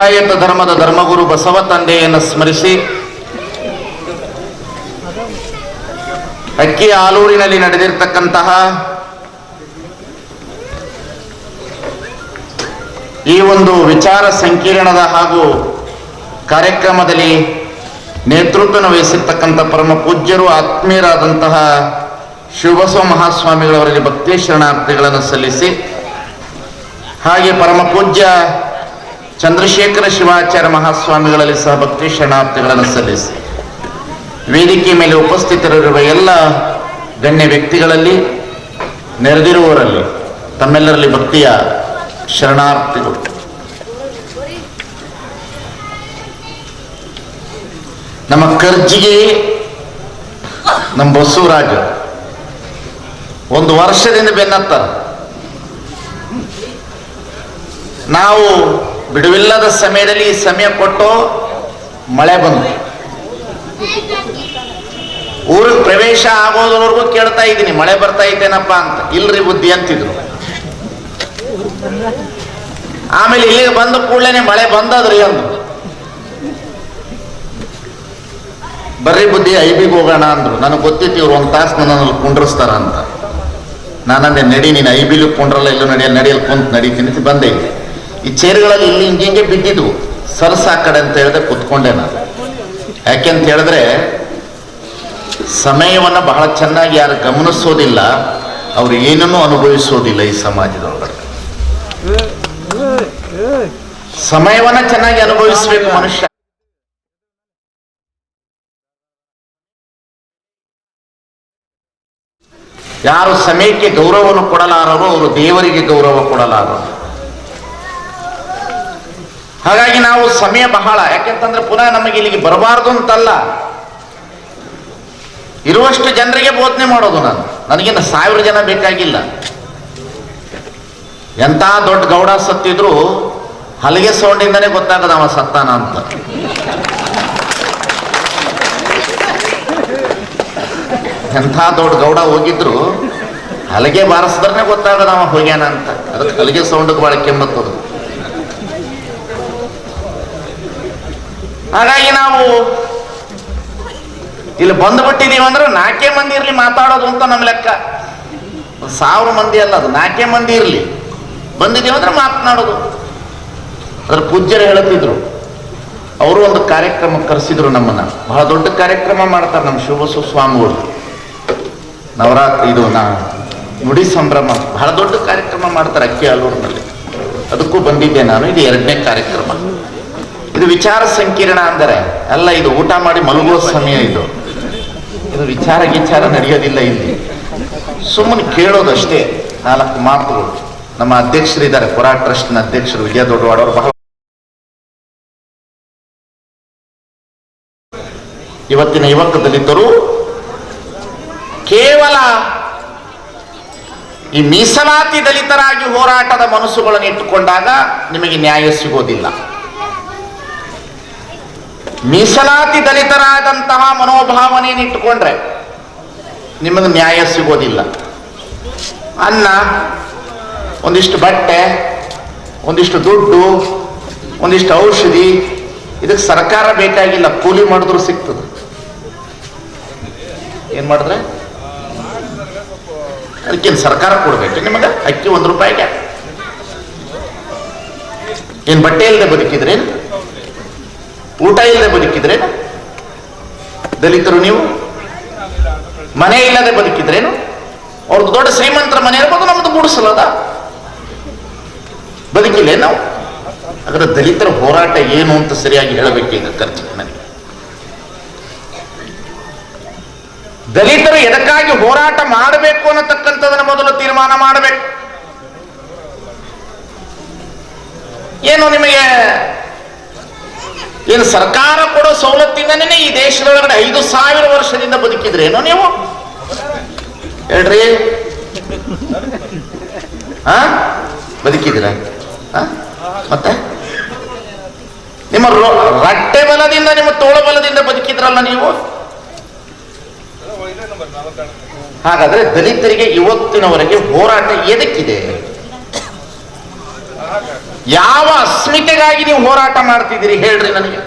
ಲಿಂಗಾಯತ ಧರ್ಮದ ಧರ್ಮಗುರು ಬಸವ ತಂದೆಯನ್ನು ಸ್ಮರಿಸಿ ಅಕ್ಕಿ ಆಲೂರಿನಲ್ಲಿ ನಡೆದಿರತಕ್ಕಂತಹ ಈ ಒಂದು ವಿಚಾರ ಸಂಕಿರಣದ ಹಾಗೂ ಕಾರ್ಯಕ್ರಮದಲ್ಲಿ ನೇತೃತ್ವ ವಹಿಸಿರ್ತಕ್ಕಂಥ ಪರಮ ಪೂಜ್ಯರು ಆತ್ಮೀಯರಾದಂತಹ ಶಿವಬಸವ ಮಹಾಸ್ವಾಮಿಗಳವರಲ್ಲಿ ಭಕ್ತಿ ಶರಣಾರ್ಥಿಗಳನ್ನು ಸಲ್ಲಿಸಿ ಹಾಗೆ ಪರಮ ಪೂಜ್ಯ ಚಂದ್ರಶೇಖರ ಶಿವಾಚಾರ್ಯ ಮಹಾಸ್ವಾಮಿಗಳಲ್ಲಿ ಸಹ ಭಕ್ತಿ ಶರಣಾರ್ಥಿಗಳನ್ನು ಸಲ್ಲಿಸಿ ವೇದಿಕೆ ಮೇಲೆ ಉಪಸ್ಥಿತರಿರುವ ಎಲ್ಲ ಗಣ್ಯ ವ್ಯಕ್ತಿಗಳಲ್ಲಿ ನೆರೆದಿರುವವರಲ್ಲಿ ತಮ್ಮೆಲ್ಲರಲ್ಲಿ ಭಕ್ತಿಯ ಶರಣಾರ್ಥಿಗಳು. ನಮ್ಮ ಕರ್ಜಿಗೆ ನಮ್ಮ ಬಸವರಾಜ ಒಂದು ವರ್ಷದಿಂದ ಬೆನ್ನತ್ತರ. ನಾವು ಬಿಡುವಿಲ್ಲದ ಸಮಯದಲ್ಲಿ ಈ ಸಮಯ ಕೊಟ್ಟು ಮಳೆ ಬಂತು, ಊರಿಗೆ ಪ್ರವೇಶ ಆಗೋದ್ರವರೆಗೂ ಕೇಳ್ತಾ ಇದ್ದೀನಿ ಮಳೆ ಬರ್ತಾ ಇದ್ದೇನಪ್ಪ ಅಂತ. ಇಲ್ರಿ ಬುದ್ಧಿ ಅಂತಿದ್ರು. ಆಮೇಲೆ ಇಲ್ಲಿಗೆ ಬಂದ ಕೂಡಲೇ ಮಳೆ ಬಂದದ್ರಿ ಅಂದ್ರು. ಬರ್ರಿ ಬುದ್ಧಿ ಐಬಿಗೆ ಹೋಗೋಣ ಅಂದ್ರು. ನನಗೆ ಗೊತ್ತಿತ್ತು ಇವ್ರು ಒಂದು ತಾಸು ನನ್ನಲ್ಲಿ ಕುಂಡ್ರಿಸ್ತಾರ ಅಂತ. ನಾನಂದೆ ನಡಿ, ನೀನು ಐಬಿಲಿ ಕುಂಡ್ರಲ್ಲ, ಇಲ್ಲೂ ನಡೆಯಲ್ಲಿ ಕುಂತ ನಡೀತೀನಿ ಬಂದೆ. ಈ ಚೇರ್ಗಳಲ್ಲಿ ಇಲ್ಲಿ ಹಿಂಗೆ ಬಿದ್ದಿದ್ವು. ಸರ್ಸ ಆ ಕಡೆ ಅಂತ ಹೇಳಿದ್ರೆ ಕುತ್ಕೊಂಡೆ ನಾನು. ಯಾಕೆಂತ ಹೇಳಿದ್ರೆ ಸಮಯವನ್ನು ಬಹಳ ಚೆನ್ನಾಗಿ ಯಾರು ಗಮನಿಸೋದಿಲ್ಲ, ಅವ್ರು ಏನನ್ನೂ ಅನುಭವಿಸೋದಿಲ್ಲ. ಈ ಸಮಾಜದೊಳಗಡೆ ಸಮಯವನ್ನ ಚೆನ್ನಾಗಿ ಅನುಭವಿಸಬೇಕು ಮನುಷ್ಯ. ಯಾರು ಸಮಯಕ್ಕೆ ಗೌರವವನ್ನು ಕೊಡಲಾರರು ಅವರು ದೇವರಿಗೆ ಗೌರವ ಕೊಡಲಾರರು. ಹಾಗಾಗಿ ನಾವು ಸಮಯ ಬಹಳ, ಯಾಕೆಂತಂದ್ರೆ ಪುನಃ ನಮಗೆ ಇಲ್ಲಿಗೆ ಬರಬಾರ್ದು ಅಂತಲ್ಲ, ಇರುವಷ್ಟು ಜನರಿಗೆ ಬೋಧನೆ ಮಾಡೋದು. ನನಗಿನ್ನ 1000 ಜನ ಬೇಕಾಗಿಲ್ಲ. ಎಂಥ ದೊಡ್ಡ ಗೌಡ ಸತ್ತಿದ್ರು ಹಲಗೆ ಸೌಂಡಿಂದನೇ ಗೊತ್ತಾಗದ ಅವ ಸತ್ತಾನ ಅಂತ. ಎಂಥ ದೊಡ್ಡ ಗೌಡ ಹೋಗಿದ್ರು ಹಲಗೆ ಬಾರಿಸಿದ್ರೆ ಗೊತ್ತಾಗದ ಅವ ಹೋಗ್ಯಾನ ಅಂತ. ಅದಕ್ಕೆ ಹಲಗೆ ಸೌಂಡಿಗೆ ಭಾಳ ಕೆಮ್ಮತ್ತದು. ಹಾಗಾಗಿ ನಾವು ಇಲ್ಲಿ ಬಂದ್ಬಿಟ್ಟಿದೀವಿ ಅಂದ್ರೆ 4 ಮಂದಿ ಇರ್ಲಿ ಮಾತಾಡೋದು ಅಂತ ನಮ್ಮ ಲೆಕ್ಕ. 1000 ಮಂದಿ ಅಲ್ಲ, ಅದು 4 ಮಂದಿ ಇರ್ಲಿ ಬಂದಿದ್ದೀವಿ ಅಂದ್ರೆ ಮಾತನಾಡೋದು. ಅದ್ರ ಪೂಜ್ಯರು ಹೇಳುತ್ತಿದ್ರು, ಅವರು ಒಂದು ಕಾರ್ಯಕ್ರಮ ಕರೆಸಿದ್ರು ನಮ್ಮನ್ನ. ಬಹಳ ದೊಡ್ಡ ಕಾರ್ಯಕ್ರಮ ಮಾಡ್ತಾರೆ ನಮ್ಮ ಶಿವಬಸವ ಸ್ವಾಮಿಗಳು. ನವರಾತ್ರಿ ಇದು ನುಡಿ ಸಂಭ್ರಮ ಬಹಳ ದೊಡ್ಡ ಕಾರ್ಯಕ್ರಮ ಮಾಡ್ತಾರೆ ಅಕ್ಕಿ ಆಲೂರಿನಲ್ಲಿ. ಅದಕ್ಕೂ ಬಂದಿದ್ದೆ ನಾನು. ಇದು 2ನೇ ಕಾರ್ಯಕ್ರಮ. ಇದು ವಿಚಾರ ಸಂಕಿರಣ ಅಂದರೆ ಅಲ್ಲ, ಇದು ಊಟ ಮಾಡಿ ಮಲಗುವ ಸಮಯ. ಇದು ವಿಚಾರ ನಡೆಯೋದಿಲ್ಲ ಇಲ್ಲಿ. ಸುಮ್ಮನೆ ಕೇಳೋದಷ್ಟೇ 4 ಮಾತುಗಳು. ನಮ್ಮ ಅಧ್ಯಕ್ಷರಿದ್ದಾರೆ, ಪುರಾ ಟ್ರಸ್ಟ್ನ ಅಧ್ಯಕ್ಷರು ವಿಜಯ ದೊಡ್ಡವಾಡ ಅವರು. ಬಹಳ ಇವತ್ತಿನ ಯುವಕ ದಲಿತರು ಕೇವಲ ಈ ಮೀಸಲಾತಿ ದಲಿತರಾಗಿ ಹೋರಾಟದ ಮನಸ್ಸುಗಳನ್ನು ಇಟ್ಟುಕೊಂಡಾಗ ನಿಮಗೆ ನ್ಯಾಯ ಸಿಗೋದಿಲ್ಲ. ಮೀಸಲಾತಿ ದಲಿತರಾದಂತಹ ಮನೋಭಾವನೆಯನ್ನು ಇಟ್ಟುಕೊಂಡ್ರೆ ನಿಮಗೆ ನ್ಯಾಯ ಸಿಗೋದಿಲ್ಲ. ಅನ್ನ, ಒಂದಿಷ್ಟು ಬಟ್ಟೆ, ಒಂದಿಷ್ಟು ದುಡ್ಡು, ಒಂದಿಷ್ಟು ಔಷಧಿ, ಇದಕ್ಕೆ ಸರ್ಕಾರ ಬೇಕಾಗಿಲ್ಲ. ಕೂಲಿ ಮಾಡಿದ್ರು ಸಿಗ್ತದೆ. ಏನ್ ಮಾಡಿದ್ರೆ ಅದಕ್ಕೇನು ಸರ್ಕಾರ ಕೊಡ್ಬೇಕು ನಿಮಗೆ? ಅಕ್ಕಿ 1 ರೂಪಾಯಿಗೆ ಏನ್ ಬಟ್ಟೆ ಇಲ್ಲದೆ ಬದುಕಿದ್ರೇನು? ಊಟ ಇಲ್ಲದೆ ಬದುಕಿದ್ರೇನು? ದಲಿತರು ನೀವು ಮನೆ ಇಲ್ಲದೆ ಬದುಕಿದ್ರೇನು? ಅವ್ರದ್ದು ದೊಡ್ಡ ಶ್ರೀಮಂತರ ಮನೆ ಇರ್ಬೋದು, ನಮ್ದು ಗುಡಿಸಲದ ಬದುಕಿಲ್ಲ ನಾವು. ಅದರ ದಲಿತರ ಹೋರಾಟ ಏನು ಅಂತ ಸರಿಯಾಗಿ ಹೇಳಬೇಕೀಗ ಖರ್ಚು. ನನಗೆ ದಲಿತರು ಎದಕ್ಕಾಗಿ ಹೋರಾಟ ಮಾಡಬೇಕು ಅನ್ನತಕ್ಕಂಥದನ್ನ ಮೊದಲು ತೀರ್ಮಾನ ಮಾಡಬೇಕು. ಏನು ನಿಮಗೆ ಏನು ಸರ್ಕಾರ ಕೊಡೋ ಸವಲತ್ತಿಂದನೇ ಈ ದೇಶದೊಳಗಡೆ 5000 ವರ್ಷದಿಂದ ಬದುಕಿದ್ರೇನೋ ನೀವು? ಹೇಳ್ರಿ, ಬದುಕಿದ್ರ? ಮತ್ತೆ ನಿಮ್ಮ ರಟ್ಟೆ ಬಲದಿಂದ, ನಿಮ್ಮ ತೋಳ ಬಲದಿಂದ ಬದುಕಿದ್ರಲ್ಲ ನೀವು. ಹಾಗಾದ್ರೆ ದಲಿತರಿಗೆ ಇವತ್ತಿನವರೆಗೆ ಹೋರಾಟ ಎದಕ್ಕಿದೆ? ಯಾವ ಅಸ್ಮಿತೆಗಾಗಿ ನೀವು ಹೋರಾಟ ಮಾಡ್ತಿದ್ದೀರಿ ಹೇಳ್ರಿ ನನಗೆ.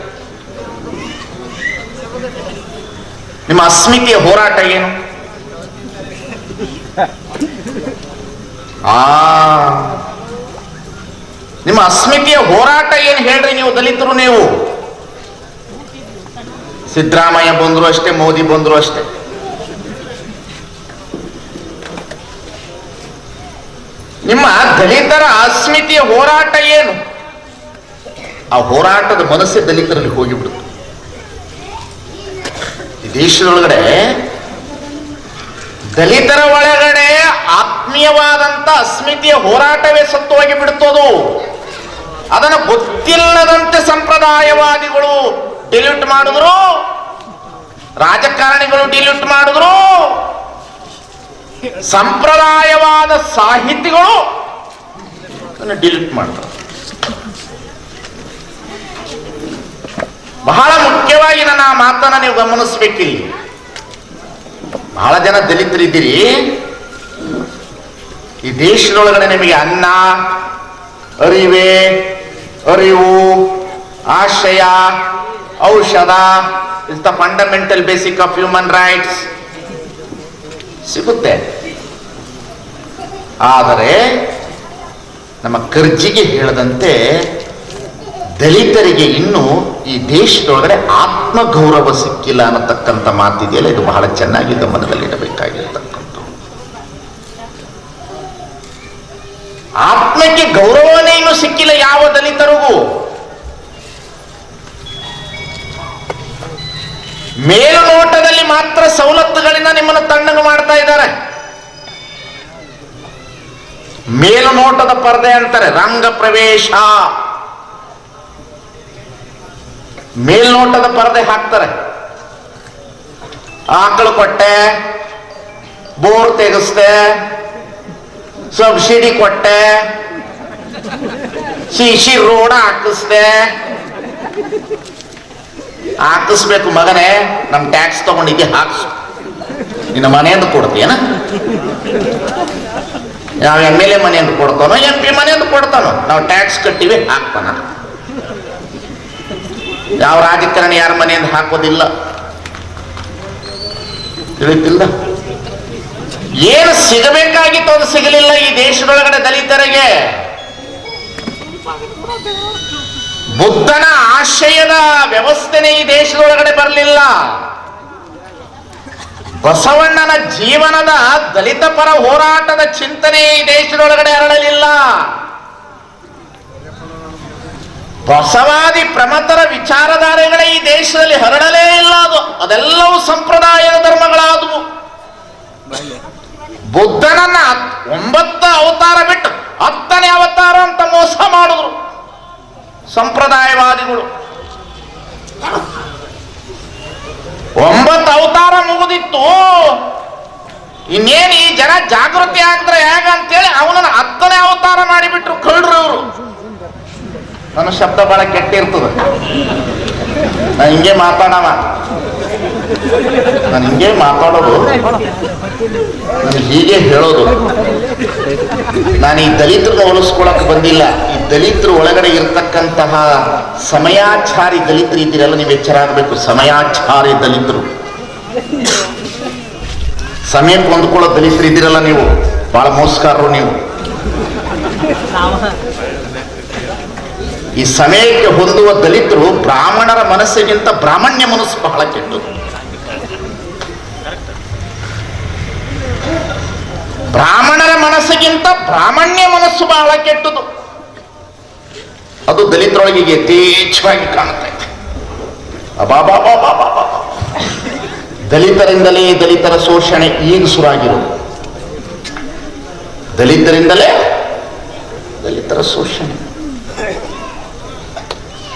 ನಿಮ್ಮ ಅಸ್ಮಿತೆಯ ಹೋರಾಟ ಏನು? ನಿಮ್ಮ ಅಸ್ಮಿತೆಯ ಹೋರಾಟ ಏನು ಹೇಳ್ರಿ ನೀವು ದಲಿತರು. ನೀವು ಸಿದ್ದರಾಮಯ್ಯ ಬಂದ್ರು ಅಷ್ಟೇ, ಮೋದಿ ಬಂದ್ರು ಅಷ್ಟೇ. ನಿಮ್ಮ ದಲಿತರ ಅಸ್ಮಿತೆಯ ಹೋರಾಟ ಏನು? ಆ ಹೋರಾಟದ ಮನಸ್ಸೇ ದಲಿತರಲ್ಲಿ ಹೋಗಿಬಿಡುತ್ತೆ. ಈ ದೇಶದೊಳಗಡೆ ದಲಿತರ ಒಳಗಡೆ ಆತ್ಮೀಯವಾದಂತ ಅಸ್ಮಿತೆಯ ಹೋರಾಟವೇ ಸತ್ತು ಹೋಗಿ ಬಿಡುತ್ತದು. ಅದನ್ನು ಗೊತ್ತಿಲ್ಲದಂತೆ ಸಂಪ್ರದಾಯವಾದಿಗಳು ಡಿಲೀಟ್ ಮಾಡಿದ್ರು, ರಾಜಕಾರಣಿಗಳು ಡಿಲೀಟ್ ಮಾಡಿದ್ರು, ಸಂಪ್ರದಾಯವಾದ ಸಾಹಿತಿಗಳು ಅದನ್ನು ಡಿಲೀಟ್ ಮಾಡಿದ್ರು. ಬಹಳ ಮುಖ್ಯವಾಗಿ ನನ್ನ ಆ ಮಾತನ್ನ ನೀವು ಗಮನಿಸಬೇಕಿಲ್ಲಿ. ಬಹಳ ಜನ ದಲಿತರಿದ್ದೀರಿ. ಈ ದೇಶದೊಳಗಡೆ ನಿಮಗೆ ಅನ್ನ, ಅರಿವು, ಆಶ್ರಯ, ಔಷಧ is the fundamental basic of human rights ಸಿಗುತ್ತೆ. ಆದರೆ ನಮ್ಮ ಕರ್ಜಿಗೆ ಹೇಳದಂತೆ ದಲಿತರಿಗೆ ಇನ್ನೂ ಈ ದೇಶದೊಳಗಡೆ ಆತ್ಮಗೌರವ ಸಿಕ್ಕಿಲ್ಲ ಅನ್ನತಕ್ಕಂಥ ಮಾತಿದೆಯಲ್ಲ, ಇದು ಬಹಳ ಚೆನ್ನಾಗಿ ಗಮನದಲ್ಲಿಡಬೇಕಾಗಿರ್ತಕ್ಕಂಥ. ಆತ್ಮಕ್ಕೆ ಗೌರವನೇ ಇನ್ನೂ ಸಿಕ್ಕಿಲ್ಲ ಯಾವ ದಲಿತರಿಗೂ. ಮೇಲುನೋಟದಲ್ಲಿ ಮಾತ್ರ ಸವಲತ್ತುಗಳಿಂದ ನಿಮ್ಮನ್ನು ತಣ್ಣಗೆ ಮಾಡ್ತಾ ಇದ್ದಾರೆ. ಮೇಲುನೋಟದ ಪರದೆ ಅಂತಾರೆ, ರಂಗ ಪ್ರವೇಶ. ಮೇಲ್ನೋಟದ ಪರದೆ ಹಾಕ್ತಾರೆ. ಆಕಳು ಕೊಟ್ಟೆ, ಬೋರ್ ತೆಗೆಸ್ದೆ, ಸಬ್ಸಿಡಿ ಕೊಟ್ಟೆ, ಸಿಸಿ ರೋಡ್ ಹಾಕಿಸ್ಬೇಕು ಮಗನೇ, ನಮ್ ಟ್ಯಾಕ್ಸ್ ತಗೊಂಡಿದ್ದೆ ಹಾಕ್ಸು, ನಿನ್ನ ಮನೆಯಿಂದ ಕೊಡ್ತೀಯನ? ನಾವು MLA ಮನೆಯಿಂದ ಕೊಡ್ತಾನೋ, MP ಮನೆಯಿಂದ ಕೊಡ್ತಾನೋ, ನಾವು ಟ್ಯಾಕ್ಸ್ ಕಟ್ಟಿವಿ ಹಾಕ್ತಾನ. ಯಾವ ರಾಜಕಾರಣಿ ಯಾರ ಮನೆಯಿಂದ ಹಾಕೋದಿಲ್ಲ, ತಿಳಿತಿಲ್ಲ. ಏನು ಸಿಗಬೇಕಾಗಿತ್ತು ಅದು ಸಿಗಲಿಲ್ಲ ಈ ದೇಶದೊಳಗಡೆ ದಲಿತರಿಗೆ. ಬುದ್ಧನ ಆಶಯದ ವ್ಯವಸ್ಥೆನೇ ಈ ದೇಶದೊಳಗಡೆ ಬರಲಿಲ್ಲ. ಬಸವಣ್ಣನ ಜೀವನದ ದಲಿತ ಪರ ಹೋರಾಟದ ಚಿಂತನೆ ಈ ದೇಶದೊಳಗಡೆ ಹರಡಲಿಲ್ಲ. ಬಸವಾದಿ ಪ್ರಮತರ ವಿಚಾರಧಾರೆಗಳೇ ಈ ದೇಶದಲ್ಲಿ ಹರಡಲೇ ಇಲ್ಲ. ಅದೆಲ್ಲವೂ ಸಂಪ್ರದಾಯದ ಧರ್ಮಗಳಾದವು. ಬುದ್ಧನನ್ನ 9 ಅವತಾರ ಬಿಟ್ಟು 10ನೇ ಅವತಾರ ಅಂತ ಮೋಸ ಮಾಡಿದ್ರು ಸಂಪ್ರದಾಯವಾದಿಗಳು. 9 ಅವತಾರ ಮುಗಿದಿತ್ತು, ಇನ್ನೇನು ಈ ಜನ ಜಾಗೃತಿ ಆಗಿದ್ರೆ ಹೇಗಂತೇಳಿ ಅವನನ್ನು 10ನೇ ಅವತಾರ ಮಾಡಿಬಿಟ್ರು ಕಳ್ರು ಅವರು. ನನ್ನ ಶಬ್ದ ಬಹಳ ಕೆಟ್ಟಿರ್ತದೆ, ನಾನು ಹಿಂಗೆ ಮಾತಾಡವ, ನಾನು ಹಿಂಗೆ ಮಾತಾಡೋದು, ನಾನು ಹೀಗೆ ಹೇಳೋದು. ನಾನು ಈ ದಲಿತರನ್ನ ಹೋಲಿಸ್ಕೊಳಕ್ ಬಂದಿಲ್ಲ. ಈ ದಲಿತರು ಒಳಗಡೆ ಇರ್ತಕ್ಕಂತಹ ಸಮಯಾಚಾರಿ ದಲಿತರು ಇದ್ದೀರಲ್ಲ, ನೀವು ಎಚ್ಚರ ಆಗಬೇಕು. ಸಮಯಾಚಾರಿ ದಲಿತರು, ಸಮಯಕ್ಕೆ ಹೊಂದ್ಕೊಳ್ಳೋ ದಲಿತರು ಇದ್ದೀರಲ್ಲ, ನೀವು ಬಹಳ ಮೋಸಗಾರರು. ನೀವು ಈ ಸಮಯಕ್ಕೆ ಹೊಂದುವ ದಲಿತರು ಬ್ರಾಹ್ಮಣರ ಮನಸ್ಸಿಗಿಂತ ಬ್ರಾಹ್ಮಣ್ಯ ಮನಸ್ಸು ಬಹಳ ಕೆಟ್ಟದು. ಬ್ರಾಹ್ಮಣರ ಮನಸ್ಸಿಗಿಂತ ಬ್ರಾಹ್ಮಣ್ಯ ಮನಸ್ಸು ಬಹಳ ಕೆಟ್ಟದು. ಅದು ದಲಿತರೊಳಗೆ ಯಥೇಚ್ಛವಾಗಿ ಕಾಣ್ತಾ ಇದೆ. ಅಬಾಬಾಬಾಬಾಬಾ, ದಲಿತರಿಂದಲೇ ದಲಿತರ ಶೋಷಣೆ ಈಗ ಶುರುವಾಗಿರೋದು. ದಲಿತರಿಂದಲೇ ದಲಿತರ ಶೋಷಣೆ.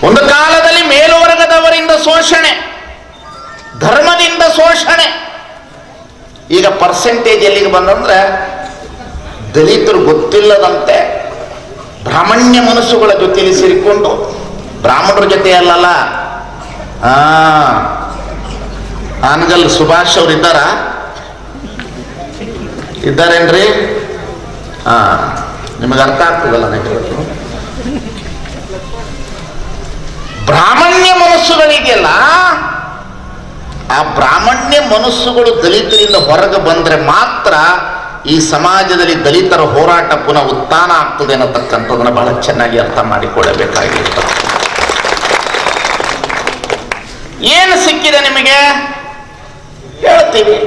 ಒಂದು ಕಾಲದಲ್ಲಿ ಮೇಲ್ವರ್ಗದವರಿಂದ ಶೋಷಣೆ, ಧರ್ಮದಿಂದ ಶೋಷಣೆ. ಈಗ ಪರ್ಸೆಂಟೇಜ್ ಎಲ್ಲಿಗೆ ಬಂದಂದ್ರೆ ದಲಿತರು ಗೊತ್ತಿಲ್ಲದಂತೆ ಬ್ರಾಹ್ಮಣ್ಯ ಮನಸ್ಸುಗಳ ಜೊತೆಯಲ್ಲಿ ಸೇರಿಕೊಂಡು, ಬ್ರಾಹ್ಮಣರ ಜೊತೆ ಅಲ್ಲಲ್ಲ, ಆನಗಲ್ ಸುಭಾಷ್ ಅವ್ರು ಇದ್ದಾರೇನ್ರಿ? ನಿಮಗೆ ಅರ್ಥ ಆಗ್ತದಲ್ಲ ನನಗೆ. ಬ್ರಾಹ್ಮಣ್ಯ ಮನಸ್ಸುಗಳಿದೆಯಲ್ಲ, ಆ ಬ್ರಾಹ್ಮಣ್ಯ ಮನಸ್ಸುಗಳು ದಲಿತರಿಂದ ಹೊರಗೆ ಬಂದ್ರೆ ಮಾತ್ರ ಈ ಸಮಾಜದಲ್ಲಿ ದಲಿತರ ಹೋರಾಟ ಪುನಃ ಉತ್ಥಾನ ಆಗ್ತದೆ ಅನ್ನತಕ್ಕಂಥದ್ದನ್ನ ಬಹಳ ಚೆನ್ನಾಗಿ ಅರ್ಥ ಮಾಡಿಕೊಳ್ಳಬೇಕಾಗಿರ್ತದೆ. ಏನು ಸಿಕ್ಕಿದೆ ನಿಮಗೆ ಹೇಳ್ತೀವಿ,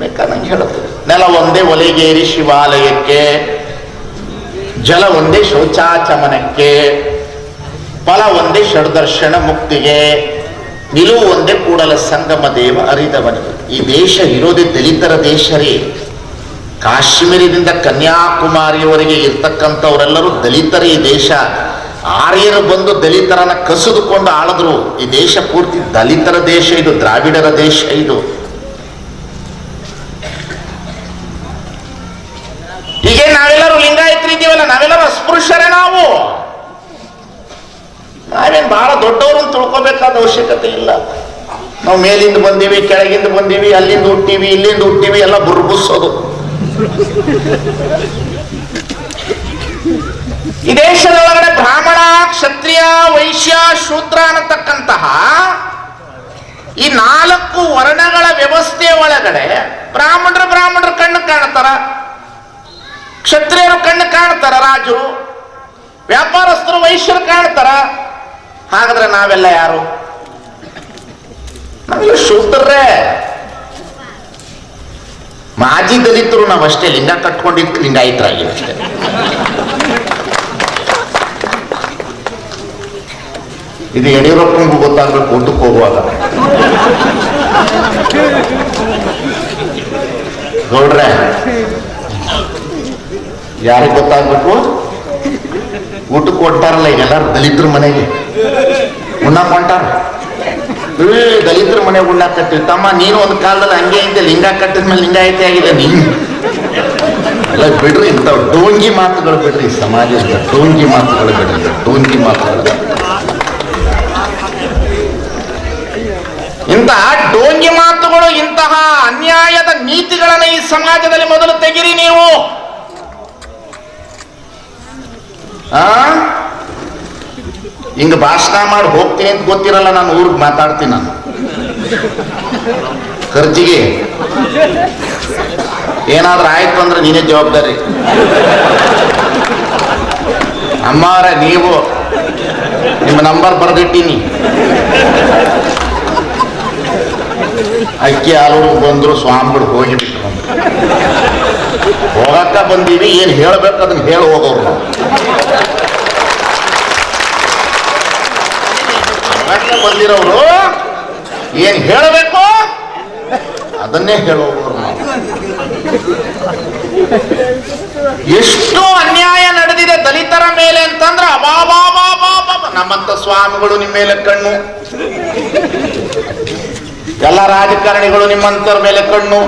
ಬೇಕಾದಂಗೆ ಹೇಳ್ತೀವಿ. ನೆಲ ಒಂದೇ ಒಲೆಗೇರಿ ಶಿವಾಲಯಕ್ಕೆ, ಜಲ ಒಂದೇ ಶೌಚಾಚಮನಕ್ಕೆ, ಫಲ ಒಂದೇ ಷಡ್ದರ್ಶನ ಮುಕ್ತಿಗೆ, ನಿಲುವು ಒಂದೇ ಕೂಡಲ ಸಂಗಮ ದೇವ ಅರಿದವನಿಗೆ. ಈ ದೇಶ ಇರೋದೇ ದಲಿತರ ದೇಶ ರೀ. ಕಾಶ್ಮೀರದಿಂದ ಕನ್ಯಾಕುಮಾರಿಯವರೆಗೆ ಇರ್ತಕ್ಕಂಥವರೆಲ್ಲರೂ ದಲಿತರ ಈ ದೇಶ. ಆರ್ಯರು ಬಂದು ದಲಿತರನ್ನ ಕಸಿದುಕೊಂಡು ಆಳಿದ್ರು. ಈ ದೇಶ ಪೂರ್ತಿ ದಲಿತರ ದೇಶ, ಇದು ದ್ರಾವಿಡರ ದೇಶ. ಇದು ಹೀಗೆ ನಾವೆಲ್ಲರೂ ಲಿಂಗಾಯತರಿದ್ದೀವಲ್ಲ, ನಾವೆಲ್ಲರೂ ಅಸ್ಪೃಶ್ಯರೇ. ನಾವೇನು ಬಹಳ ದೊಡ್ಡವರು ಅಂತ ತಿಳ್ಕೋಬೇಕಾದ ಅವಶ್ಯಕತೆ ಇಲ್ಲ. ನಾವು ಮೇಲಿಂದ ಬಂದೀವಿ, ಕೆಳಗಿಂದ ಬಂದೀವಿ, ಅಲ್ಲಿಂದ ಹುಟ್ಟೀವಿ, ಇಲ್ಲಿಂದ ಹುಟ್ಟೀವಿ, ಎಲ್ಲ ಬುರ್ಬುಸೋದು. ಈ ದೇಶದೊಳಗಡೆ ಬ್ರಾಹ್ಮಣ, ಕ್ಷತ್ರಿಯ, ವೈಶ್ಯ, ಶೂದ್ರ ಅನ್ನತಕ್ಕಂತಹ ಈ 4 ವರ್ಣಗಳ ವ್ಯವಸ್ಥೆಯ ಒಳಗಡೆ ಬ್ರಾಹ್ಮಣರು ಕಣ್ಣು ಕಾಣ್ತಾರ, ಕ್ಷತ್ರಿಯರು ಕಣ್ಣು ಕಾಣ್ತಾರ, ರಾಜರು, ವ್ಯಾಪಾರಸ್ಥರು, ವೈಶ್ಯರು ಕಾಣ್ತಾರ. ಹಾಗಾದ್ರೆ ನಾವೆಲ್ಲ ಯಾರು? ನಾವೆಲ್ಲ ಶೂದ್ರರೇ, ಮಾಜಿ ದಲಿತರು. ನಾವಷ್ಟೇ ಲಿಂಗ ಕಟ್ಕೊಂಡಿದ್ದು ಲಿಂಗಾಯತರಾಗಿ ಅಷ್ಟೇ. ಇದು ಯಡಿಯೂರಪ್ಪನಿಗೂ ಗೊತ್ತಾಗ್ಬೇಕು ಊಟಕ್ಕೆ ಹೋಗುವಾಗ. ಗೌಡ್ರೆ ಯಾರಿಗೆ ಗೊತ್ತಾಗ್ಬೇಕು? ಊಟಕ್ಕೆ ಕೊಟ್ಟಾರಲ್ಲ ಈಗೆಲ್ಲರೂ ದಲಿತರ ಮನೆಗೆ ಉಣ್ಣಾಕ್ ಹೊಂಟಾರ. ದಲಿತರ ಮನೆಗೆ ಉಣ್ಣಾಕ್ ಕಟ್ಟಿವಿ. ತಮ್ಮ ನೀನು ಒಂದು ಕಾಲದಲ್ಲಿ ಹಂಗೆ ಇದ್ದೆ, ಲಿಂಗ ಕಟ್ಟಿದ್ಮೇಲೆ ಲಿಂಗಾಯತಿ ಆಗಿದೆ ನೀನು. ಎಲ್ಲ ಬಿಡ್ರಿ, ಇಂಥ ಡೋಂಗಿ ಮಾತುಗಳು ಬಿಡ್ರಿ. ಸಮಾಜದ ಡೋಂಗಿ ಮಾತುಗಳು ಬಿಡ್ರಿ, ಡೋಂಗಿ ಮಾತುಗಳು. ಇಂತಹ ಡೋಂಗಿ ಮಾತುಗಳು, ಇಂತಹ ಅನ್ಯಾಯದ ನೀತಿಗಳನ್ನು ಈ ಸಮಾಜದಲ್ಲಿ ಮೊದಲು ತೆಗಿರಿ ನೀವು. ಹಿಂಗ ಭಾಷಣ ಮಾಡಿ ಹೋಗ್ತೀನಿ ಅಂತ ಗೊತ್ತಿರಲ್ಲ. ನಾನು ಊರಿಗೆ ಮಾತಾಡ್ತೀನಿ. ನಾನು ಖರ್ಚಿಗೆ ಏನಾದ್ರೂ ಆಯ್ತು ಅಂದ್ರೆ ನೀನೇ ಜವಾಬ್ದಾರಿ. ಅಮ್ಮಾರ ನೀವು ನಿಮ್ಮ ನಂಬರ್ ಬರೆದಿಟ್ಟೀನಿ. ಅಕ್ಕಿ ಹಾಲೂರು ಬಂದ್ರು, ಸ್ವಾಮಿಗಳು ಹೋಗಿಬಿಟ್ರು. ಹೋಗಕ್ಕ ಬಂದೀವಿ, ಏನ್ ಹೇಳ್ಬೇಕು ಅದನ್ನ ಹೇಳಿ ಹೋಗೋರು ನಾವು. ಬಂದಿರೋರು ಏನ್ ಹೇಳಬೇಕು ಅದನ್ನೇ ಹೇಳೋರು ನಾವು. ಎಷ್ಟು ಅನ್ಯಾಯ ನಡೆದಿದೆ ದಲಿತರ ಮೇಲೆ ಅಂತಂದ್ರೆ ಅಬಾಬಾಬಾಬಾಬಾ. ನಮ್ಮಂತ ಸ್ವಾಮಿಗಳು ನಿಮ್ಮ ಮೇಲೆ ಕಣ್ಣು, ಎಲ್ಲ ರಾಜಕಾರಣಿಗಳು ನಿಮ್ಮಂತರ ಮೇಲೆ ಕಣ್ಣು.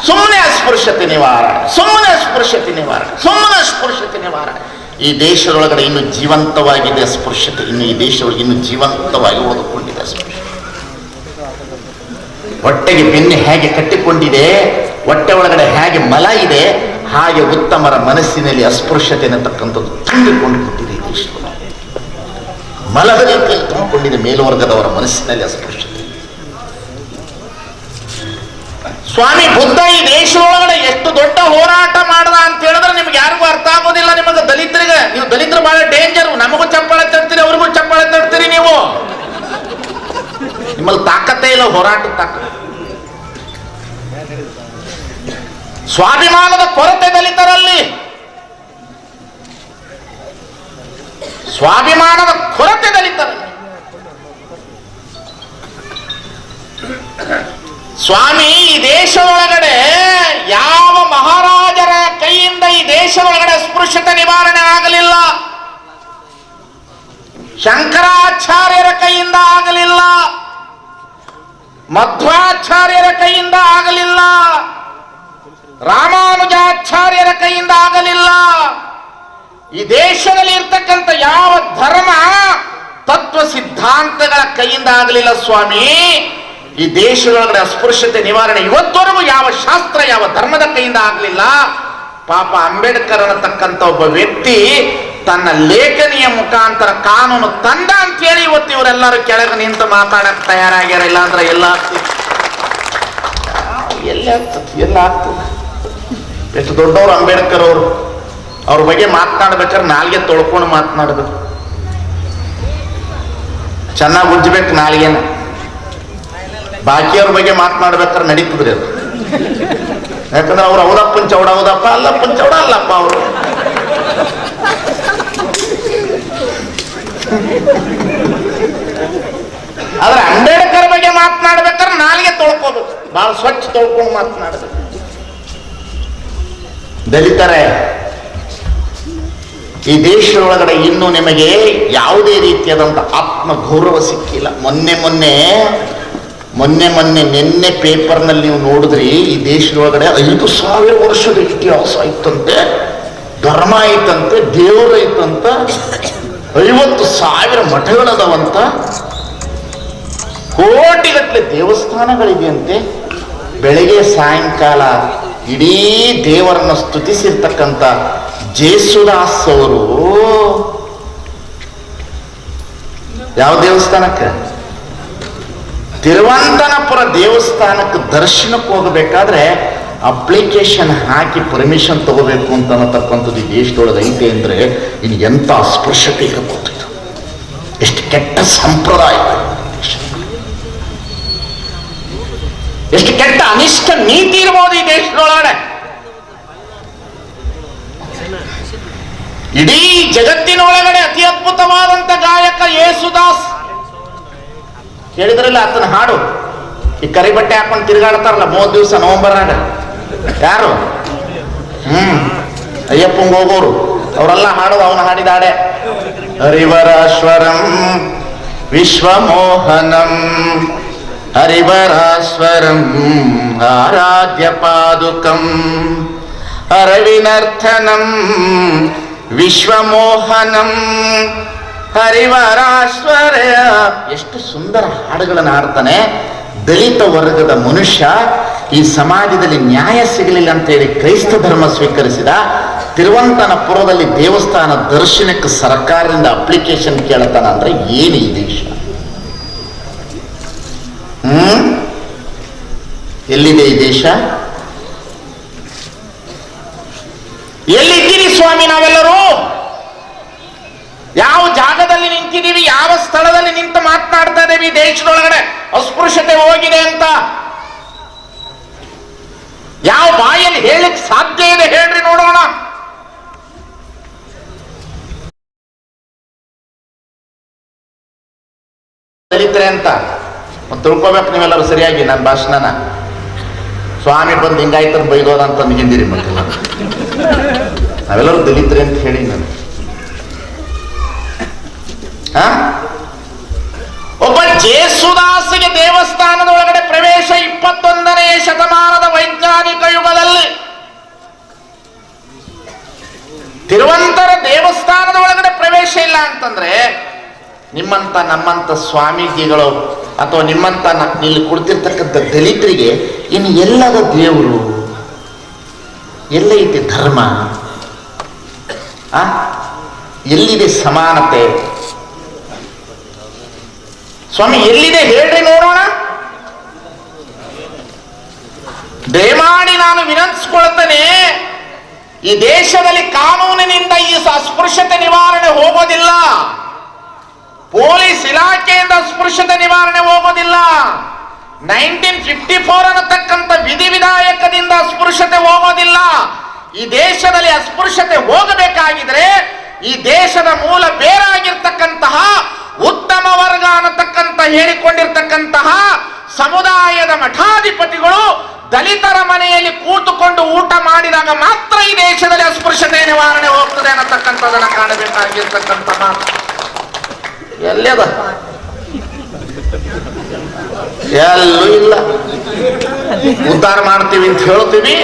ಸುಮ್ಮನೆ ಅಸ್ಪೃಶ್ಯತೆ ನಿವಾರಣೆ, ಸುಮ್ಮನೆ ಅಸ್ಪೃಶ್ಯತೆ ನಿವಾರಣೆ, ಸುಮ್ಮನೆ ಅಸ್ಪೃಶ್ಯತೆ ನಿವಾರಣೆ. ಈ ದೇಶದೊಳಗಡೆ ಇನ್ನು ಜೀವಂತವಾಗಿದೆ ಅಸ್ಪೃಶ್ಯತೆ. ಇನ್ನು ಈ ದೇಶದೊಳಗೆ ಇನ್ನು ಜೀವಂತವಾಗಿ ಓದಿಕೊಂಡಿದೆ ಅಸ್ಪೃಶ್ಯತೆ. ಹೊಟ್ಟೆಗೆ ಬೆನ್ನೆ ಹೇಗೆ ಕಟ್ಟಿಕೊಂಡಿದೆ, ಹೊಟ್ಟೆ ಒಳಗಡೆ ಹೇಗೆ ಮಲ ಇದೆ, ಹಾಗೆ ಉತ್ತಮರ ಮನಸ್ಸಿನಲ್ಲಿ ಅಸ್ಪೃಶ್ಯತೆ ಅನ್ನತಕ್ಕಂಥದ್ದು ತುಂಬಿಕೊಂಡು ಕೂತಿದೆ. ಈ ದೇಶದೊಳಗೆ ಮಲದ ರೀತಿಯಲ್ಲಿ ತುಂಬಿಕೊಂಡಿದೆ ಮೇಲ್ವರ್ಗದವರ ಮನಸ್ಸಿನಲ್ಲಿ ಅಸ್ಪೃಶ್ಯತೆ. ಸ್ವಾಮಿ ಬುದ್ಧ ಈ ದೇಶದೊಳಗಡೆ ಎಷ್ಟು ದೊಡ್ಡ ಹೋರಾಟ ಮಾಡ್ದ ಅಂತ ಹೇಳಿದ್ರೆ ನಿಮ್ಗೆ ಯಾರಿಗೂ ಅರ್ಥ ಆಗೋದಿಲ್ಲ. ನಿಮಗೆ ದಲಿತರಿಗೆ, ನೀವು ದಲಿತರು ಬಹಳ ಡೇಂಜರ್. ನಮಗೂ ಚಪ್ಪಾಳೆ ತಡ್ತೀರಿ, ಅವ್ರಿಗೂ ಚಪ್ಪಾಳೆ ತಡ್ತೀರಿ. ನೀವು ನಿಮ್ಮಲ್ಲಿ ತಾಕತ್ತೇ ಇಲ್ಲ, ಹೋರಾಟ ತಾಕತ್ತು. ಸ್ವಾಭಿಮಾನದ ಕೊರತೆ ದಲಿತರಲ್ಲಿ, ಸ್ವಾಭಿಮಾನದ ಕೊರತೆ ದಲಿತರಲ್ಲಿ. ಸ್ವಾಮಿ ಈ ದೇಶದೊಳಗಡೆ ಯಾವ ಮಹಾರಾಜರ ಕೈಯಿಂದ ಈ ದೇಶದೊಳಗಡೆ ಅಸ್ಪೃಶ್ಯತೆ ನಿವಾರಣೆ ಆಗಲಿಲ್ಲ. ಶಂಕರಾಚಾರ್ಯರ ಕೈಯಿಂದ ಆಗಲಿಲ್ಲ, ಮಧ್ವಾಚಾರ್ಯರ ಕೈಯಿಂದ ಆಗಲಿಲ್ಲ, ರಾಮಾನುಜಾಚಾರ್ಯರ ಕೈಯಿಂದ ಆಗಲಿಲ್ಲ. ಈ ದೇಶದಲ್ಲಿ ಇರ್ತಕ್ಕಂಥ ಯಾವ ಧರ್ಮ ತತ್ವ ಸಿದ್ಧಾಂತಗಳ ಕೈಯಿಂದ ಆಗಲಿಲ್ಲ ಸ್ವಾಮಿ. ಈ ದೇಶದೊಳಗಡೆ ಅಸ್ಪೃಶ್ಯತೆ ನಿವಾರಣೆ ಇವತ್ತವರೆಗೂ ಯಾವ ಶಾಸ್ತ್ರ, ಯಾವ ಧರ್ಮದ ಕೈಯಿಂದ ಆಗಲಿಲ್ಲ. ಪಾಪ ಅಂಬೇಡ್ಕರ್ ಅನ್ನತಕ್ಕಂಥ ಒಬ್ಬ ವ್ಯಕ್ತಿ ತನ್ನ ಲೇಖನಿಯ ಮುಖಾಂತರ ಕಾನೂನು ತಂದ ಅಂತೇಳಿ ಇವತ್ತು ಇವರೆಲ್ಲರೂ ಕೆಳಗೆ ನಿಂತು ಮಾತಾಡಕ್ ತಯಾರಾಗ್ಯಾರ. ಇಲ್ಲ ಅಂದ್ರೆ ಎಲ್ಲ ಆಗ್ತದೆ. ಎಷ್ಟು ದೊಡ್ಡವರು ಅಂಬೇಡ್ಕರ್ ಅವರು. ಅವ್ರ ಬಗ್ಗೆ ಮಾತನಾಡ್ಬೇಕಾದ್ರೆ ನಾಲ್ಗೆ ತೊಳ್ಕೊಂಡು ಮಾತನಾಡ್ಬೇಕು, ಚೆನ್ನಾಗಿ ಉಜ್ಜಬೇಕು ನಾಲ್ಗೆನ. ಬಾಕಿಯವ್ರ ಬಗ್ಗೆ ಮಾತನಾಡ್ಬೇಕಾದ್ರೆ ನಡೀತದ್ರಿ ಅದು. ಯಾಕಂದ್ರೆ ಅವ್ರು ಹೌದಪ್ಪನ ಚೌಡ ಹೌದಪ್ಪ, ಅಲ್ಲಪ್ಪನ ಚೌಡ ಅಲ್ಲಪ್ಪ ಅವರು. ಆದ್ರೆ ಅಂಬೇಡ್ಕರ್ ಬಗ್ಗೆ ಮಾತನಾಡ್ಬೇಕಾದ್ರೆ ನಾಲ್ಗೆ ತೊಳ್ಕೋಬೇಕು, ಬಹಳ ಸ್ವಚ್ಛ ತೊಳ್ಕೊಂಡು ಮಾತನಾಡ್ಬೇಕು. ದಲಿತರೇ, ಈ ದೇಶದೊಳಗಡೆ ಇನ್ನೂ ನಿಮಗೆ ಯಾವುದೇ ರೀತಿಯಾದಂಥ ಆತ್ಮ ಗೌರವ ಸಿಕ್ಕಿಲ್ಲ. ಮೊನ್ನೆ ನಿನ್ನೆ ಪೇಪರ್ನಲ್ಲಿ ನೀವು ನೋಡಿದ್ರಿ, ಈ ದೇಶದೊಳಗಡೆ 5,000 ವರ್ಷದ ಇತಿಹಾಸ ಐತಂತೆ, ಧರ್ಮ ಐತಂತೆ, ದೇವರು ಐತಂತ, 50,000 ಮಠಗಳದವಂತ, ಕೋಟಿಗಟ್ಟಲೆ ದೇವಸ್ಥಾನಗಳಿದೆಯಂತೆ. ಬೆಳಗ್ಗೆ ಸಾಯಂಕಾಲ ಇಡೀ ದೇವರನ್ನು ಸ್ತುತಿಸಿರ್ತಕ್ಕಂಥ ಜೇಸುದಾಸ್ ಅವರು ಯಾವ ದೇವಸ್ಥಾನಕ್ಕೆ? ತಿರುವಂತನಪುರ ದೇವಸ್ಥಾನಕ್ಕೆ ದರ್ಶನಕ್ಕೆ ಹೋಗಬೇಕಾದ್ರೆ ಅಪ್ಲಿಕೇಶನ್ ಹಾಕಿ ಪರ್ಮಿಷನ್ ತಗೋಬೇಕು ಅಂತ ಅನ್ನತಕ್ಕಂಥದ್ದು ಈ ದೇಶದೊಳಗೆ ಐತೆ ಅಂದ್ರೆ ಇನ್ನು ಎಂಥ ಅಸ್ಪೃಶ್ಯತೆ ಇರಬಹುದು, ಎಷ್ಟು ಕೆಟ್ಟ ಸಂಪ್ರದಾಯ, ಎಷ್ಟು ಕೆಟ್ಟ ಅನಿಷ್ಟ ನೀತಿ ಇರಬಹುದು ಈ ದೇಶದೊಳಗಡೆ. ಇಡೀ ಜಗತ್ತಿನೊಳಗಡೆ ಅತಿ ಅದ್ಭುತವಾದಂತ ಗಾಯಕ ಯೇಸುದಾಸ್. ಕೇಳಿದ್ರಲ್ಲ ಆತನ ಹಾಡು, ಈ ಕರಿ ಬಟ್ಟೆ ಹಾಕೊಂಡು ತಿರುಗಾಡ್ತಾರಲ್ಲ 30 ದಿವಸ ನವೆಂಬರ್ನಾಗ, ಯಾರು? ಅಯ್ಯಪ್ಪಂಗೆ ಹೋಗೋರು ಅವರೆಲ್ಲ ಹಾಡೋದು ಅವನು ಹಾಡಿದ ಹಾಡೆ. ಹರಿವರಾಶ್ವರಂ ವಿಶ್ವಮೋಹನಂ ಹರಿವರಾಶ್ವರಂ ಆರಾಧ್ಯ ಪಾದುಕಂ ಅರವಿನರ್ಥನಂ ವಿಶ್ವಮೋಹನಂ ಹರಿವರಾಶ್ವರ್ಯ. ಎಷ್ಟು ಸುಂದರ ಹಾಡುಗಳನ್ನು ಹಾಡ್ತಾನೆ. ದಲಿತ ವರ್ಗದ ಮನುಷ್ಯ ಈ ಸಮಾಜದಲ್ಲಿ ನ್ಯಾಯ ಸಿಗಲಿಲ್ಲ ಅಂತೇಳಿ ಕ್ರೈಸ್ತ ಧರ್ಮ ಸ್ವೀಕರಿಸಿದ. ತಿರುವಂತನಪುರದಲ್ಲಿ ದೇವಸ್ಥಾನ ದರ್ಶನಕ್ಕೆ ಸರ್ಕಾರದಿಂದ ಅಪ್ಲಿಕೇಶನ್ ಕೇಳ್ತಾನ ಅಂದ್ರೆ ಏನು ಈ ದೇಶ? ಎಲ್ಲಿದೆ ಈ ದೇಶ? ಎಲ್ಲಿದ್ದೀರಿ ಸ್ವಾಮಿ ನಾವೆಲ್ಲರೂ? ಯಾವ ಜಾಗದಲ್ಲಿ ನಿಂತಿದ್ದೀವಿ? ಯಾವ ಸ್ಥಳದಲ್ಲಿ ನಿಂತು ಮಾತನಾಡ್ತಾ ಇದ್ದೇವೆ? ದೇಶದೊಳಗಡೆ ಅಸ್ಪೃಶ್ಯತೆ ಹೋಗಿದೆ ಅಂತ ಯಾವ ಬಾಯಲ್ಲಿ ಹೇಳಲಿಕ್ಕೆ ಸಾಧ್ಯ ಇದೆ ಹೇಳ್ರಿ ನೋಡೋಣ. ದಲಿತರೆ ಅಂತ ತಿಳ್ಕೊಬೇಕು ನೀವೆಲ್ಲರೂ ಸರಿಯಾಗಿ. ನನ್ನ ಭಾಷಣನ ಸ್ವಾಮಿ ಬಂದು ಹಿಂಗಾಯ್ತು ಬೈದೋದ ಅಂತ ಅಂದ್ಕೊಂಡಿರಿ. ಮತ್ತೆ ನಾವೆಲ್ಲರೂ ದಲಿತರೆ ಅಂತ ಹೇಳಿ ನಾನು. ಒಬ್ಬ ಜೇಸುದಾಸಿಗೆ ದೇವಸ್ಥಾನದ ಒಳಗಡೆ ಪ್ರವೇಶ 21ನೇ ಶತಮಾನದ ವೈಜ್ಞಾನಿಕ ಯುಗದಲ್ಲಿ ತಿರುವಂತರ ದೇವಸ್ಥಾನದ ಒಳಗಡೆ ಪ್ರವೇಶ ಇಲ್ಲ ಅಂತಂದ್ರೆ ನಿಮ್ಮಂತ ನಮ್ಮಂತ ಸ್ವಾಮೀಜಿಗಳು ಅಥವಾ ನಿಮ್ಮಂತ ಇಲ್ಲಿ ಕುಳಿತಿರ್ತಕ್ಕಂಥ ದಲಿತರಿಗೆ ಇನ್ನು ಎಲ್ಲದ ದೇವರು, ಎಲ್ಲೈತಿ ಧರ್ಮ, ಎಲ್ಲಿದೆ ಸಮಾನತೆ? ಸ್ವಾಮಿ ಎಲ್ಲಿದೆ ಹೇಳ್ರಿ ನೋಡೋಣ. ದಯಮಾಡಿ ನಾನು ವಿನಂತಿಸ್ಕೊಳ್ತೇನೆ, ಈ ದೇಶದಲ್ಲಿ ಕಾನೂನಿನಿಂದ ಈ ಅಸ್ಪೃಶ್ಯತೆ ನಿವಾರಣೆ ಹೋಗೋದಿಲ್ಲ. ಪೊಲೀಸ್ ಇಲಾಖೆಯಿಂದ ಅಸ್ಪೃಶ್ಯತೆ ನಿವಾರಣೆ ಹೋಗೋದಿಲ್ಲ. 1954 ಅನ್ನತಕ್ಕಂಥ ವಿಧಿವಿಧಾಯಕದಿಂದ ಅಸ್ಪೃಶ್ಯತೆ ಹೋಗೋದಿಲ್ಲ. ಈ ದೇಶದಲ್ಲಿ ಅಸ್ಪೃಶ್ಯತೆ ಹೋಗಬೇಕಾಗಿದ್ರೆ ಈ ದೇಶದ ಮೂಲ ಬೇರಾಗಿರ್ತಕ್ಕಂತಹ ಉತ್ತಮ ವರ್ಗ ಅನ್ನತಕ್ಕಂಥ ಹೇಳಿಕೊಂಡಿರ್ತಕ್ಕಂತಹ ಸಮುದಾಯದ ಮಠಾಧಿಪತಿಗಳು ದಲಿತರ ಮನೆಯಲ್ಲಿ ಕೂತುಕೊಂಡು ಊಟ ಮಾಡಿದಾಗ ಮಾತ್ರ ಈ ದೇಶದಲ್ಲಿ ಅಸ್ಪೃಶ್ಯತೆ ನಿವಾರಣೆ ಹೋಗ್ತದೆ ಅನ್ನತಕ್ಕಂಥದನ್ನ ಕಾಣಬೇಕಾಗಿರ್ತಕ್ಕಂಥ ಮಾತು. ಎಲ್ಲದ ಎಲ್ಲೂ ಇಲ್ಲ. ಉದ್ಧಾರ ಮಾಡ್ತೀವಿ ಅಂತ ಹೇಳ್ತೀವಿ,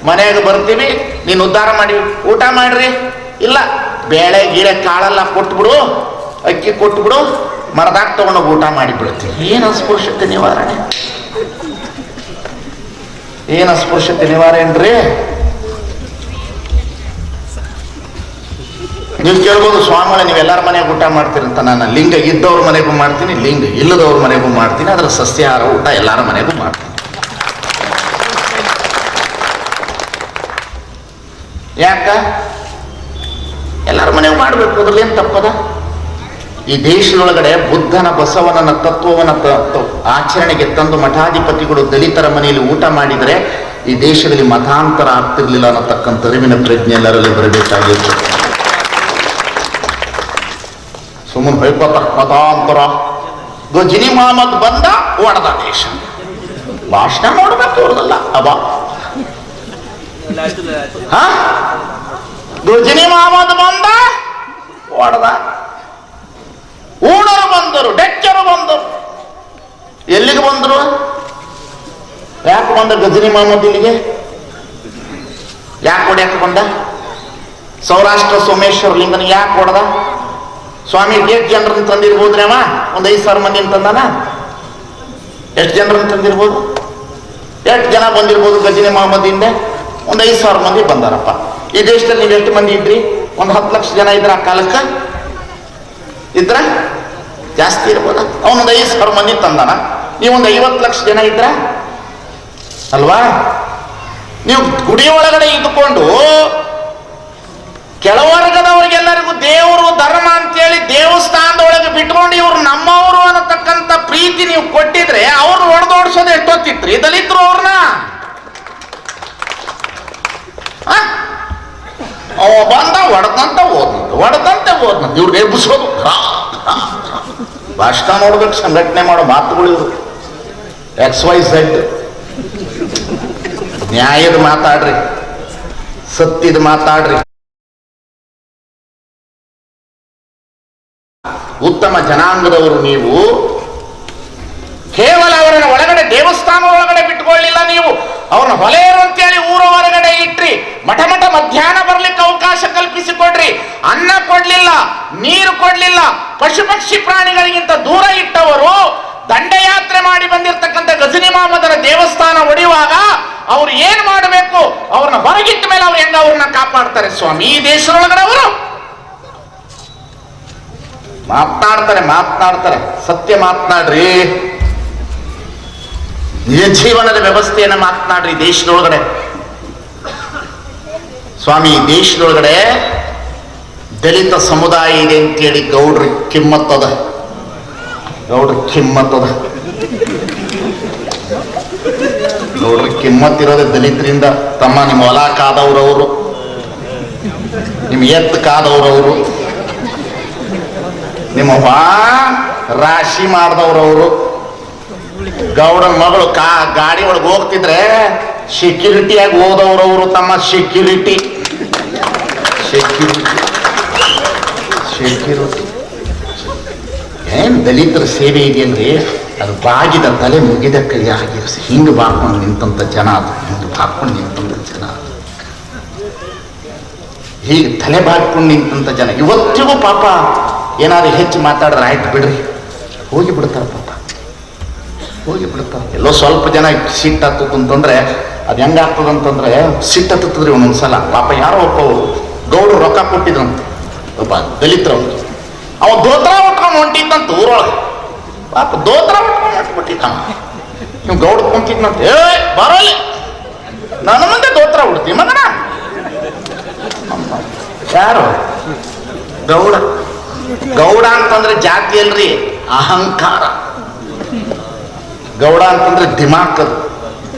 ಮನೆಯಾಗ ಬರ್ತೀವಿ, ನೀನು ಉದ್ಧಾರ ಮಾಡಿ ಊಟ ಮಾಡ್ರಿ, ಇಲ್ಲ ಬೇಳೆ ಗೀಳೆ ಕಾಳೆಲ್ಲ ಕೊಟ್ಬಿಡು, ಅಕ್ಕಿ ಕೊಟ್ಬಿಡು, ಮರದಾಗ ತಗೊಂಡೋಗಿ ಊಟ ಮಾಡಿಬಿಡ್ತೀವಿ. ಏನು ಅಸ್ಪೃಶ್ಯತೆ ನಿವಾರಣೆ? ಏನು ಅಸ್ಪೃಶ್ಯತೆ ನಿವಾರಣೆ? ನೀವು ನೀವೆಲ್ಲರ ಮನೆಗೆ ಊಟ ಮಾಡ್ತೀರಂತ ನಾನು ಲಿಂಗ ಇದ್ದವ್ರ ಮನೆಗೂ ಮಾಡ್ತೀನಿ, ಲಿಂಗ ಇಲ್ಲದವ್ರ ಮನೆಗೂ ಮಾಡ್ತೀನಿ, ಅದರ ಸಸ್ಯಾಹಾರ ಊಟ ಎಲ್ಲರ ಮನೆಗೂ ಮಾಡ್ತೀನಿ. ಯಾಕ ಎಲ್ಲರ ಮನೆಗೂ ಮಾಡಬೇಕು, ಅದ್ರಲ್ಲಿ ಏನು ತಪ್ಪದ? ಈ ದೇಶದೊಳಗಡೆ ಬುದ್ಧನ ಬಸವನನ ತತ್ವವನ್ನ ಆಚರಣೆಗೆ ತಂದು ಮಠಾಧಿಪತಿಗಳು ದಲಿತರ ಮನೆಯಲ್ಲಿ ಊಟ ಮಾಡಿದರೆ ಈ ದೇಶದಲ್ಲಿ ಮತಾಂತರ ಆಗ್ತಿರ್ಲಿಲ್ಲ ಅನ್ನತಕ್ಕಂಥ ಅರಿವಿನ ಪ್ರಜ್ಞೆ ಎಲ್ಲರಲ್ಲಿ ಬರಬೇಕಾಗಿತ್ತು. ಸುಮ್ಮನೆ ಹೊಯ್ಕೋತ ಮತಾಂತರ ಗಜಿನಿ ಮಹಮ್ಮದ್ ಬಂದ ಒಡೆದ ದೇಶ, ಭಾಷಣ ನೋಡ್ಬೇಕು ಅವ್ರದಲ್ಲ ಅಬ ಗಜಿನಿ ಮಹಮ್ಮದ್ ಬಂದ ಒಡೆದ. ಊಡರು ಬಂದರು, ಡೆಚ್ಚರು ಬಂದರು. ಎಲ್ಲಿಗೆ ಬಂದರು? ಯಾಕೆ ಬಂದ ಗಜನಿ ಮಹಮ್ಮದ್ ಇಲ್ಲಿಗೆ? ಯಾಕೆ ಹೊಡ್ಯಾಕೆ ಬಂದ? ಸೌರಾಷ್ಟ್ರ ಸೋಮೇಶ್ವರ ಲಿಂಗನ ಯಾಕೆ ಹೊಡೆದ? ಸ್ವಾಮಿ ಎಷ್ಟು ಜನರನ್ನು ತಂದಿರ್ಬೋದ್ರಿ ಅವ? ಒಂದು 5,000 ಮಂದಿನ ತಂದಾನ? ಎಷ್ಟು ಜನರನ್ನು ತಂದಿರ್ಬೋದು? ಎಷ್ಟು ಜನ ಬಂದಿರ್ಬೋದು ಗಜನಿ ಮಹಮ್ಮದಿಂದ? ಒಂದು 5,000 ಮಂದಿ ಬಂದಾರಪ್ಪ. ಈ ದೇಶದಲ್ಲಿ ನೀವು ಎಷ್ಟು ಮಂದಿ ಇದ್ರಿ? ಒಂದು 10 ಲಕ್ಷ ಜನ ಇದ್ರ ಆ ಕಾಲಕ್ಕೆ? ಇದ್ರ ಜಾಸ್ತಿ ಇರ್ಬೋದ? ಅವನೊಂದು 5,000 ಮಂದಿ ತಂದಾನ. ನೀವೊಂದು 50 ಲಕ್ಷ ಜನ ಇದ್ರ ಅಲ್ವಾ? ನೀವು ಗುಡಿ ಒಳಗಡೆ ಇದ್ದುಕೊಂಡು ಕೆಳವರ್ಗದವ್ರಿಗೆಲ್ಲರಿಗೂ ದೇವರು ಧರ್ಮ ಅಂತೇಳಿ ದೇವಸ್ಥಾನದೊಳಗೆ ಬಿಟ್ಕೊಂಡು ಇವ್ರು ನಮ್ಮವರು ಅನ್ನತಕ್ಕಂಥ ಪ್ರೀತಿ ನೀವು ಕೊಟ್ಟಿದ್ರೆ ಅವ್ರು ಹೊಡೆದೋಡ್ಸೋದು ಎಷ್ಟೊತ್ತಿತ್ರಿ ದಲಿತರು ಅವ್ರನ್ನ? ಅವ ಬಂದ ಹೊಡೆದಂತ ಓದ್ನಂತ ಇವ್ರು ಎಬ್ಬಿಸೋದು. ಭಾಷಣ ನೋಡ್ಬೇಕು, ಸಂಘಟನೆ ಮಾಡೋ ಮಾತುಗಳು ಇವರು. XYZ ನ್ಯಾಯದ ಮಾತಾಡ್ರಿ, ಸತ್ಯದ ಮಾತಾಡ್ರಿ, ಉತ್ತಮ ಜನಾಂಗದವರು ನೀವು. ಕೇವಲ ಅವರನ್ನ ಒಳಗಡೆ ದೇವಸ್ಥಾನ ಒಳಗಡೆ ಬಿಟ್ಕೊಳ್ಳಿಲ್ಲ ನೀವು, ಅವ್ರನ್ನ ಹೊಲೆಯರು ಅಂತೇಳಿ ಊರ ಹೊರಗಡೆ ಇಟ್ರಿ. ಮಠ ಮಧ್ಯಾಹ್ನ ಬರ್ಲಿಕ್ಕೆ ಅವಕಾಶ ಕಲ್ಪಿಸಿಕೊಡ್ರಿ. ಅನ್ನ ಕೊಡ್ಲಿಲ್ಲ, ನೀರು ಕೊಡ್ಲಿಲ್ಲ, ಪಶು ಪಕ್ಷಿ ಪ್ರಾಣಿಗಳಿಗಿಂತ ದೂರ ಇಟ್ಟವರು ದಂಡಯಾತ್ರೆ ಮಾಡಿ ಬಂದಿರತಕ್ಕಂಥ ಗಜನಿ ಮಹಮ್ಮದರ ದೇವಸ್ಥಾನ ಒಡೆಯುವಾಗ ಅವ್ರು ಏನ್ ಮಾಡಬೇಕು? ಅವ್ರನ್ನ ಹೊರಗಿಟ್ಟ ಮೇಲೆ ಅವ್ರು ಹೆಂಗ ಅವ್ರನ್ನ ಕಾಪಾಡ್ತಾರೆ ಸ್ವಾಮಿ? ಈ ದೇಶದೊಳಗಡೆ ಅವರು ಮಾತನಾಡ್ತಾರೆ, ಸತ್ಯ ಮಾತನಾಡ್ರಿ, ನಿಜ ಜೀವನದ ವ್ಯವಸ್ಥೆಯನ್ನ ಮಾತನಾಡ್ರಿ. ದೇಶದೊಳಗಡೆ ಸ್ವಾಮಿ, ದೇಶದೊಳಗಡೆ ದಲಿತ ಸಮುದಾಯ ಇದೆ ಅಂತೇಳಿ ಗೌಡ್ರ ಕಿಮ್ಮತ್ತದ. ಗೌಡ್ರ ಕಿಮ್ಮತ್ತಿರೋದೇ ದಲಿತರಿಂದ. ತಮ್ಮ ನಿಮ್ಮ ಹೊಲ ಕಾದವ್ರವರು, ನಿಮ್ಮ ಎತ್ತು ಕಾದವ್ರವರು, ನಿಮ್ಮ ರಾಶಿ ಮಾಡಿದವ್ರವರು. ಗೌಡನ ಮಗಳು ಗಾಡಿ ಒಳಗೆ ಹೋಗ್ತಿದ್ರೆ ಸೆಕ್ಯೂರಿಟಿಯಾಗಿ ಹೋದವ್ರವರು. ತಮ್ಮ ಸೆಕ್ಯೂರಿಟಿ ಏನ್ ದಲಿತರ ಸೇವೆ ಇದೆಯಲ್ರಿ, ಅದು ಬಾಗಿದ ತಲೆ ಮುಗಿದ ಕೈ ಆಗಿರಿಸಿ ಹಿಂಗೆ ಬಾಕೊಂಡು ನಿಂತಂತ ಜನ, ಅದು ಹಿಂಗೆ ಬಾಕೊಂಡು ನಿಂತಂತ ಜನ, ಹೀಗೆ ತಲೆ ಬಾಕೊಂಡು ನಿಂತಂತ ಜನ ಇವತ್ತಿಗೂ ಪಾಪ ಏನಾದ್ರು ಹೆಚ್ಚು ಮಾತಾಡ್ರೆ ಆಯ್ತು ಬಿಡ್ರಿ, ಹೋಗಿ ಬಿಡ್ತಾರ ಪಾಪ, ಹೋಗಿ ಬಿಡ್ತಾರೆ. ಎಲ್ಲೋ ಸ್ವಲ್ಪ ಜನ ಸಿಟ್ಟು ಹತ್ತತ್ತು ಅಂತಂದ್ರೆ ಅದು ಹೆಂಗಾಗ್ತದಂತಂದ್ರೆ ಸಿಟ್ಟು ಹತ್ತದ್ರಿ ಒಂದೊಂದ್ಸಲ. ಪಾಪ ಯಾರೋ ಒಬ್ಬ ಗೌಡ್ರು ರೊಕ್ಕ ಕೊಟ್ಟಿದ್ರಂತ, ಒಬ್ಬ ದಲಿತರು, ಅವ ದೋತ್ರ ಉಟ್ಕೊಂಡು ಹೊಂಟಿದ್ದಂತ ಊರೊಳಗೆ. ಪಾಪ ದೋತ್ರ ಉಟ್ಕೊಂಡು ಹೊಂಟ್ಬಿಟ್ಟಿದ್ದ. ನೀವು ಗೌಡ ಕುಂತಿದ್ನಂತ, ಬರೋಲಿ ನನ್ನ ಮುಂದೆ ದೋತ್ರ ಉಡ್ತೀವಿ ಮಗನ. ಯಾರು? ಗೌಡ ಅಂತಂದ್ರೆ ಜಾತಿ ಅಲ್ರಿ, ಅಹಂಕಾರ. ಗೌಡ ಅಂತಂದ್ರೆ ದಿಮಾಕ್. ಅದು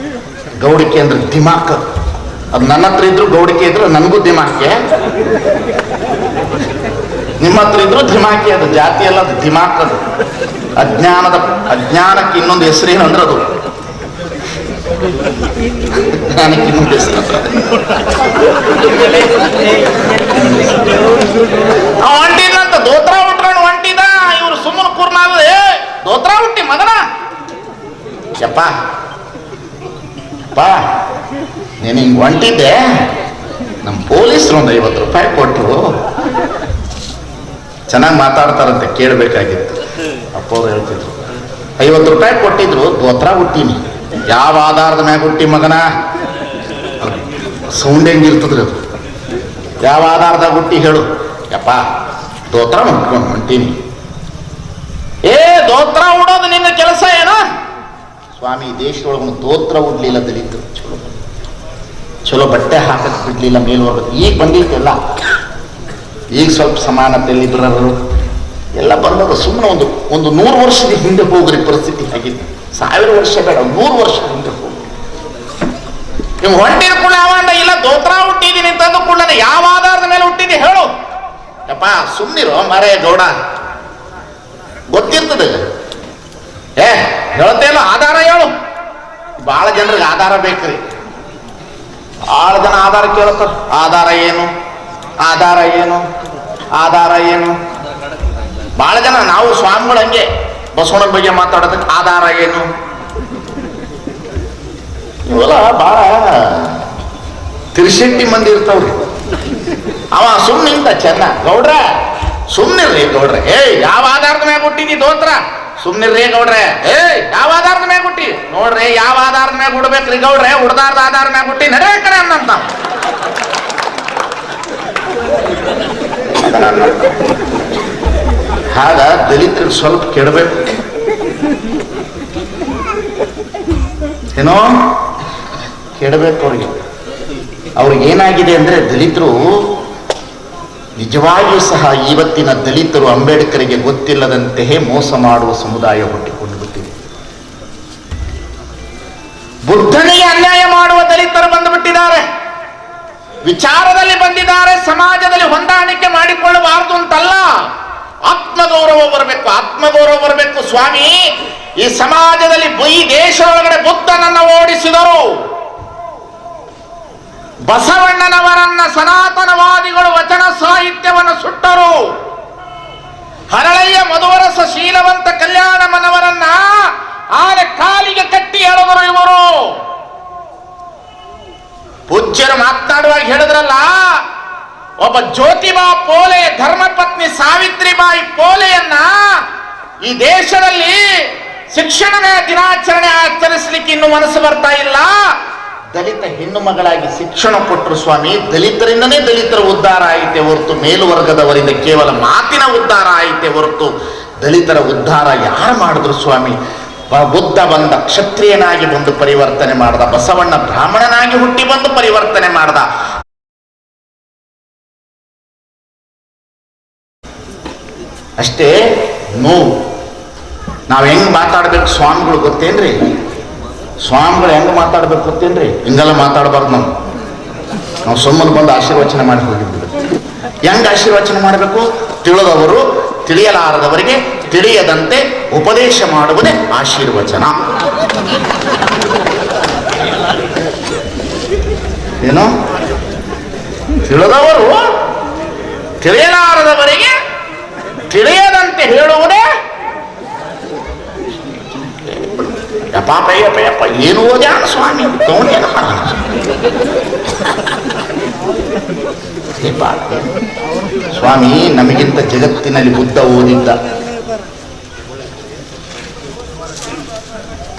ಗೌಡಿಕೆ ಅಂದ್ರೆ ದಿಮಾಕ್. ಅದು ನನ್ನ ಹತ್ರ ಇದ್ರು ಗೌಡಿಕೆ ಇದ್ರು ನನಗೂ ದಿಮಾಕೆ, ನಿಮ್ಮ ಹತ್ರ ಇದ್ರು ದಿಮಾಕಿ. ಅದು ಜಾತಿ ಅಲ್ಲ, ಅದು ದಿಮಾಕ್. ಅದು ಅಜ್ಞಾನಕ್ಕೆ ಇನ್ನೊಂದು ಹೆಸರೇನು ಅಂದ್ರೆ ಅದು ಅಜ್ಞಾನಕ್ಕೆ ಇನ್ನೊಂದು ಹೆಸರು. ಹೊಂಟಿದಂತ ದೋತ್ರ ಉಟ್ಕೊಂಡು ಹೊಂಟಿದ. ಇವ್ರು ಸುಮ್ಮನೆ ಕೂರ್ನಾಗ ದೋತ್ರ ಹುಟ್ಟಿ ಮಗನ. ಯಪ್ಪ ನೀನು ಹಿಂಗೆ ಹೊಂಟಿದ್ದೆ, ನಮ್ಮ ಪೊಲೀಸರು ಒಂದು 50 ರೂಪಾಯಿ ಕೊಟ್ಟರು. ಚೆನ್ನಾಗಿ ಮಾತಾಡ್ತಾರಂತೆ, ಕೇಳಬೇಕಾಗಿತ್ತು. ಅಪ್ಪವ್ರು ಹೇಳ್ತಿದ್ರು 50 ರೂಪಾಯಿ ಕೊಟ್ಟಿದ್ರು, ದೋತ್ರ ಹುಟ್ಟಿನಿ. ಯಾವ ಆಧಾರದ ಮ್ಯಾಗ ಹುಟ್ಟಿ ಮಗನ? ಸೌಂಡ್ ಹೆಂಗಿರ್ತದ್ರಿ ಅದು? ಯಾವ ಆಧಾರದಾಗ ಹುಟ್ಟಿ ಹೇಳು? ಯಪ್ಪ ದೋತ್ರ ಉಟ್ಕೊಂಡು ಹೊಂಟೀನಿ. ದೋತ್ರ ಉಡೋದು ನಿನ್ನ ಕೆಲಸ ಏನೋ? ಸ್ವಾಮಿ, ದೇಶದೊಳಗೆ ದೋತ್ರ ಉಡ್ಲಿಲ್ಲ ದಲಿತರು, ಚಲೋ ಬಟ್ಟೆ ಹಾಕಕ್ ಬಿಡ್ಲಿಲ್ಲ ಮೇಲ್ವರ್ಗ. ಈಗ ಬಂದಿದ್ದೆಲ್ಲ, ಈಗ ಸ್ವಲ್ಪ ಸಮಾನತೆ ಲಿಬರರು ಎಲ್ಲ ಬಂದದ. ಸುಮ್ಮನೆ ಒಂದು 100 ವರ್ಷದ ಹಿಂದೆ ಹೋಗ್ರಿ ಪರಿಸ್ಥಿತಿ ಆಗಿದೆ. 1000 ವರ್ಷ ಬೇಡ, 100 ವರ್ಷದ ಹಿಂದೆ ಹೋಗ್ರಿ. ನೀವು ಹೊಂಟಿದ ಕೂಡ ಅವಂಡ ಇಲ್ಲ ದೋತ್ರ ಹುಟ್ಟಿದೀನಿ ಅಂತಂದು ಕೂಡ ಯಾವ ಆಧಾರದ ಮೇಲೆ ಹುಟ್ಟಿದಿ ಹೇಳು? ಯಪ್ಪ ಸುಮ್ಮನಿರೋ ಮರೇ ಗೌಡ, ಗೊತ್ತಿರ್ತದೆ. ಹೇಳ್ತೇಲ್ಲ ಆಧಾರ ಹೇಳು. ಬಹಳ ಜನರಿಗೆ ಆಧಾರ ಬೇಕ್ರಿ. ಭಾಳ ಜನ ಆಧಾರ ಕೇಳ್ತಾರೆ. ಆಧಾರ ಏನು, ಆಧಾರ ಏನು, ಆಧಾರ ಏನು? ಬಹಳ ಜನ, ನಾವು ಸ್ವಾಮಿಗಳು ಹಂಗೆ ಬಸವಣ್ಣನ ಬಗ್ಗೆ ಮಾತಾಡೋದಕ್ಕೆ ಆಧಾರ ಏನು, ಇವೆಲ್ಲ ಬಹಳ ತಿರುಶೆಟ್ಟಿ ಮಂದಿ ಇರ್ತಾವ್ರಿ. ಅವ ಸುಮ್ಮನೆ ನಿಂತ ಚೆನ್ನ, ಗೌಡ್ರ ಸುಮ್ಮನಿರ್ರಿ ಗೌಡ್ರೆ, ಯಾವ ಆಧಾರದ ಮ್ಯಾಗ ಹುಟ್ಟಿದಿ ದೋತ್ರ? ಸುಮ್ಮನಿರ್ರಿ ಗೌಡ್ರೆ. ಯಾವ ಆಧಾರದ ಮ್ಯಾಗ ಹುಟ್ಟಿ? ನೋಡ್ರಿ ಯಾವ ಆಧಾರದ ಮ್ಯಾಗ ಹುಡ್ಬೇಕ್ರಿ ಗೌಡ್ರೆ? ಹುಡ್ದಾರ್ದ ಆಧಾರ ಮ್ಯಾಗ ಹುಟ್ಟಿ ನಡೆ ಕಡೆ ಅನ್ನಂತ. ಹಾಗ ದಲಿತರಿಗೆ ಸ್ವಲ್ಪ ಕೆಡಬೇಕು ಏನೋ, ಕೆಡಬೇಕು ಅವ್ರಿಗೆ ಏನಾಗಿದೆ ಅಂದ್ರೆ, ದಲಿತರು ನಿಜವಾಗಿಯೂ ಸಹ ಇವತ್ತಿನ ದಲಿತರು ಅಂಬೇಡ್ಕರ್ಗೆ ಗೊತ್ತಿಲ್ಲದಂತೆಯೇ ಮೋಸ ಮಾಡುವ ಸಮುದಾಯ ಹುಟ್ಟಿಕೊಂಡು ಬಿಟ್ಟಿದೆ. ಬುದ್ಧನಿಗೆ ಅನ್ಯಾಯ ಮಾಡುವ ದಲಿತರು ಬಂದು ಬಿಟ್ಟಿದ್ದಾರೆ. ವಿಚಾರದಲ್ಲಿ ಬಂದಿದ್ದಾರೆ, ಸಮಾಜದಲ್ಲಿ ಹೊಂದಾಣಿಕೆ ಮಾಡಿಕೊಳ್ಳಬಾರದು ಅಂತಲ್ಲ, ಆತ್ಮಗೌರವ ಬರಬೇಕು, ಆತ್ಮಗೌರವ ಬರಬೇಕು. ಸ್ವಾಮಿ, ಈ ಸಮಾಜದಲ್ಲಿ ಈ ದೇಶ ಒಳಗಡೆ ಬುದ್ಧನನ್ನು ಓಡಿಸಿದರು, ಬಸವಣ್ಣನವರನ್ನ ಸನಾತನವಾದಿಗಳು ವಚನ ಸಾಹಿತ್ಯವನ್ನು ಸುಟ್ಟರು, ಹರಳಯ್ಯ ಮಧುವರಸ ಶೀಲವಂತ ಕಲ್ಯಾಣಮ್ಮನವರನ್ನ ಆನೆ ಕಾಲಿಗೆ ಕಟ್ಟಿ ಎಳೆದರು ಇವರು. ಪೂಜ್ಯರು ಮಾತನಾಡುವಾಗ ಹೇಳಿದ್ರಲ್ಲ, ಒಬ್ಬ ಜ್ಯೋತಿಬಾ ಪೋಲೆ ಧರ್ಮಪತ್ನಿ ಸಾವಿತ್ರಿಬಾಯಿ ಪೋಲೆಯನ್ನ ಈ ದೇಶದಲ್ಲಿ ಶಿಕ್ಷಣದ ದಿನಾಚರಣೆ ಆಚರಿಸಲಿಕ್ಕೆ ಇನ್ನು ಮನಸ್ಸು ಬರ್ತಾ ಇಲ್ಲ. ದಲಿತ ಹೆಣ್ಣು ಮಗಳಾಗಿ ಶಿಕ್ಷಣ ಕೊಟ್ಟರು ಸ್ವಾಮಿ. ದಲಿತರಿಂದನೇ ದಲಿತರ ಉದ್ಧಾರ ಆಯಿತೆ ಹೊರತು ಮೇಲುವರ್ಗದವರಿಂದ ಕೇವಲ ಮಾತಿನ ಉದ್ಧಾರ ಆಯಿತೆ ಹೊರತು ದಲಿತರ ಉದ್ಧಾರ ಯಾರು ಮಾಡಿದ್ರು ಸ್ವಾಮಿ? ಬುದ್ಧ ಬಂದ, ಕ್ಷತ್ರಿಯನಾಗಿ ಬಂದು ಪರಿವರ್ತನೆ ಮಾಡ್ದ. ಬಸವಣ್ಣ ಬ್ರಾಹ್ಮಣನಾಗಿ ಹುಟ್ಟಿ ಬಂದು ಪರಿವರ್ತನೆ ಮಾಡ್ದ. ಅಷ್ಟೇ ನೋವು. ನಾವು ಹೆಂಗ್ ಮಾತಾಡ್ಬೇಕು ಸ್ವಾಮಿಗಳು ಗೊತ್ತೇನ್ರಿ? ಸ್ವಾಮಿಗಳು ಹೆಂಗ್ ಮಾತಾಡ್ಬೇಕು ಗೊತ್ತೇನ್ರಿ? ಹಿಂಗೆಲ್ಲ ಮಾತಾಡಬಾರ್ದು. ನಾವು ಸುಮ್ಮನೆ ಬಂದು ಆಶೀರ್ವಚನ ಮಾಡಿ ಹೋಗಿದ್ವಿ. ಹೆಂಗ್ ಆಶೀರ್ವಚನ ಮಾಡಬೇಕು? ತಿಳಿದವರು ತಿಳಿಯಲಾರದವರಿಗೆ ತಿಳಿಯದಂತೆ ಉಪದೇಶ ಮಾಡುವುದೇ ಆಶೀರ್ವಚನ. ಏನು? ತಿಳಿದವರು ತಿಳಿಯಲಾರದವರಿಗೆ ತಿಳಿಯದಂತೆ ಹೇಳುವುದೇ. ಯಪ್ಪ ಏನು ಓದ್ಯಾನ ಸ್ವಾಮಿ ತಗೊಂಡೇನ ಸ್ವಾಮಿ? ನಮಗಿಂತ ಜಗತ್ತಿನಲ್ಲಿ ಬುದ್ಧ ಓದಿದ್ದ,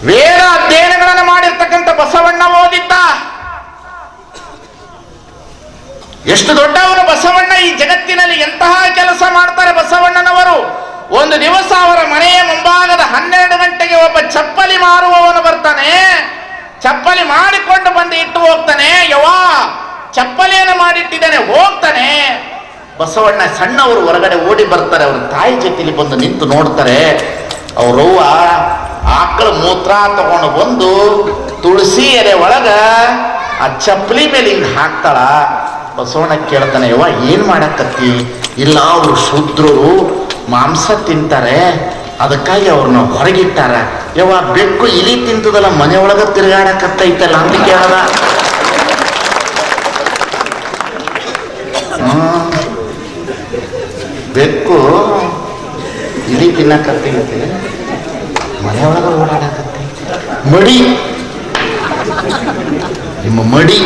ವೇದ ಅಧ್ಯಯನಗಳನ್ನು ಮಾಡಿರ್ತಕ್ಕಂಥ ಬಸವಣ್ಣ ಓದಿದ್ದ. ಎಷ್ಟು ದೊಡ್ಡವರು ಬಸವಣ್ಣ! ಈ ಜಗತ್ತಿನಲ್ಲಿ ಎಂತಹ ಕೆಲಸ ಮಾಡ್ತಾರೆ ಬಸವಣ್ಣನವರು. ಒಂದು ದಿವಸ ಅವರ ಮನೆಯ ಮುಂಭಾಗದ 12 ಗಂಟೆಗೆ ಒಬ್ಬ ಚಪ್ಪಲಿ ಮಾರುವವನು ಬರ್ತಾನೆ. ಚಪ್ಪಲಿ ಮಾಡಿಕೊಂಡು ಬಂದು ಇಟ್ಟು ಹೋಗ್ತಾನೆ. ಯವ್ವ, ಚಪ್ಪಲಿಯನ್ನು ಮಾಡಿಟ್ಟಿದ್ದಾನೆ, ಹೋಗ್ತಾನೆ. ಬಸವಣ್ಣ ಸಣ್ಣವರು ಹೊರಗಡೆ ಓಡಿ ಬರ್ತಾರೆ. ಅವ್ರ ತಾಯಿ ಜೊತೆಲಿ ಬಂದು ನಿಂತು ನೋಡ್ತಾರೆ. ಅವ್ರವ್ವ ಆಕಳ ಮೂತ್ರ ತಗೊಂಡು ಬಂದು ತುಳಸಿ ಎಲೆ ಒಳಗ ಆ ಚಪ್ಪಲಿ ಮೇಲೆ ಹಿಂಗೆ ಹಾಕ್ತಾಳ. ಬಸವಣ್ಣ ಕೇಳ್ತಾನೆ, ಯವ್ವ ಏನ್ ಮಾಡಕತ್ತಿ? ಇಲ್ಲ, ಅವರು ಶೂದ್ರರು, ಮಾಂಸ ತಿಂತಾರೆ, ಅದಕ್ಕಾಗಿ ಅವ್ರನ್ನ ಹೊರಗಿಟ್ಟಾರ. ಯವ್ವ ಬೆಕ್ಕು ಇಲಿ ತಿಂತದಲ್ಲ, ಮನೆ ಒಳಗ ತಿರುಗಾಡಕತ್ತೈತಲ್ಲ ಅಂತ ಕೇಳದ. ಬೆಕ್ಕು ಇಲಿ ತಿನ್ನಕತ್ತೈತೆ, ಮನೆಯೊಳಗ ಓಡಾಡಕತ್ತೈತೆ. ಮಡಿ, ನಿಮ್ಮ ಮಡಿ,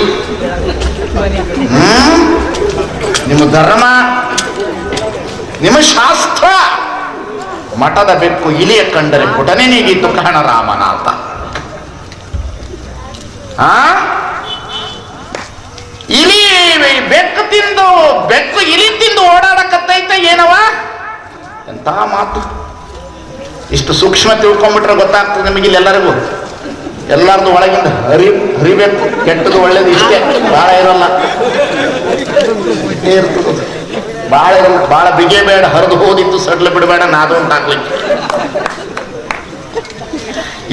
ನಿಮ್ಮ ಧರ್ಮ, ನಿಮ್ಮ ಶಾಸ್ತ್ರ. ಮಠದ ಬೆಕ್ಕು ಇಲಿಯ ಕಂಡರೆ ಪುಟನೆ ನೀಗಿತ್ತು ಕಾಣ ರಾಮನಾಥ. ಇಲಿ ಬೆಕ್ಕು ಇಲಿ ತಿಂದು ಓಡಾಡಕತ್ತೈತೆ. ಅಂದ್ರೆ ಏನವ? ಎಂತ ಮಾತು! ಇಷ್ಟು ಸೂಕ್ಷ್ಮ ತಿಳ್ಕೊಂಡ್ಬಿಟ್ರೆ ಗೊತ್ತಾಗ್ತದೆ ನಿಮಗೆ ಎಲ್ಲರಿಗೂ. ಎಲ್ಲರದು ಒಳಗಿಂದ ಹರಿಬೇಕು. ಕೆಟ್ಟದು ಒಳ್ಳೇದು ಇಷ್ಟೇ, ಬಹಳ ಇರಲ್ಲ. ಬಹಳ ಇರಲ್ಲ, ಬಹಳ ಬಿಗೆ ಬೇಡ. ಹರಿದು ಹೋದಿತ್ತು ಸಡ್ಲು ಬಿಡಬೇಡ, ನಾದು ಅಂತ ಹಾಕ್ಲಿಕ್ಕೆ.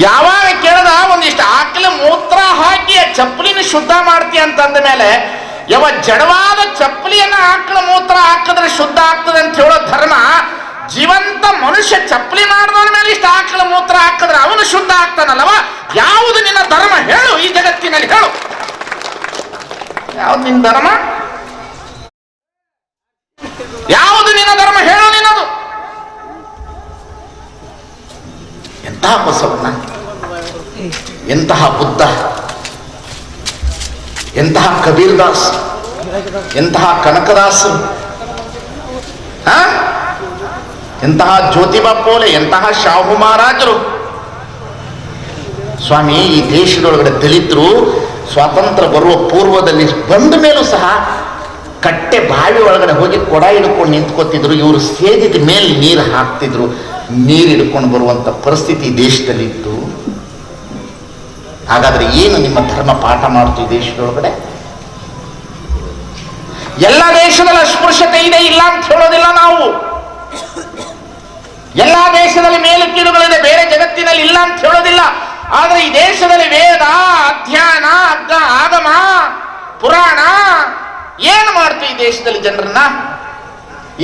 ಯಾವಾಗ ಕೇಳದ ಒಂದಿಷ್ಟು ಆಕಳ ಮೂತ್ರ ಹಾಕಿ ಚಪ್ಪಲಿನ ಶುದ್ಧ ಮಾಡ್ತೀಯ ಅಂತಂದ ಮೇಲೆ, ಯಾವ ಜಡವಾದ ಚಪ್ಪಲಿಯನ್ನ ಆಕಳ ಮೂತ್ರ ಹಾಕಿದ್ರೆ ಶುದ್ಧ ಆಗ್ತದೆ ಅಂತ ಹೇಳೋ ಧರ್ಮ, ಜೀವಂತ ಮನುಷ್ಯ ಚಪ್ಪಲಿ ಮಾಡಿದವನ ಮೇಲೆ ಇಷ್ಟು ಆಕಳ ಮೂತ್ರ ಹಾಕಿದ್ರೆ ಅವನು ಶುದ್ಧ ಆಗ್ತಾನಲ್ಲವ? ಯಾವುದು ನಿನ್ನ ಧರ್ಮ ಹೇಳು ಈ ಜಗತ್ತಿನಲ್ಲಿ, ಹೇಳು. ಯಾವ್ದು ನಿನ್ನ ಧರ್ಮ? ಯಾವುದು ನಿನ್ನ ಧರ್ಮ ಹೇಳು ನಿನ್ನದು? ಎಂತಹ ಬಸವಣ್ಣ, ಎಂತಹ ಬುದ್ಧ, ಎಂತಹ ಕಬೀರ್ ದಾಸ್, ಎಂತಹ ಕನಕದಾಸ್, ಎಂತಹ ಜ್ಯೋತಿಬಾ ಫೂಲೆ, ಎಂತಹ ಶಾಹು ಮಹಾರಾಜರು. ಸ್ವಾಮಿ, ಈ ದೇಶದೊಳಗಡೆ ದಲಿತರು ಸ್ವಾತಂತ್ರ್ಯ ಬರುವ ಪೂರ್ವದಲ್ಲಿ ಬಂದ ಮೇಲೂ ಸಹ ಕಟ್ಟೆ ಬಾವಿ ಒಳಗಡೆ ಹೋಗಿ ಕೊಡ ಹಿಡ್ಕೊಂಡು ನಿಂತ್ಕೋತಿದ್ರು. ಇವರು ಸೇದಿದ ಮೇಲೆ ನೀರು ಹಾಕ್ತಿದ್ರು. ನೀರು ಹಿಡ್ಕೊಂಡು ಬರುವಂತ ಪರಿಸ್ಥಿತಿ ದೇಶದಲ್ಲಿತ್ತು. ಹಾಗಾದ್ರೆ ಏನು ನಿಮ್ಮ ಧರ್ಮ ಪಾಠ ಮಾಡ್ತು ಈ ದೇಶದೊಳಗಡೆ? ಎಲ್ಲ ದೇಶದಲ್ಲಿ ಅಸ್ಪೃಶ್ಯತೆ ಇದೆ, ಇಲ್ಲ ಅಂತ ಹೇಳೋದಿಲ್ಲ ನಾವು. ಎಲ್ಲ ದೇಶದಲ್ಲಿ ಮೇಲು ಕೀಳುಗಳಿದೆ, ಬೇರೆ ಜಗತ್ತಿನಲ್ಲಿ ಇಲ್ಲ ಅಂತ ಹೇಳೋದಿಲ್ಲ. ಆದ್ರೆ ಈ ದೇಶದಲ್ಲಿ ವೇದ ಅಧ್ಯಯನ, ಆಗಮ, ಪುರಾಣ ಏನು ಮಾಡ್ತು ಈ ದೇಶದಲ್ಲಿ ಜನರನ್ನ?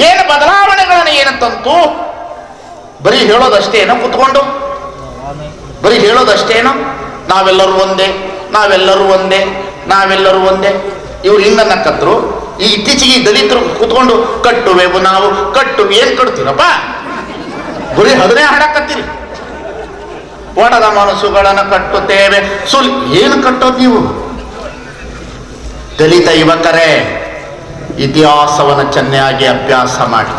ಏನು ಬದಲಾವಣೆಗಳನ್ನ ಏನು ತಂತು? ಬರೀ ಹೇಳೋದಷ್ಟೇನೋ ಕುತ್ಕೊಂಡು, ಬರೀ ಹೇಳೋದಷ್ಟೇನೋ ನಾವೆಲ್ಲರೂ ಒಂದೇ, ನಾವೆಲ್ಲರೂ ಒಂದೇ, ನಾವೆಲ್ಲರೂ ಒಂದೇ. ಇವ್ರು ಹಿಂಗನ್ನಕತ್ರು. ಈ ಇತ್ತೀಚೆಗೆ ದಲಿತರು ಕೂತ್ಕೊಂಡು ಕಟ್ಟುವೆವು ನಾವು, ಕಟ್ಟುವೆ. ಏನ್ ಕಟ್ತೀರಪ್ಪ? ಬರೀ ಅದನ್ನೇ ಹಾಡಕತ್ತೀರಿ. ಒಡದ ಮನಸ್ಸುಗಳನ್ನು ಕಟ್ಟುತ್ತೇವೆ. ಏನು ಕಟ್ಟೋದು ನೀವು? ದಲಿತ ಯುವಕರೇ, ಇತಿಹಾಸವನ್ನು ಚೆನ್ನಾಗಿ ಅಭ್ಯಾಸ ಮಾಡಿ.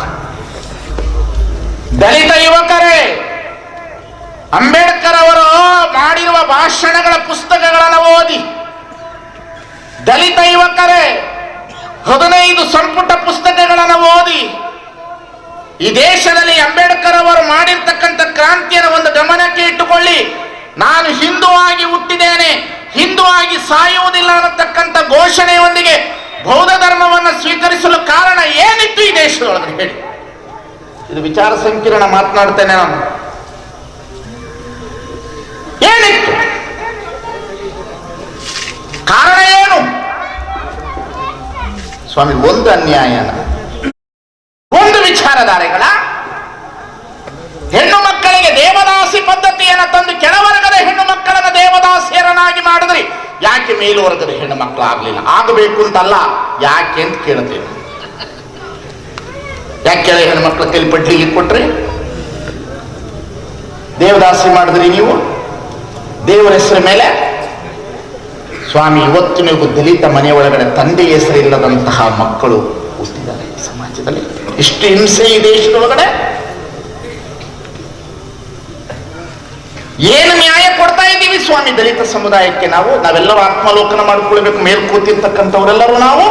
ದಲಿತ ಯುವಕರೇ, ಅಂಬೇಡ್ಕರ್ ಅವರು ಮಾಡಿರುವ ಭಾಷಣಗಳ ಪುಸ್ತಕಗಳನ್ನು ಓದಿ. ದಲಿತ ಯುವಕರೇ, 15 ಸಂಪುಟ ಪುಸ್ತಕಗಳನ್ನು ಓದಿ. ಈ ದೇಶದಲ್ಲಿ ಅಂಬೇಡ್ಕರ್ ಅವರು ಮಾಡಿರ್ತಕ್ಕಂಥ ಕ್ರಾಂತಿಯನ್ನು ಒಂದು ಗಮನಕ್ಕೆ ಇಟ್ಟುಕೊಳ್ಳಿ. ನಾನು ಹಿಂದುವಾಗಿ ಹುಟ್ಟಿದ್ದೇನೆ, ಹಿಂದುವಾಗಿ ಸಾಯುವುದಿಲ್ಲ ಅನ್ನತಕ್ಕಂಥ ಘೋಷಣೆಯೊಂದಿಗೆ ಬೌದ್ಧ ಧರ್ಮವನ್ನು ಸ್ವೀಕರಿಸಲು ಕಾರಣ ಏನಿತ್ತು ಈ ದೇಶದೊಳಗೆ ಹೇಳಿ? ಇದು ವಿಚಾರ ಸಂಕಿರಣ ಮಾತನಾಡ್ತೇನೆ ನಾನು. ಏನಿತ್ತು ಕಾರಣ? ಏನು ಸ್ವಾಮಿ? ಒಂದು ಅನ್ಯಾಯನ, ಒಂದು ವಿಚಾರಧಾರೆಗಳ ಹೆಣ್ಣು ಮಕ್ಕಳಿಗೆ ದೇವದಾಸಿ ಪದ್ಧತಿಯನ್ನು ತಂದು ಕೆಳವರ್ಗದ ಹೆಣ್ಣು ಮಕ್ಕಳನ್ನ ದೇವದಾಸಿಯರನ್ನಾಗಿ ಮಾಡಿದ್ರಿ. ಯಾಕೆ ಮೇಲುವರ್ಗದ ಹೆಣ್ಣು ಮಕ್ಕಳು ಆಗ್ಲಿಲ್ಲ? ಆಗಬೇಕು ಅಂತಲ್ಲ, ಯಾಕೆ ಅಂತ ಕೇಳ್ತೇನೆ. ಯಾಕೆ ಕೆಳ ಹೆಣ್ಣು ಮಕ್ಕಳ ಕೈಲಿ ಪಡ್ಲಿಗೆ ಕೊಟ್ರಿ? ದೇವದಾಸಿ ಮಾಡಿದ್ರಿ ನೀವು ದೇವರ ಹೆಸರ ಮೇಲೆ. ಸ್ವಾಮಿ, ಇವತ್ತು ನೀವು ದಲಿತ ಮನೆ ಒಳಗಡೆ ತಂದೆ ಹೆಸರಿಲ್ಲದಂತಹ ಮಕ್ಕಳು ಹುಟ್ಟಿದ್ದಾರೆ ಸಮಾಜದಲ್ಲಿ. ಇಷ್ಟು ಹಿಂಸೆ ಈ ದೇಶದೊಳಗಡೆ. ಏನು ನ್ಯಾಯ ಕೊಡ್ತಾ ಇದ್ದೀವಿ ಸ್ವಾಮಿ ದಲಿತ ಸಮುದಾಯಕ್ಕೆ? ನಾವೆಲ್ಲರೂ ಆತ್ಮಾಲೋಕನ ಮಾಡಿಕೊಳ್ಬೇಕು. ಮೇಲ್ ಕೂತಿರ್ತಕ್ಕಂಥವರೆಲ್ಲರೂ ನಾವು.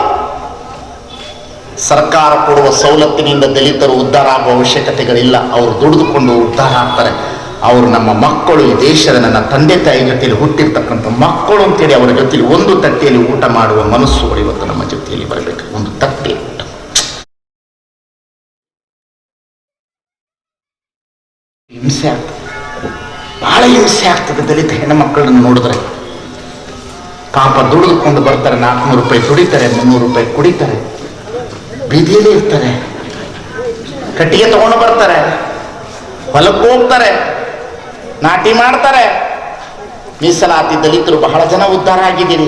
ಸರ್ಕಾರ ಕೊಡುವ ಸವಲತ್ತಿನಿಂದ ದಲಿತರು ಉದ್ಧಾರ ಆಗುವ ಅವಶ್ಯಕತೆಗಳಿಲ್ಲ. ಅವರು ದುಡಿದುಕೊಂಡು ಉದ್ಧಾರ ಆಗ್ತಾರೆ. ಅವರು ನಮ್ಮ ಮಕ್ಕಳು, ಈ ದೇಶದ ನನ್ನ ತಂದೆ ತಾಯಿ ಜೊತೆಯಲ್ಲಿ ಹುಟ್ಟಿರ್ತಕ್ಕಂಥ ಮಕ್ಕಳು ಅಂತೇಳಿ ಅವರ ಜೊತೆಯಲ್ಲಿ ಒಂದು ತಟ್ಟೆಯಲ್ಲಿ ಊಟ ಮಾಡುವ ಮನಸ್ಸುಗಳು ಇವತ್ತು ನಮ್ಮ ಜೊತೆಯಲ್ಲಿ ಬರಬೇಕು. ಒಂದು ತಟ್ಟೆ ಊಟ. ಹಿಂಸೆ ಆಗ್ತದೆ, ಬಹಳ ಹಿಂಸೆ ಆಗ್ತದೆ ದಲಿತ ಹೆಣ್ಣು ಮಕ್ಕಳನ್ನು ನೋಡಿದ್ರೆ. ಪಾಪ ದುಡಿದುಕೊಂಡು ಬರ್ತಾರೆ, 400 ರೂಪಾಯಿ ದುಡಿತಾರೆ, 300 ರೂಪಾಯಿ ಕುಡಿತಾರೆ, ಬೀದಿಯಲ್ಲಿ ಇರ್ತಾರೆ, ಕಟ್ಟಿಗೆ ತಗೊಂಡು ಬರ್ತಾರೆ, ಹೊಲಕ್ಕೆ ಹೋಗ್ತಾರೆ, ನಾಟಿ ಮಾಡ್ತಾರೆ. ಮೀಸಲಾತಿ ದಲಿತರು ಬಹಳ ಜನ ಉದ್ಧಾರ ಆಗಿದ್ದೀರಿ.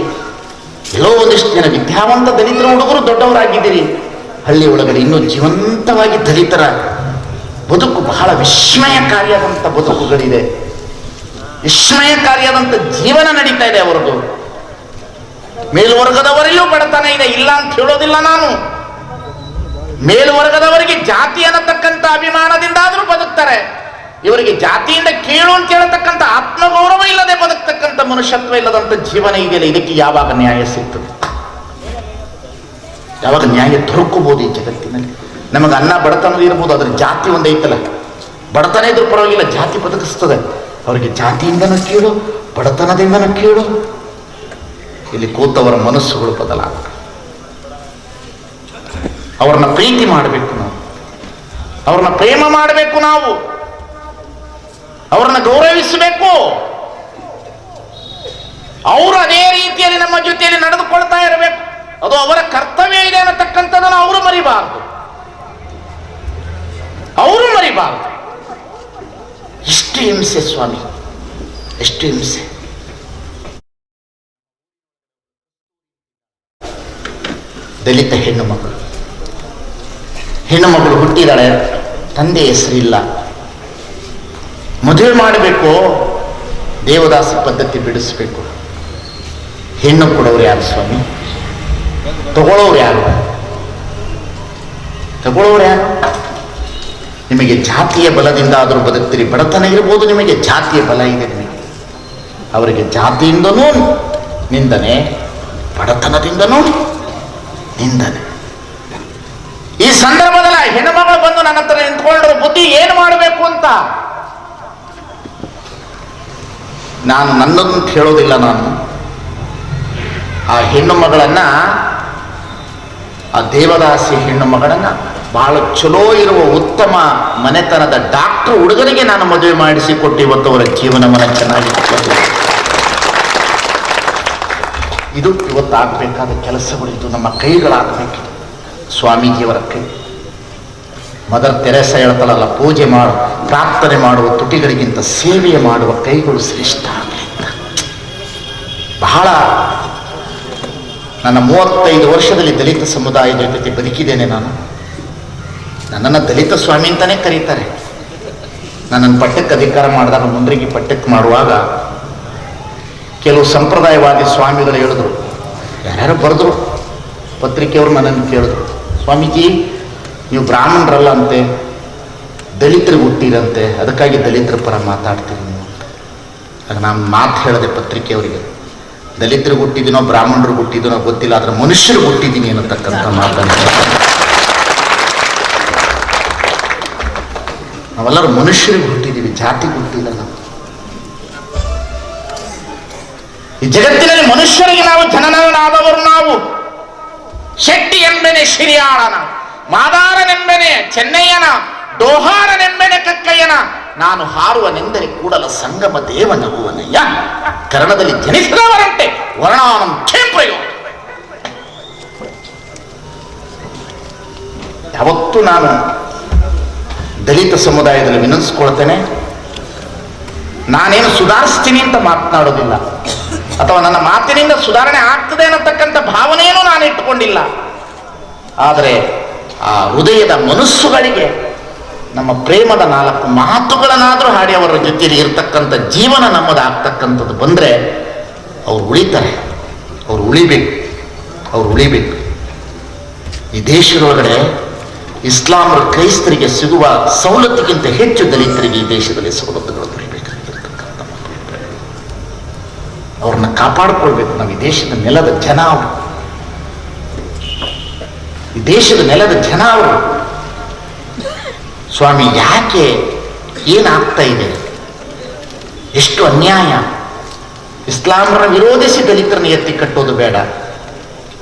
ಎಲ್ಲೋ ಒಂದಿಷ್ಟು ಜನ ವಿದ್ಯಾವಂತ ದಲಿತರ ಹುಡುಗರು ದೊಡ್ಡವರಾಗಿದ್ದೀರಿ. ಹಳ್ಳಿ ಒಳಗಡೆ ಇನ್ನೂ ಜೀವಂತವಾಗಿ ದಲಿತರ ಬದುಕು ಬಹಳ ವಿಸ್ಮಯಕಾರಿಯಾದಂಥ ಬದುಕುಗಳಿದೆ. ವಿಸ್ಮಯಕಾರಿಯಾದಂಥ ಜೀವನ ನಡೀತಾ ಇದೆ ಅವರದು. ಮೇಲ್ವರ್ಗದವರಲ್ಲೂ ಬಡತನ ಇದೆ, ಇಲ್ಲ ಅಂತ ಹೇಳೋದಿಲ್ಲ ನಾನು. ಮೇಲ್ವರ್ಗದವರಿಗೆ ಜಾತಿ ಅನ್ನತಕ್ಕಂಥ ಅಭಿಮಾನದಿಂದಾದ್ರೂ ಬದುಕ್ತಾರೆ. ಇವರಿಗೆ ಜಾತಿಯಿಂದ ಕೀಳು ಅಂತ ಹೇಳತಕ್ಕಂಥ ಆತ್ಮಗೌರವ ಇಲ್ಲದೆ ಬದುಕ್ತಕ್ಕಂಥ ಮನುಷ್ಯತ್ವ ಇಲ್ಲದಂಥ ಜೀವನ ಇದೆಯಲ್ಲ, ಇದಕ್ಕೆ ಯಾವಾಗ ನ್ಯಾಯ ಸಿಗ್ತದೆ? ಯಾವಾಗ ನ್ಯಾಯ ದೊರಕಬಹುದು ಈ ಜಗತ್ತಿನಲ್ಲಿ? ನಮಗೆ ಅನ್ನ ಬಡತನ ಇರ್ಬೋದು, ಅದ್ರ ಜಾತಿ ಒಂದೈತಲ್ಲ, ಬಡತನ ಇದ್ರೂ ಪರವಾಗಿಲ್ಲ, ಜಾತಿ ಬದುಕಿಸ್ತದೆ. ಅವರಿಗೆ ಜಾತಿಯಿಂದನೂ ಕೀಳು, ಬಡತನದಿಂದನೂ ಕೀಳು. ಇಲ್ಲಿ ಕೂತವರ ಮನಸ್ಸುಗಳು ಬದಲಾಗ. ಅವ್ರನ್ನ ಪ್ರೀತಿ ಮಾಡಬೇಕು ನಾವು, ಅವ್ರನ್ನ ಪ್ರೇಮ ಮಾಡಬೇಕು, ನಾವು ಅವ್ರನ್ನ ಗೌರವಿಸಬೇಕು. ಅವರು ಅದೇ ರೀತಿಯಲ್ಲಿ ನಮ್ಮ ಜೊತೆಯಲ್ಲಿ ನಡೆದುಕೊಳ್ತಾ ಇರಬೇಕು. ಅದು ಅವರ ಕರ್ತವ್ಯ ಇದೆ ಅನ್ನತಕ್ಕಂಥದ್ದನ್ನು ಅವರು ಮರಿಬಾರದು, ಅವರು ಮರಿಬಾರದು. ಎಷ್ಟು ಹಿಂಸೆ ಸ್ವಾಮಿ, ಎಷ್ಟು ಹಿಂಸೆ. ದಲಿತ ಹೆಣ್ಣು ಮಗಳು ಹುಟ್ಟಿದಾಳೆ, ತಂದೆ ಹೆಸರಿಲ್ಲ, ಮದುವೆ ಮಾಡಬೇಕು, ದೇವದಾಸಿ ಪದ್ಧತಿ ಬಿಡಿಸ್ಬೇಕು. ಹೆಣ್ಣು ಕೊಡೋರು ಯಾರು ಸ್ವಾಮಿ? ತಗೊಳ್ಳೋರು ಯಾರು? ತಗೊಳ್ಳೋರು ಯಾರು? ನಿಮಗೆ ಜಾತಿಯ ಬಲದಿಂದ ಆದರೂ ಬದುಕ್ತೀರಿ. ಬಡತನ ಇರ್ಬೋದು, ನಿಮಗೆ ಜಾತಿಯ ಬಲ ಇದೆ ನಿಮಗೆ. ಅವರಿಗೆ ಜಾತಿಯಿಂದನೂ ನಿಂದನೆ, ಬಡತನದಿಂದನೂ ನಿಂದನೆ. ಈ ಸಂದರ್ಭದಲ್ಲಿ ಹೆಣ್ಣುಮಗಳು ಬಂದು ನನ್ನ ಹತ್ರ ನಿಂತ್ಕೊಂಡ್ರು, ಬುದ್ಧಿ ಏನು ಮಾಡಬೇಕು ಅಂತ. ನಾನು ನನ್ನನ್ನು ಹೇಳೋದಿಲ್ಲ, ನಾನು ಆ ಹೆಣ್ಣು ಮಗಳನ್ನ, ಆ ದೇವದಾಸಿ ಹೆಣ್ಣು ಮಗಳನ್ನ ಬಹಳ ಚಲೋ ಇರುವ ಉತ್ತಮ ಮನೆತನದ ಡಾಕ್ಟರ್ ಹುಡುಗನಿಗೆ ನಾನು ಮದುವೆ ಮಾಡಿಸಿ ಕೊಟ್ಟು ಇವತ್ತು ಅವರ ಜೀವನವನ್ನ ಚೆನ್ನಾಗಿ ಇದು ಇವತ್ತು ಆಗಬೇಕಾದ ಕೆಲಸಗಳು. ಇದು ನಮ್ಮ ಕೈಗಳಾಗಬೇಕು. ಸ್ವಾಮೀಜಿಯವರ ಕೈ. ಮದರ್ ತೆರೇಸ ಹೇಳ್ತಾಳಲ್ಲ, ಪೂಜೆ ಮಾಡು, ಪ್ರಾರ್ಥನೆ ಮಾಡುವ ತುಟಿಗಳಿಗಿಂತ ಸೇವೆ ಮಾಡುವ ಕೈಗಳು ಶ್ರೇಷ್ಠ ಆಗಲಿ ಅಂತ. ಬಹಳ ನನ್ನ 35 ವರ್ಷದಲ್ಲಿ ದಲಿತ ಸಮುದಾಯದ ಜೊತೆ ಬದುಕಿದ್ದೇನೆ ನಾನು. ನನ್ನನ್ನು ದಲಿತ ಸ್ವಾಮಿ ಅಂತಾನೆ ಕರೀತಾರೆ. ನನ್ನನ್ನು ಪಟ್ಟಕ್ಕೆ ಅಧಿಕಾರ ಮಾಡಿದಾಗ, ಮುಂದ್ರಿಗೆ ಪಟ್ಟಕ್ಕೆ ಮಾಡುವಾಗ ಕೆಲವು ಸಂಪ್ರದಾಯವಾದಿ ಸ್ವಾಮಿಗಳು ಹೇಳಿದ್ರು, ಯಾರ್ಯಾರು ಬರೆದ್ರು, ಪತ್ರಿಕೆಯವರು ನನ್ನನ್ನು ಕೇಳಿದ್ರು, ಸ್ವಾಮೀಜಿ ನೀವು ಬ್ರಾಹ್ಮಣರಲ್ಲ ಅಂತೆ, ದಲಿತರಿಗೆ ಹುಟ್ಟಿರಂತೆ, ಅದಕ್ಕಾಗಿ ದಲಿತರ ಪರ ಮಾತಾಡ್ತೀರಿ ನೀವು. ಆಗ ನಾನು ಮಾತು ಹೇಳಿದೆ ಪತ್ರಿಕೆಯವರಿಗೆ, ದಲಿತರಿಗೆ ಹುಟ್ಟಿದ್ದೀನೋ ಬ್ರಾಹ್ಮಣರಿಗೆ ಹುಟ್ಟಿದ್ದೀನೋ ಗೊತ್ತಿಲ್ಲ, ಆದರೆ ಮನುಷ್ಯರಿಗೆ ಹುಟ್ಟಿದ್ದೀನಿ ಅನ್ನತಕ್ಕಂಥ ಮಾತನ್ನು. ನಾವೆಲ್ಲರೂ ಮನುಷ್ಯರಿಗೆ ಹುಟ್ಟಿದ್ದೀವಿ, ಜಾತಿಗೆ ಹುಟ್ಟಿಲ್ಲ ನಾವು. ಈ ಜಗತ್ತಿನಲ್ಲಿ ಮನುಷ್ಯರಿಗೆ ನಾವು ಜನನನಾದವರು ನಾವು. ಶೆಟ್ಟಿ ಎಂಬೆನೆ ಶಿರಿಯಾಳನ, ಮಾದಾರನೆಂಬೆನೆ ಚೆನ್ನಯ್ಯನ, ಡೋಹಾರನೆಂಬೆನೆ ಕಕ್ಕಯ್ಯನ, ನಾನು ಹಾರುವನೆಂದರೆ ಕೂಡಲ ಸಂಗಮ ದೇವನಗುವನಯ್ಯ. ಕರ್ಣದಲ್ಲಿ ಜನಿಸಿದವರಂತೆ ವರ್ಣಾನಂ ಕ್ಷೇಪ್ರಯೋ. ಯಾವತ್ತೂ ನಾನು ದಲಿತ ಸಮುದಾಯದಲ್ಲಿ ವಿನಂತಿಸ್ಕೊಳ್ತೇನೆ, ನಾನೇನು ಸುಧಾರಿಸ್ತೀನಿ ಅಂತ ಮಾತನಾಡೋದಿಲ್ಲ, ಅಥವಾ ನನ್ನ ಮಾತಿನಿಂದ ಸುಧಾರಣೆ ಆಗ್ತದೆ ಅನ್ನತಕ್ಕಂಥ ಭಾವನೆಯನ್ನು ನಾನು ಇಟ್ಟುಕೊಂಡಿಲ್ಲ. ಆದರೆ ಆ ಹೃದಯದ ಮನಸ್ಸುಗಳಿಗೆ ನಮ್ಮ ಪ್ರೇಮದ 4 ಮಾತುಗಳನ್ನಾದರೂ ಹಾಡಿ ಅವರ ಜೊತೆಯಲ್ಲಿ ಇರ್ತಕ್ಕಂಥ ಜೀವನ ನಮ್ಮದಾಗ್ತಕ್ಕಂಥದ್ದು ಬಂದರೆ ಅವ್ರು ಉಳಿತಾರೆ, ಅವ್ರು ಉಳಿಬೇಕು, ಅವ್ರು ಉಳಿಬೇಕು. ಈ ದೇಶದೊಳಗಡೆ ಇಸ್ಲಾಮರ ಕ್ರೈಸ್ತರಿಗೆ ಸಿಗುವ ಸವಲತ್ತಿಗಿಂತ ಹೆಚ್ಚು ದಲಿತರಿಗೆ ಈ ದೇಶದಲ್ಲಿ ಸವಲತ್ತುಗಳು ದೊರೆಯಬೇಕಾಗಿರ್ತಕ್ಕಂಥ ಅವ್ರನ್ನ ಕಾಪಾಡಿಕೊಳ್ಬೇಕು. ನಾವು ಈ ದೇಶದ ನೆಲದ ಜನ ಅವರು, ಈ ದೇಶದ ನೆಲದ ಜನ ಅವರು. ಸ್ವಾಮಿ ಯಾಕೆ, ಏನಾಗ್ತಾ ಇದೆ, ಎಷ್ಟು ಅನ್ಯಾಯ. ಇಸ್ಲಾಮರನ್ನ ವಿರೋಧಿಸಿ ದಲಿತರನ್ನ ಎತ್ತಿ ಕಟ್ಟೋದು ಬೇಡ,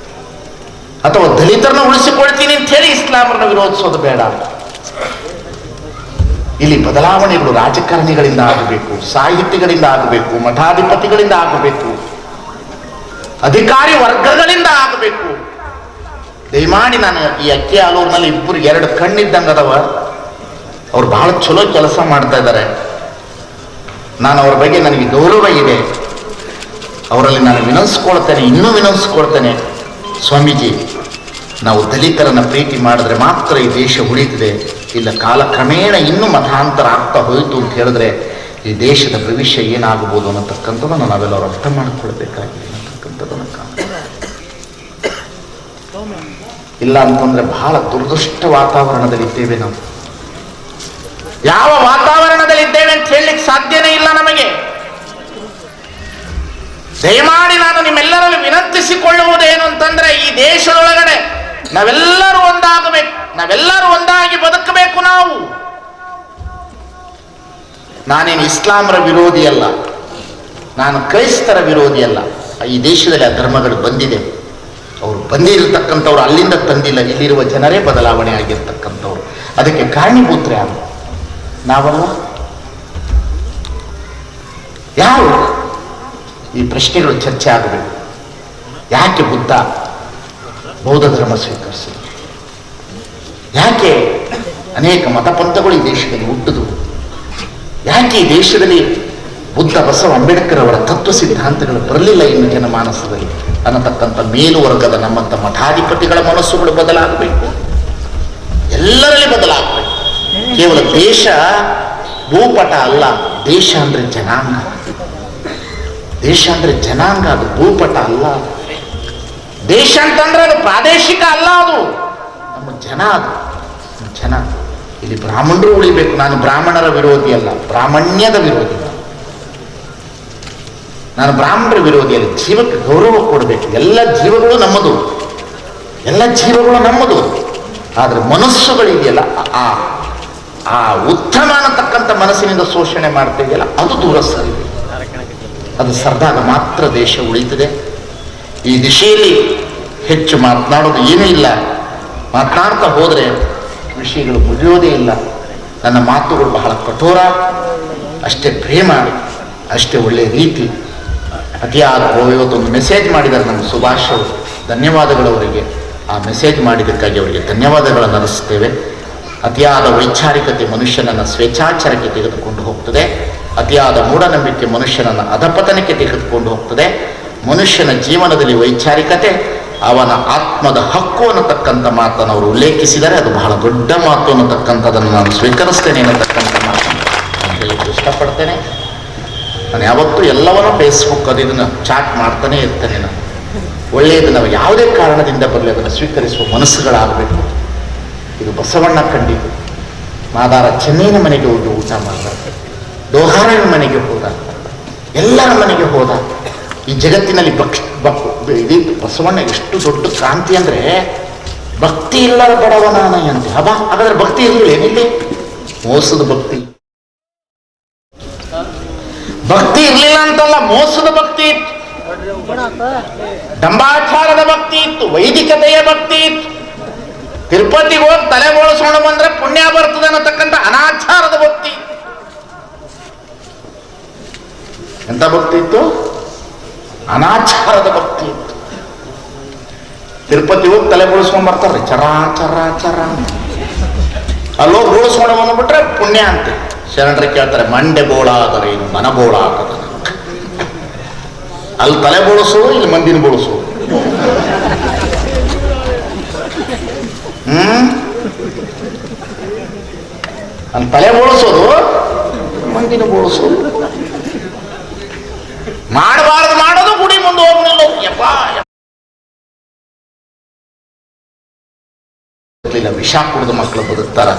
ಅಥವಾ ದಲಿತರನ್ನ ಉಳಿಸಿಕೊಳ್ತೀನಿ ಅಂತ ಹೇಳಿ ಇಸ್ಲಾಮರನ್ನ ವಿರೋಧಿಸೋದು ಬೇಡ. ಇಲ್ಲಿ ಬದಲಾವಣೆಗಳು ರಾಜಕಾರಣಿಗಳಿಂದ ಆಗಬೇಕು, ಸಾಹಿತಿಗಳಿಂದ ಆಗಬೇಕು, ಮಠಾಧಿಪತಿಗಳಿಂದ ಆಗಬೇಕು, ಅಧಿಕಾರಿ ವರ್ಗಗಳಿಂದ ಆಗಬೇಕು. ದಯಮಾಡಿ ನಾನು ಈ ಅಕ್ಕಿ ಆಲೂರಿನಲ್ಲಿ 2 ಕಣ್ಣಿದ್ದಂಗೆ ಅದಾವ, ಅವ್ರು ಬಹಳ ಚಲೋ ಕೆಲಸ ಮಾಡ್ತಾ ಇದ್ದಾರೆ. ನಾನು ಅವ್ರ ಬಗ್ಗೆ ನನಗೆ ಗೌರವ ಇದೆ, ಅವರಲ್ಲಿ ನಾನು ವಿನಂತಿಸ್ಕೊಳ್ತೇನೆ, ಇನ್ನೂ ವಿನಂತಿಸ್ಕೊಳ್ತೇನೆ. ಸ್ವಾಮೀಜಿ, ನಾವು ದಲಿತರನ್ನ ಪ್ರೀತಿ ಮಾಡಿದ್ರೆ ಮಾತ್ರ ಈ ದೇಶ ಉಳಿತಿದೆ, ಇಲ್ಲ ಕಾಲಕ್ರಮೇಣ ಇನ್ನೂ ಮತಾಂತರ ಆಗ್ತಾ ಹೋಯಿತು ಅಂತ ಹೇಳಿದ್ರೆ ಈ ದೇಶದ ಭವಿಷ್ಯ ಏನಾಗಬಹುದು ಅನ್ನತಕ್ಕಂಥದ್ದನ್ನು ನಾವೆಲ್ಲರೂ ಅರ್ಥ ಮಾಡಿಕೊಳ್ಬೇಕಾಗಿದೆ ಅನ್ನತಕ್ಕಂಥದ್ದನ್ನು. ಇಲ್ಲ ಅಂತಂದ್ರೆ ಬಹಳ ದುರ್ದೃಷ್ಟ ವಾತಾವರಣದಲ್ಲಿದ್ದೇವೆ ನಾವು. ಯಾವ ವಾತಾವರಣದಲ್ಲಿದ್ದೇವೆ ಅಂತ ಹೇಳಲಿಕ್ಕೆ ಸಾಧ್ಯನೇ ಇಲ್ಲ ನಮಗೆ. ದಯಮಾಡಿ ನಾನು ನಿಮ್ಮೆಲ್ಲರಲ್ಲಿ ವಿನಂತಿಸಿಕೊಳ್ಳುವುದೇನು ಅಂತಂದ್ರೆ, ಈ ದೇಶದೊಳಗಡೆ ನಾವೆಲ್ಲರೂ ಒಂದಾಗಬೇಕು. ನಾವೆಲ್ಲರೂ ಒಂದಾಗಿ ಬದುಕಬೇಕು. ನಾವು ನಾನೇನು ಇಸ್ಲಾಮರ ವಿರೋಧಿ ಅಲ್ಲ, ನಾನು ಕ್ರೈಸ್ತರ ವಿರೋಧಿ ಅಲ್ಲ. ಈ ದೇಶದಲ್ಲಿ ಆ ಧರ್ಮಗಳು ಬಂದಿದೆ. ಅವರು ಬಂದಿರತಕ್ಕಂಥವ್ರು ಅಲ್ಲಿಂದ ತಂದಿಲ್ಲ, ಇಲ್ಲಿರುವ ಜನರೇ ಬದಲಾವಣೆ ಆಗಿರ್ತಕ್ಕಂಥವ್ರು. ಅದಕ್ಕೆ ಕಾರಣೀಭೂತರು ಯಾರು? ನಾವಲ್ಲ. ಯಾರು? ಈ ಪ್ರಶ್ನೆಗಳು ಚರ್ಚೆ ಆಗಬೇಕು. ಯಾಕೆ ಬುದ್ಧ ಬೌದ್ಧ ಧರ್ಮ ಸ್ವೀಕರಿಸಿದರು? ಯಾಕೆ ಅನೇಕ ಮತಪಂಥಗಳು ಈ ದೇಶದಲ್ಲಿ ಹುಟ್ಟಿದವು? ಯಾಕೆ ಈ ದೇಶದಲ್ಲಿ ಬುದ್ಧ, ಬಸವ, ಅಂಬೇಡ್ಕರ್ ಅವರ ತತ್ವ ಸಿದ್ಧಾಂತಗಳು ಬರಲಿಲ್ಲ ಇನ್ನು ಜನಮಾನಸದಲ್ಲಿ ಅನ್ನತಕ್ಕಂಥ ಮೇಲುವರ್ಗದ ನಮ್ಮಂಥ ಮಠಾಧಿಪತಿಗಳ ಮನಸ್ಸುಗಳು ಬದಲಾಗಬೇಕು. ಎಲ್ಲರಲ್ಲಿ ಬದಲಾಗಬೇಕು. ಕೇವಲ ದೇಶ ಭೂಪಟ ಅಲ್ಲ, ದೇಶ ಅಂದ್ರೆ ಜನಾಂಗ. ದೇಶ ಅಂದ್ರೆ ಜನಾಂಗ, ಅದು ಭೂಪಟ ಅಲ್ಲ. ದೇಶ ಅಂತಂದ್ರೆ ಅದು ಪ್ರಾದೇಶಿಕ ಅಲ್ಲ, ಅದು ನಮ್ಮ ಜನ. ಅದು ಜನ. ಇಲ್ಲಿ ಬ್ರಾಹ್ಮಣರು ಉಳಿಬೇಕು. ನಾನು ಬ್ರಾಹ್ಮಣರ ವಿರೋಧಿ ಅಲ್ಲ, ಬ್ರಾಹ್ಮಣ್ಯದ ವಿರೋಧಿ. ನಾನು ಬ್ರಾಹ್ಮಣರ ವಿರೋಧಿ ಅಲ್ಲ. ಜೀವಕ್ಕೆ ಗೌರವ ಕೊಡಬೇಕು. ಎಲ್ಲ ಜೀವಗಳು ನಮ್ಮದು, ಎಲ್ಲ ಜೀವಗಳು ನಮ್ಮದು. ಆದರೆ ಮನಸ್ಸುಗಳಿದೆಯಲ್ಲ, ಆ ಉತ್ತಮ ಅನ್ನತಕ್ಕಂಥ ಮನಸ್ಸಿನಿಂದ ಶೋಷಣೆ ಮಾಡ್ತಾ ಇದೆಯಲ್ಲ, ಅದು ದೂರ ಸರಿದೆ. ಅದು ಸರಿದಾಗ ಮಾತ್ರ ದೇಶ ಉಳಿತದೆ. ಈ ದಿಶೆಯಲ್ಲಿ ಹೆಚ್ಚು ಮಾತನಾಡೋದು ಏನೂ ಇಲ್ಲ. ಮಾತನಾಡ್ತಾ ಹೋದರೆ ವಿಷಯಗಳು ಮುಗಿಯೋದೇ ಇಲ್ಲ. ನನ್ನ ಮಾತುಗಳು ಬಹಳ ಕಠೋರ, ಅಷ್ಟೇ ಪ್ರೇಮ, ಅಷ್ಟೇ ಒಳ್ಳೆಯ ರೀತಿ. ಅತಿಯಾದ ಇವತ್ತೊಂದು ಮೆಸೇಜ್ ಮಾಡಿದ್ದಾರೆ ನಮ್ಮ ಸುಭಾಷ್ ಅವರು. ಧನ್ಯವಾದಗಳು ಅವರಿಗೆ. ಆ ಮೆಸೇಜ್ ಮಾಡಿದ್ದಕ್ಕಾಗಿ ಅವರಿಗೆ ಧನ್ಯವಾದಗಳನ್ನು ಅನಿಸ್ತೇವೆ. ಅತಿಯಾದ ವೈಚಾರಿಕತೆ ಮನುಷ್ಯನನ್ನು ಸ್ವೇಚ್ಛಾಚಾರಕ್ಕೆ ತೆಗೆದುಕೊಂಡು ಹೋಗ್ತದೆ. ಅತಿಯಾದ ಮೂಢನಂಬಿಕೆ ಮನುಷ್ಯನನ್ನು ಅಧಪತನಕ್ಕೆ ತೆಗೆದುಕೊಂಡು ಹೋಗ್ತದೆ. ಮನುಷ್ಯನ ಜೀವನದಲ್ಲಿ ವೈಚಾರಿಕತೆ ಅವನ ಆತ್ಮದ ಹಕ್ಕು ಅನ್ನತಕ್ಕಂಥ ಮಾತನ್ನು ಅವರು ಉಲ್ಲೇಖಿಸಿದರೆ ಅದು ಬಹಳ ದೊಡ್ಡ ಮಾತು ಅನ್ನತಕ್ಕಂಥದ್ದನ್ನು ನಾನು ಸ್ವೀಕರಿಸ್ತೇನೆ ಅನ್ನತಕ್ಕಂಥ ಮಾತನ್ನು ನಾನು ಹೇಳಕ್ಕೆ ಇಷ್ಟಪಡ್ತೇನೆ. ನಾನು ಯಾವತ್ತೂ ಎಲ್ಲವನ್ನೂ ಫೇಸ್ಬುಕ್ ಅದು ಇದನ್ನು ಚಾಟ್ ಮಾಡ್ತಾನೆ ಇರ್ತೇನೆ. ನಾನು ಒಳ್ಳೆಯದು ನಾವು ಯಾವುದೇ ಕಾರಣದಿಂದ ಬರಲಿ ಅದನ್ನು ಸ್ವೀಕರಿಸುವ ಮನಸ್ಸುಗಳಾಗಬೇಕು. ಇದು ಬಸವಣ್ಣ ಕಂಡಿದ್ದು. ಮಾದಾರ ಚೆನ್ನೈನ ಮನೆಗೆ ಹೋಗಿ ಊಟ ಮಾಡಿದ, ಡೋಹಾರನ ಮನೆಗೆ ಹೋದ, ಎಲ್ಲರ ಮನೆಗೆ ಹೋದ. ಈ ಜಗತ್ತಿನಲ್ಲಿ ಇದು ಬಸವಣ್ಣ ಎಷ್ಟು ದೊಡ್ಡ ಕ್ರಾಂತಿ ಅಂದರೆ, ಭಕ್ತಿ ಇಲ್ಲದ ಬಡವನಾನಂತೆ. ಹಾಗಾದ್ರೆ ಭಕ್ತಿ ಇರಲಿಲ್ಲ ಏನಿಲ್ಲಿ? ಮೋಸದ ಭಕ್ತಿ. ಭಕ್ತಿ ಇರ್ಲಿಲ್ಲ ಅಂತಲ್ಲ, ಮೋಸದ ಭಕ್ತಿ ಇತ್ತು, ಡಂಬಾಚಾರದ ಭಕ್ತಿ ಇತ್ತು, ವೈದಿಕತೆಯ ಭಕ್ತಿ ಇತ್ತು. ತಿರುಪತಿಗೆ ಹೋಗಿ ತಲೆ ಬೋಳಿಸ್ಕೊಂಡು ಬಂದ್ರೆ ಪುಣ್ಯ ಬರ್ತದೆ ಅನ್ನತಕ್ಕಂಥ ಅನಾಚಾರದ ಭಕ್ತಿ. ಎಂತ ಭಕ್ತಿ ಇತ್ತು? ಅನಾಚಾರದ ಭಕ್ತಿ ಇತ್ತು. ತಿರುಪತಿ ಹೋಗಿ ತಲೆ ಬೋಳಿಸ್ಕೊಂಡ್ ಬರ್ತಾರ್ರಿ, ಚರ ಚರ ಚರ. ಅಲ್ಲೋಗಿ ಬೋಳಿಸ್ಕೊಂಡು ಬಂದ್ಬಿಟ್ರೆ ಪುಣ್ಯ ಅಂತೆ. ಶರಣರು ಕೇಳ್ತಾರೆ, ಮಂಡೆ ಬೋಳಾದರೆ ಇನ್ನು ಮನ ಬೋಳ ಹಾಕದ. ಅಲ್ಲಿ ತಲೆ ಬೋಳಿಸೋದು, ಇಲ್ಲಿ ಮಂದಿನ ಬೋಳಿಸೋದು. ಅಲ್ಲಿ ತಲೆ ಬೋಳಿಸೋದು, ಮಂದಿನ ಬೋಳಿಸೋದು. ಮಾಡಬಾರದು ಮಾಡೋದು, ಗುಡಿ ಮುಂದೆ ಹೋಗ್ಲಿಲ್ಲ. ವಿಷ ಕುಡಿದ ಮಕ್ಕಳು ಬದುಕ್ತಾರ.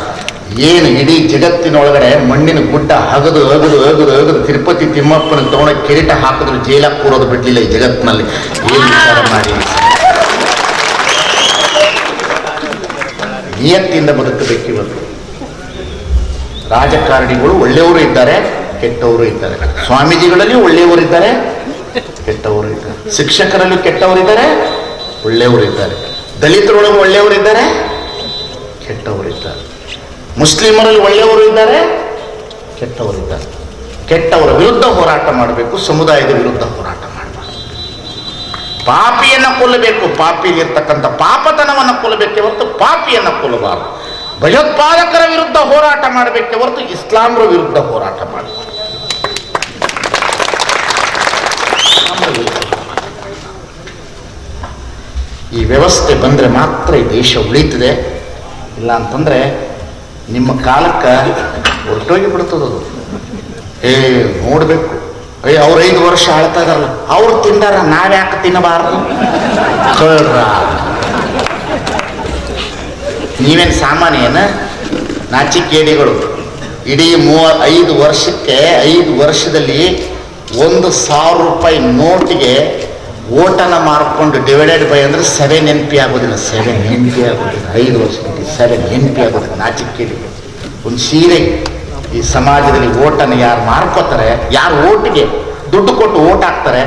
ಏನು ಇಡೀ ಜಗತ್ತಿನೊಳಗಡೆ ಮಣ್ಣಿನ ಗುಡ್ಡ ಹಗದು ಅಗದು ಅಗದು ಅಗದು ತಿರುಪತಿ ತಿಮ್ಮಪ್ಪನ ತಗೊಂಡ ಕಿರೀಟ ಹಾಕಿದ್ರು ಜೈಲಾಗ ಕೂರೋದು ಬಿಡ್ಲಿಲ್ಲ ಈ ಜಗತ್ತಿನಲ್ಲಿ. ಏನು ವಿಚಾರ ಮಾಡಿ? ನಿಯತ್ತಿಂದ ಬದುಕಬೇಕು. ಇವತ್ತು ರಾಜಕಾರಣಿಗಳು ಒಳ್ಳೆಯವರು ಇದ್ದಾರೆ, ಕೆಟ್ಟವರು ಇದ್ದಾರೆ. ಸ್ವಾಮೀಜಿಗಳಲ್ಲಿ ಒಳ್ಳೆಯವರು ಇದ್ದಾರೆ, ಕೆಟ್ಟವರು ಇದ್ದಾರೆ. ಶಿಕ್ಷಕರಲ್ಲೂ ಕೆಟ್ಟವರಿದ್ದಾರೆ, ಒಳ್ಳೆಯವರು ಇದ್ದಾರೆ. ದಲಿತರೊಳಗೆ ಒಳ್ಳೆಯವರು ಇದ್ದಾರೆ, ಕೆಟ್ಟವರು ಇದ್ದಾರೆ. ಮುಸ್ಲಿಮರಲ್ಲಿ ಒಳ್ಳೆಯವರು ಇದ್ದಾರೆ, ಕೆಟ್ಟವರು ಇದ್ದಾರೆ. ಕೆಟ್ಟವರ ವಿರುದ್ಧ ಹೋರಾಟ ಮಾಡಬೇಕು, ಸಮುದಾಯದ ವಿರುದ್ಧ ಹೋರಾಟ ಮಾಡಬಾರ್ದು. ಪಾಪಿಯನ್ನು ಕೊಲ್ಲಬೇಕು, ಪಾಪಿಯಲ್ಲಿರ್ತಕ್ಕಂಥ ಪಾಪತನವನ್ನು ಕೊಲ್ಲಬೇಕೆ ಹೊರತು ಪಾಪಿಯನ್ನು ಕೊಲ್ಲಬಾರದು. ಭಯೋತ್ಪಾದಕರ ವಿರುದ್ಧ ಹೋರಾಟ ಮಾಡಬೇಕೆ ಹೊರತು ಇಸ್ಲಾಮರ ವಿರುದ್ಧ ಹೋರಾಟ ಮಾಡಬಾರದು. ಈ ವ್ಯವಸ್ಥೆ ಬಂದರೆ ಮಾತ್ರ ಈ ದೇಶ ಉಳಿತದೆ. ಇಲ್ಲ ಅಂತಂದರೆ ನಿಮ್ಮ ಕಾಲಕ್ಕೆ ಹೊರಟೋಗಿ ಬಿಡ್ತದದು. ನೋಡಬೇಕು, ಅವ್ರು 5 ವರ್ಷ ಆಳ್ತಾ ಇದಾರಲ್ಲ, ಅವ್ರು ತಿಂದಾರ, ನಾವ್ಯಾಕೆ ತಿನ್ನಬಾರ್ದು? ಕಳ್ರ ನೀವೇನು ಸಾಮಾನ್ಯನ? ನಾಚಿಕೇಡಿಗಳು. ಇಡೀ 5 ವರ್ಷಕ್ಕೆ 5 ವರ್ಷದಲ್ಲಿ 1,000 ರೂಪಾಯಿ ನೋಟಿಗೆ ಓಟನ್ನು ಮಾರ್ಕೊಂಡು ಡಿವೈಡೆಡ್ ಬೈ ಅಂದರೆ 7 NP ಆಗೋದಿಲ್ಲ, 7 NP ಆಗೋದಿಲ್ಲ, 5 ವರ್ಷಕ್ಕೆ 7 NP ಆಗೋದಿಲ್ಲ. ನಾಚಿಕೆಲಿ ಒಂದು ಸೀರೆ ಈ ಸಮಾಜದಲ್ಲಿ ಓಟನ್ನು ಯಾರು ಮಾರ್ಕೋತಾರೆ, ಯಾರು ಓಟಿಗೆ ದುಡ್ಡು ಕೊಟ್ಟು ಓಟ್ ಹಾಕ್ತಾರೆ,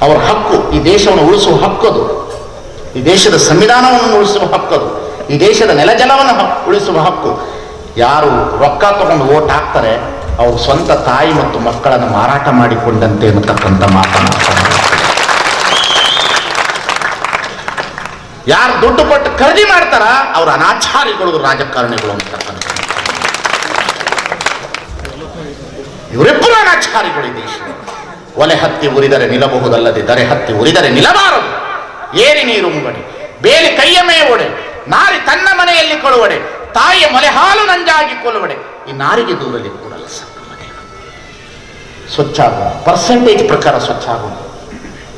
ಅವರ ಹಕ್ಕು, ಈ ದೇಶವನ್ನು ಉಳಿಸುವ ಹಕ್ಕದು, ಈ ದೇಶದ ಸಂವಿಧಾನವನ್ನು ಉಳಿಸುವ ಹಕ್ಕದು, ಈ ದೇಶದ ನೆಲಜಲವನ್ನು ಉಳಿಸುವ ಹಕ್ಕು. ಯಾರು ರೊಕ್ಕ ತಗೊಂಡು ಓಟ್ ಹಾಕ್ತಾರೆ ಅವರು ಸ್ವಂತ ತಾಯಿ ಮತ್ತು ಮಕ್ಕಳನ್ನು ಮಾರಾಟ ಮಾಡಿಕೊಂಡಂತೆ ಅನ್ನತಕ್ಕಂಥ ಮಾತನಾಡ್ತಾರೆ. ಯಾರು ದುಡ್ಡು ಕೊಟ್ಟು ಖರೀದಿ ಮಾಡ್ತಾರ ಅವ್ರ ಅನಾಚಾರಿಗಳು, ರಾಜಕಾರಣಿಗಳು ಅಂತಕ್ಕಂಥ ಇವರಿಬ್ಬರು ಅನಾಚಾರಿಗಳು. ಈ ದೇಶ ಒಲೆ ಹತ್ತಿ ಉರಿದರೆ ನಿಲ್ಲಬಹುದಲ್ಲದೆ ದರೆ ಹತ್ತಿ ಉರಿದರೆ ನಿಲ್ಲಬಾರದು. ಏರಿ ನೀರು ಮುಂಗಡಿ ಬೇಲಿ ಕೈಯ ಮೇವೊಡೆ ನಾರಿ ತನ್ನ ಮನೆಯಲ್ಲಿ ಕೊಳುವಡೆ ತಾಯಿಯ ಮೊಲೆ ಹಾಲು ನಂಜಾಗಿ ಕೊಲುವಡೆ. ಈ ನಾರಿಗೆ ದೂರಲ್ಲಿ ಕೂಡಲ್ಲ ಸಂಗಮನೆ. ಸ್ವಚ್ಛ ಆಗೋಣ, ಪರ್ಸೆಂಟೇಜ್ ಪ್ರಕಾರ ಸ್ವಚ್ಛ ಆಗೋಣ.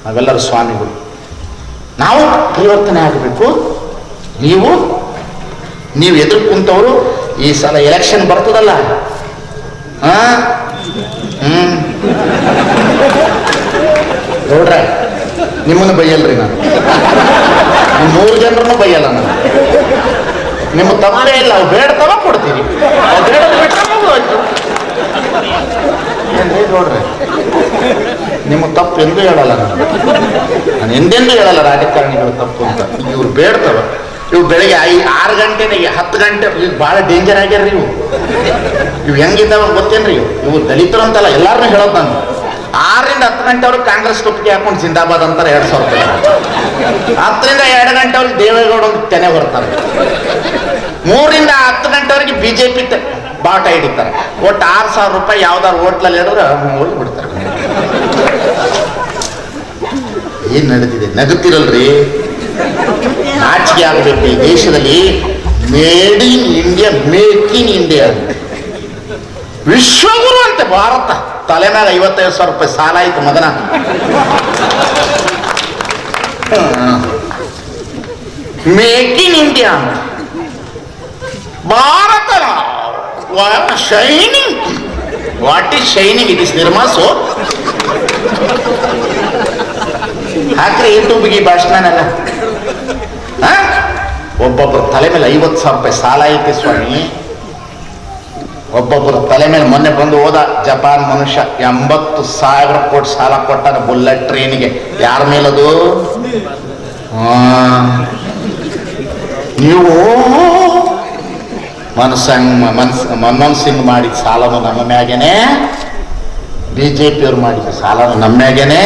ನಾವೆಲ್ಲರೂ ಸ್ವಾಮಿಗಳು, ನಾವು ಪರಿವರ್ತನೆ ಆಗಬೇಕು. ನೀವು ಎದುರು ಕುಂತವರು ಈ ಸಲ ಎಲೆಕ್ಷನ್ ಬರ್ತದಲ್ಲ, ನೋಡ್ರ ನಿಮ್ಮನ್ನು ಬೈಯಲ್ರಿ ನಾನು, ನಿಮ್ಮ 3 ಜನರನ್ನು ಬೈಯಲ್ಲ ನಾನು. ನಿಮ್ಮ ತಮ್ಮನೇ ಇಲ್ಲ, ಅವು ಬೇಡ್ತಾವ ಕೊಡ್ತೀರಿ, ಅವು ಬೇಡೋದು ಬಿಟ್ಟರೆ ಹೋಯ್ತು. ಏನ್ರಿ ನೋಡ್ರಿ, ನಿಮ್ಮ ತಪ್ಪು ಎಂದೂ ಹೇಳಲ್ಲ ನಾನು ಎಂದೆಂದೂ ಹೇಳಲ್ಲ ರಾಜಕಾರಣಿಗಳು ತಪ್ಪು ಅಂತ. ಇವ್ರು ಬೇಡ್ತಾವ, ಇವು ಬೆಳಗ್ಗೆ 6 ಗಂಟೆನೇ 10 ಗಂಟೆ, ಇವು ಭಾಳ ಡೇಂಜರ್ ಆಗ್ಯಾರ್ರಿ. ಇವು ಹೆಂಗಿದ್ದಾವ ಗೊತ್ತೇನ್ರಿ? ಇವು ದಲಿತರು ಅಂತಲ್ಲ, ಎಲ್ಲಾರನ್ನೂ ಹೇಳೋದು ನಾನು. 6 ರಿಂದ 10 ಗಂಟೆವ್ರಿಗೆ ಕಾಂಗ್ರೆಸ್ ಟೊಪ್ಪಿಗೆ ಹಾಕೊಂಡು ಜಿಂದಾಬಾದ್ ಅಂತಾರೆ 2000 ರೂಪಾಯಿ. 10 ರಿಂದ 2 ಗಂಟೆವ್ರಿಗೆ ದೇವೇಗೌಡ ಒಂದು ತೆನೆ ಬರ್ತಾರೆ. 3 ರಿಂದ 10 ಗಂಟೆವರೆಗೆ BJP ಬಾಟ ಹಿಡಿತಾರೆ. ಒಟ್ಟು 6000 ರೂಪಾಯಿ ಯಾವ್ದಾರು ಹೋಟ್ಲಲ್ಲಿ ಹೇಳಿದ್ರೆ ಹೋಗಿ ಬಿಡ್ತಾರೆ. ಏನ್ ನಡೆದಿದೆ? ನಗುತ್ತಿರಲ್ರಿ, ನಾಚಿಕೆ ಆಗಬೇಕು. ಈ ದೇಶದಲ್ಲಿ made in India, make in India, ವಿಶ್ವಗುರು ಅಂತೆ ಭಾರತ. ತಲೆ ಮೇಲೆ 55,000 ರೂಪಾಯಿ ಸಾಲ ಆಯ್ತು ಮಗನ. Make in India Bharat. Shining, what is shining? It is Nirma soap. ಹಾಕ್ರಿ ಯೂಟ್ಯೂಬ್ಗೆ ಈ ಭಾಷಣನೆಲ್ಲ. ಒಬ್ಬೊಬ್ಬರ ತಲೆ ಮೇಲೆ 50,000 ರೂಪಾಯಿ ಸಾಲ ಐತೆ ಸ್ವಾಮಿ. ಒಬ್ಬೊಬ್ಬರ ತಲೆ ಮೇಲೆ ಮೊನ್ನೆ ಬಂದು ಹೋದ ಜಪಾನ್ ಮನುಷ್ಯ 80,000 ಕೋಟಿ ಸಾಲ ಕೊಟ್ಟಾನ ಬುಲೆಟ್ ಟ್ರೈನಿಗೆ. ಯಾರ ಮೇಲದು? ನೀವು ಮನಮೋಹನ್ ಸಿಂಗ್ ಮಾಡಿದ ಸಾಲನು ನಮ್ಮ ಮ್ಯಾಗೇನೆ, BJP ಅವ್ರು ಮಾಡಿದ ಸಾಲನು ನಮ್ಮ ಮ್ಯಾಗೇನೆ,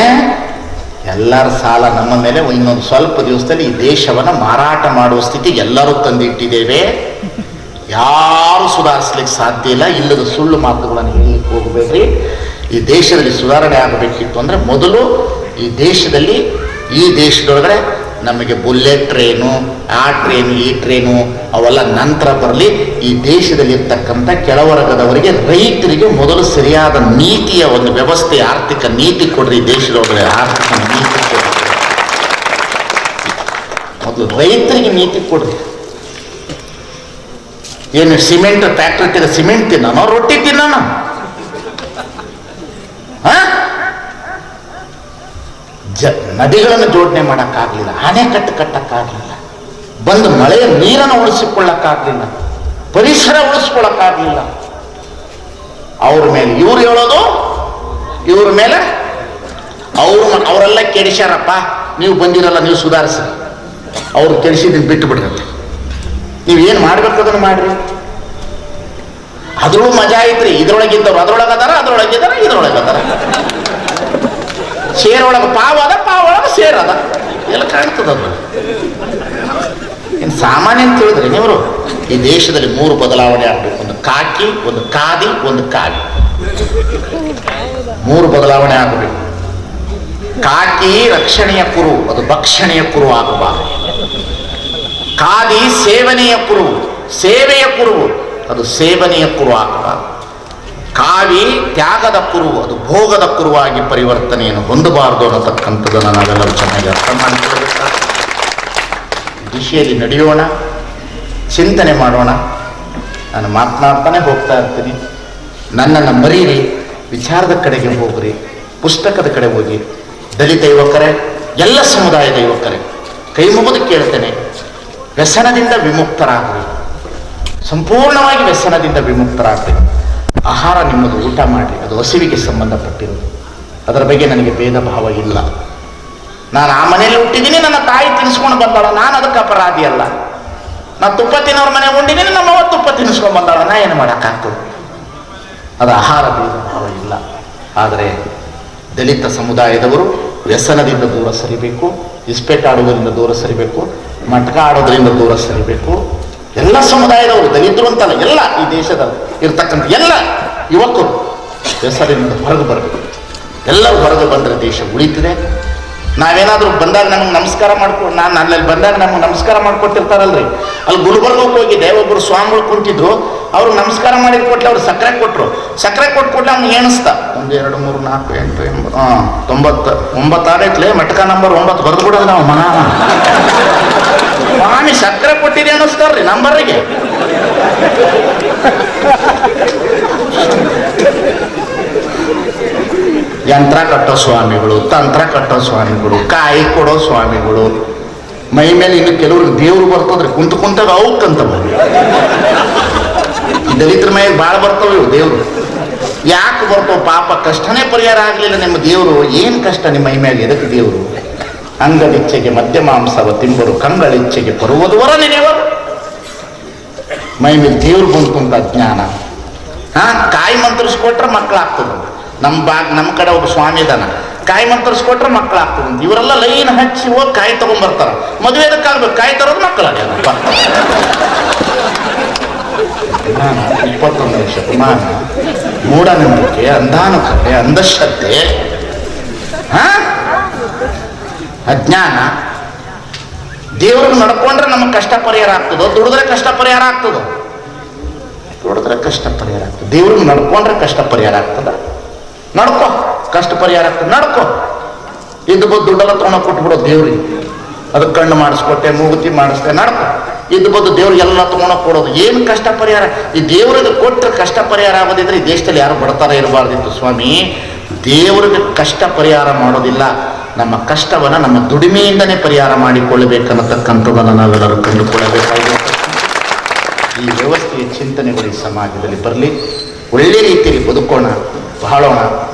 ಎಲ್ಲರ ಸಾಲ ನಮ್ಮ ಮೇಲೆ. ಇನ್ನೊಂದು ಸ್ವಲ್ಪ ದಿವಸದಲ್ಲಿ ಈ ದೇಶವನ್ನು ಮಾರಾಟ ಮಾಡುವ ಸ್ಥಿತಿಗೆ ಎಲ್ಲರೂ ತಂದಿಟ್ಟಿದ್ದೇವೆ. ಯಾರು ಸುಧಾರಿಸ್ಲಿಕ್ಕೆ ಸಾಧ್ಯ ಇಲ್ಲ. ಇಲ್ಲದ ಸುಳ್ಳು ಮಾತುಗಳನ್ನು ಹೇಳಲಿಕ್ಕೆ ಹೋಗಬೇಡ್ರಿ. ಈ ದೇಶದಲ್ಲಿ ಸುಧಾರಣೆ ಆಗಬೇಕಿತ್ತು ಅಂದರೆ ಮೊದಲು ಈ ದೇಶದೊಳಗಡೆ ನಮಗೆ ಬುಲೆಟ್ ಟ್ರೈನು, ಆ ಟ್ರೈನು, ಈ ಟ್ರೈನು ಅವೆಲ್ಲ ನಂತರ ಬರಲಿ. ಈ ದೇಶದಲ್ಲಿ ಇರ್ತಕ್ಕಂಥ ಕೆಳವರ್ಗದವರಿಗೆ, ರೈತರಿಗೆ ಮೊದಲು ಸರಿಯಾದ ನೀತಿಯ ಒಂದು ವ್ಯವಸ್ಥೆ, ಆರ್ಥಿಕ ನೀತಿ ಕೊಡ್ರಿ. ದೇಶದೊಳಗಡೆ ಆರ್ಥಿಕ ನೀತಿ ಕೊಡ್ರಿ. ಮೊದಲು ರೈತರಿಗೆ ನೀತಿ ಕೊಡ್ರಿ. ಏನು ಸಿಮೆಂಟ್ ಫ್ಯಾಕ್ಟ್ರಿ ತಿನ್ನ ಸಿಮೆಂಟ್ ತಿನ್ನೋ, ರೊಟ್ಟಿ ತಿನ್ನೋಣ? ನದಿಗಳನ್ನು ಜೋಡಣೆ ಮಾಡೋಕ್ಕಾಗಲಿಲ್ಲ, ಅಣೆಕಟ್ಟು ಕಟ್ಟಕ್ಕಾಗಲಿಲ್ಲ, ಬಂದು ಮಳೆಯ ನೀರನ್ನು ಉಳಿಸಿಕೊಳ್ಳಕ್ಕಾಗಲಿಲ್ಲ, ಪರಿಸರ ಉಳಿಸ್ಕೊಳ್ಳಕ್ಕಾಗಲಿಲ್ಲ. ಅವ್ರ ಮೇಲೆ ಇವ್ರು ಹೇಳೋದು, ಇವ್ರ ಮೇಲೆ ಅವರೆಲ್ಲ ಕೆಡಿಸ್ಯಾರಪ್ಪ, ನೀವು ಬಂದಿರಲ್ಲ, ನೀವು ಸುಧಾರಿಸಿ. ಅವ್ರು ಕೆಡಿಸಿದ್ದನ್ನು ಬಿಟ್ಟು ಬಿಡ್ರಲ್ಲ. ನೀವೇನು ಮಾಡ್ಬೇಕು ಅದನ್ನು ಮಾಡ್ರಿ. ಅದ್ರೊಳಗೆ ಮಜಾ ಐತ್ರಿ. ಇದ್ರೊಳಗಿದ್ದವ್ರು ಅದ್ರೊಳಗದಾರ, ಅದ್ರೊಳಗಿದಾರ, ಇದ್ರೊಳಗದಾರ. ಸೇರೊಳಗೆ ಪಾವದ, ಪಾವೊಳಗೆ ಸೇರದ, ಎಲ್ಲ ಕಾಣ್ತದದು. ಏನು ಸಾಮಾನ್ಯ ಅಂತ ಹೇಳಿದ್ರಿ ನೀವು? ಈ ದೇಶದಲ್ಲಿ 3 ಬದಲಾವಣೆ ಆಗಬೇಕು. ಒಂದು ಕಾಕಿ, ಒಂದು ಖಾದಿ, ಒಂದು ಕಾವಿ. 3 ಬದಲಾವಣೆ ಆಗಬೇಕು. ಕಾಕಿ ರಕ್ಷಣೆಯ ಕುರು, ಅದು ಭಕ್ಷಣೆಯ ಕುರು ಆಗಬಾರದು. ಖಾದಿ ಸೇವನೆಯ ಕುರು, ಸೇವೆಯ ಕುರು, ಅದು ಸೇವನೆಯ ಕುರು ಆಗಬಾರದು. ಕಾವಿ ತ್ಯಾಗದ ಕುರು, ಅದು ಭೋಗದ ಕುರುವಾಗಿ ಪರಿವರ್ತನೆಯನ್ನು ಹೊಂದಬಾರದು ಅನ್ನತಕ್ಕಂಥದ್ದನ್ನು ನಾವೆಲ್ಲರೂ ಚೆನ್ನಾಗಿ ಅರ್ಥ ಮಾಡಿಕೊಳ್ಳಬೇಕು. ದಿಶೆಯಲ್ಲಿ ನಡೆಯೋಣ, ಚಿಂತನೆ ಮಾಡೋಣ. ನಾನು ಮಾತನಾಡ್ತಾನೆ ಹೋಗ್ತಾ ಇರ್ತೀನಿ. ನನ್ನನ್ನು ಮರೀರಿ, ವಿಚಾರದ ಕಡೆಗೆ ಹೋಗ್ರಿ, ಪುಸ್ತಕದ ಕಡೆ ಹೋಗಿ, ದಲಿತ ಯುವಕರೇ, ಎಲ್ಲ ಸಮುದಾಯದ ಯುವಕರೇ, ಕೈ ಮುಗಿದು ಕೇಳ್ತೇನೆ, ವ್ಯಸನದಿಂದ ವಿಮುಕ್ತರಾಗ್ರಿ, ಸಂಪೂರ್ಣವಾಗಿ ವ್ಯಸನದಿಂದ ವಿಮುಕ್ತರಾಗ್ರಿ. ಆಹಾರ ನಿಮ್ಮದು, ಊಟ ಮಾಡಿ, ಅದು ಹಸಿವಿಗೆ ಸಂಬಂಧಪಟ್ಟಿರೋದು. ಅದರ ಬಗ್ಗೆ ನನಗೆ ಭೇದ ಭಾವ ಇಲ್ಲ. ನಾನು ಆ ಮನೆಯಲ್ಲಿ ಹುಟ್ಟಿದ್ದೀನಿ, ನನ್ನ ತಾಯಿ ತಿನ್ನಿಸ್ಕೊಂಡು ಬಂದಾಳ, ನಾನು ಅದಕ್ಕೆ ಅಪರಾಧಿ ಅಲ್ಲ. ನಾನು ತುಪ್ಪ ತಿನ್ನೋರ ಮನೆ ಉಂಡಿದ್ದೀನಿ, ನಮ್ಮವ್ವ ತುಪ್ಪ ತಿನ್ನಿಸ್ಕೊಂಡು ಬಂದಾಳ, ನಾ ಏನು ಮಾಡೋಕ್ಕಾಗ್ತದೆ? ಅದು ಆಹಾರ ಭೇದ ಭಾವ ಇಲ್ಲ. ಆದರೆ ದಲಿತ ಸಮುದಾಯದವರು ವ್ಯಸನದಿಂದ ದೂರ ಸರಿಬೇಕು, ಇಸ್ಪೇಟ್ ಆಡೋದರಿಂದ ದೂರ ಸರಿಬೇಕು, ಮಟ್ಕ ಆಡೋದ್ರಿಂದ ದೂರ ಸರಿಬೇಕು. ಎಲ್ಲ ಸಮುದಾಯದವರು, ದಲಿತರು ಅಂತಲ್ಲ, ಎಲ್ಲ ಈ ದೇಶದಲ್ಲಿ ಇರ್ತಕ್ಕಂಥ ಎಲ್ಲ ಯುವಕರು ವ್ಯಸನದಿಂದ ಹೊರಗೆ ಬರಬೇಕು. ಎಲ್ಲರೂ ಹೊರಗೆ ಬಂದರೆ ದೇಶ ಉಳಿತಿದೆ. ನಾವೇನಾದರೂ ಬಂದಾಗ ನಮಗೆ ನಮಸ್ಕಾರ ನಾನು ಅಲ್ಲಲ್ಲಿ ಬಂದಾಗ ನಮಗೆ ನಮಸ್ಕಾರ ಮಾಡ್ಕೊಟ್ಟಿರ್ತಾರಲ್ರಿ, ಅಲ್ಲಿ ಗುಲ್ಬರ್ಗಕ್ಕೆ ಹೋಗಿದ್ದೆ, ಒಬ್ಬರು ಸ್ವಾಮಿಗಳು ಕುಂತಿದ್ರು, ಅವ್ರು ನಮಸ್ಕಾರ ಮಾಡಿದ ಕೊಟ್ಲೆ ಅವ್ರು ಸಕ್ಕರೆ ಕೊಟ್ಟರು. ಸಕ್ಕರೆ ಕೊಟ್ಕೊಟ್ಲೆ ಅವ್ನು ಎಣಿಸ್ತಾ 1 2 3 4 8 9 ಆಗೈತ್ಲೆ, ಮಟ್ಕ ನಂಬರ್ 9 ಬರೆದು ಬಿಡೋದು ನಾವು ಮನ. ಸ್ವಾಮಿ ಸಕ್ಕರೆ ಕೊಟ್ಟಿದೆ ಅನ್ನಿಸ್ತಾರ್ರಿ ನಂಬರಿಗೆ. ಯಂತ್ರ ಕಟ್ಟೋ ಸ್ವಾಮಿಗಳು, ತಂತ್ರ ಕಟ್ಟೋ ಸ್ವಾಮಿಗಳು, ಕಾಯಿ ಕೊಡೋ ಸ್ವಾಮಿಗಳು, ಮೈ ಮೇಲೆ ಇನ್ನು ಕೆಲವ್ರಿಗೆ ದೇವ್ರು ಬರ್ತದ್ರಿ, ಕುಂತಾಗ ಅವಕ್ಕಂತ ದಲಿತರ ಮೈಗೆ ಭಾಳ ಬರ್ತವೆ ಇವು ದೇವ್ರು. ಯಾಕೆ ಬರ್ತವೆ ಪಾಪ? ಕಷ್ಟನೇ ಪರಿಹಾರ ಆಗಲಿಲ್ಲ ನಿಮ್ಮ ದೇವರು. ಏನು ಕಷ್ಟ ನಿಮ್ಮ ಮೈ ಮೇಲೆ? ಎದಕ್ಕೆ ದೇವರು? ಅಂಗಲಿಚ್ಛೆಗೆ ಮಧ್ಯಮಾಂಸವ ತಿಂಬರು, ಕಂಗಳಿಚ್ಛೆಗೆ ಬರುವುದುವರ ನೆನೆಯವರು. ಮೈ ಮೇಲೆ ದೇವ್ರು ಬಂತು ಅಂತ ಅಜ್ಞಾನ. ಕಾಯಿ ಮಂತ್ರಿಸ್ಕೊಟ್ರೆ ಮಕ್ಕಳಾಗ್ತದೆ. ನಮ್ಮ ಕಡೆ ಒಬ್ಬ ಸ್ವಾಮಿ ಇದಾನ, ಕಾಯಿ ಮಂತ್ರಿಸ್ಕೊಟ್ರೆ ಮಕ್ಕಳಾಗ್ತದಂತ. ಇವರೆಲ್ಲ ಲೈನ್ ಹಚ್ಚಿ ಹೋಗಿ ಕಾಯಿ ತಗೊಂಡ್ಬರ್ತಾರ. ಮದುವೆ ಎದಕ್ಕಾಗ್ಬೇಕು? ಕಾಯಿ ತರೋದು ಮಕ್ಕಳಾಗ್ಯದಪ್ಪ. 21ನೇ ಶತಮಾನ, ಮೂಢನಂಬಿಕೆ, ಅಂಧಾನುಕತೆ, ಅಂಧಶ್ರದ್ಧೆ, ಅಜ್ಞಾನ. ದೇವ್ರಿಗೆ ನಡ್ಕೊಂಡ್ರೆ ನಮಗೆ ಕಷ್ಟ ಪರಿಹಾರ ಆಗ್ತದೋ? ದುಡಿದ್ರೆ ಕಷ್ಟ ಪರಿಹಾರ ಆಗ್ತದೋ? ದುಡಿದ್ರೆ ಕಷ್ಟ ಪರಿಹಾರ ಆಗ್ತದೆ. ದೇವ್ರಿಗೆ ನಡ್ಕೊಂಡ್ರೆ ಕಷ್ಟ ಪರಿಹಾರ ಆಗ್ತದ? ನಡ್ಕೋ, ಕಷ್ಟ ಪರಿಹಾರ ಆಗ್ತದೆ, ನಡ್ಕೋ. ಇದ್ದು ಬದ್ದು ದುಡ್ಡೆಲ್ಲ ತೊಗೊಂಡು ಕೊಟ್ಬಿಡೋ ದೇವ್ರಿಗೆ. ಅದಕ್ಕೆ ಕಣ್ಣು ಮಾಡಿಸ್ಕೊಟ್ಟೆ, ಮೂಗುತಿ ಮಾಡಿಸ್ತೆ, ನಡ್ಕೋ. ಇದ್ದು ಬದ್ದು ದೇವ್ರಿಗೆ ಎಲ್ಲ ತೊಗೊಂಡು ಕೊಡೋದು. ಏನು ಕಷ್ಟ ಪರಿಹಾರ? ಈ ದೇವ್ರಿಗೆ ಕೊಟ್ಟರೆ ಕಷ್ಟ ಪರಿಹಾರ ಆಗೋದಿದ್ರೆ ಈ ದೇಶದಲ್ಲಿ ಯಾರು ಬಡತಾರ ಇರಬಾರ್ದಿತ್ತು ಸ್ವಾಮಿ. ದೇವ್ರಿಗೆ ಕಷ್ಟ ಪರಿಹಾರ ಮಾಡೋದಿಲ್ಲ, ನಮ್ಮ ಕಷ್ಟವನ್ನು ನಮ್ಮ ದುಡಿಮೆಯಿಂದನೇ ಪರಿಹಾರ ಮಾಡಿಕೊಳ್ಳಬೇಕನ್ನತಕ್ಕಂಥದ್ದನ್ನು ನಾವೆಲ್ಲರೂ ಕಂಡುಕೊಳ್ಳಬೇಕಾಗಿದೆ. ಈ ವ್ಯವಸ್ಥೆಯ ಚಿಂತನೆಗಳು ಈ ಸಮಾಜದಲ್ಲಿ ಬರಲಿ, ಒಳ್ಳೆ ರೀತಿಯಲ್ಲಿ ಬದುಕೋಣ, ಬಾಳೋಣ.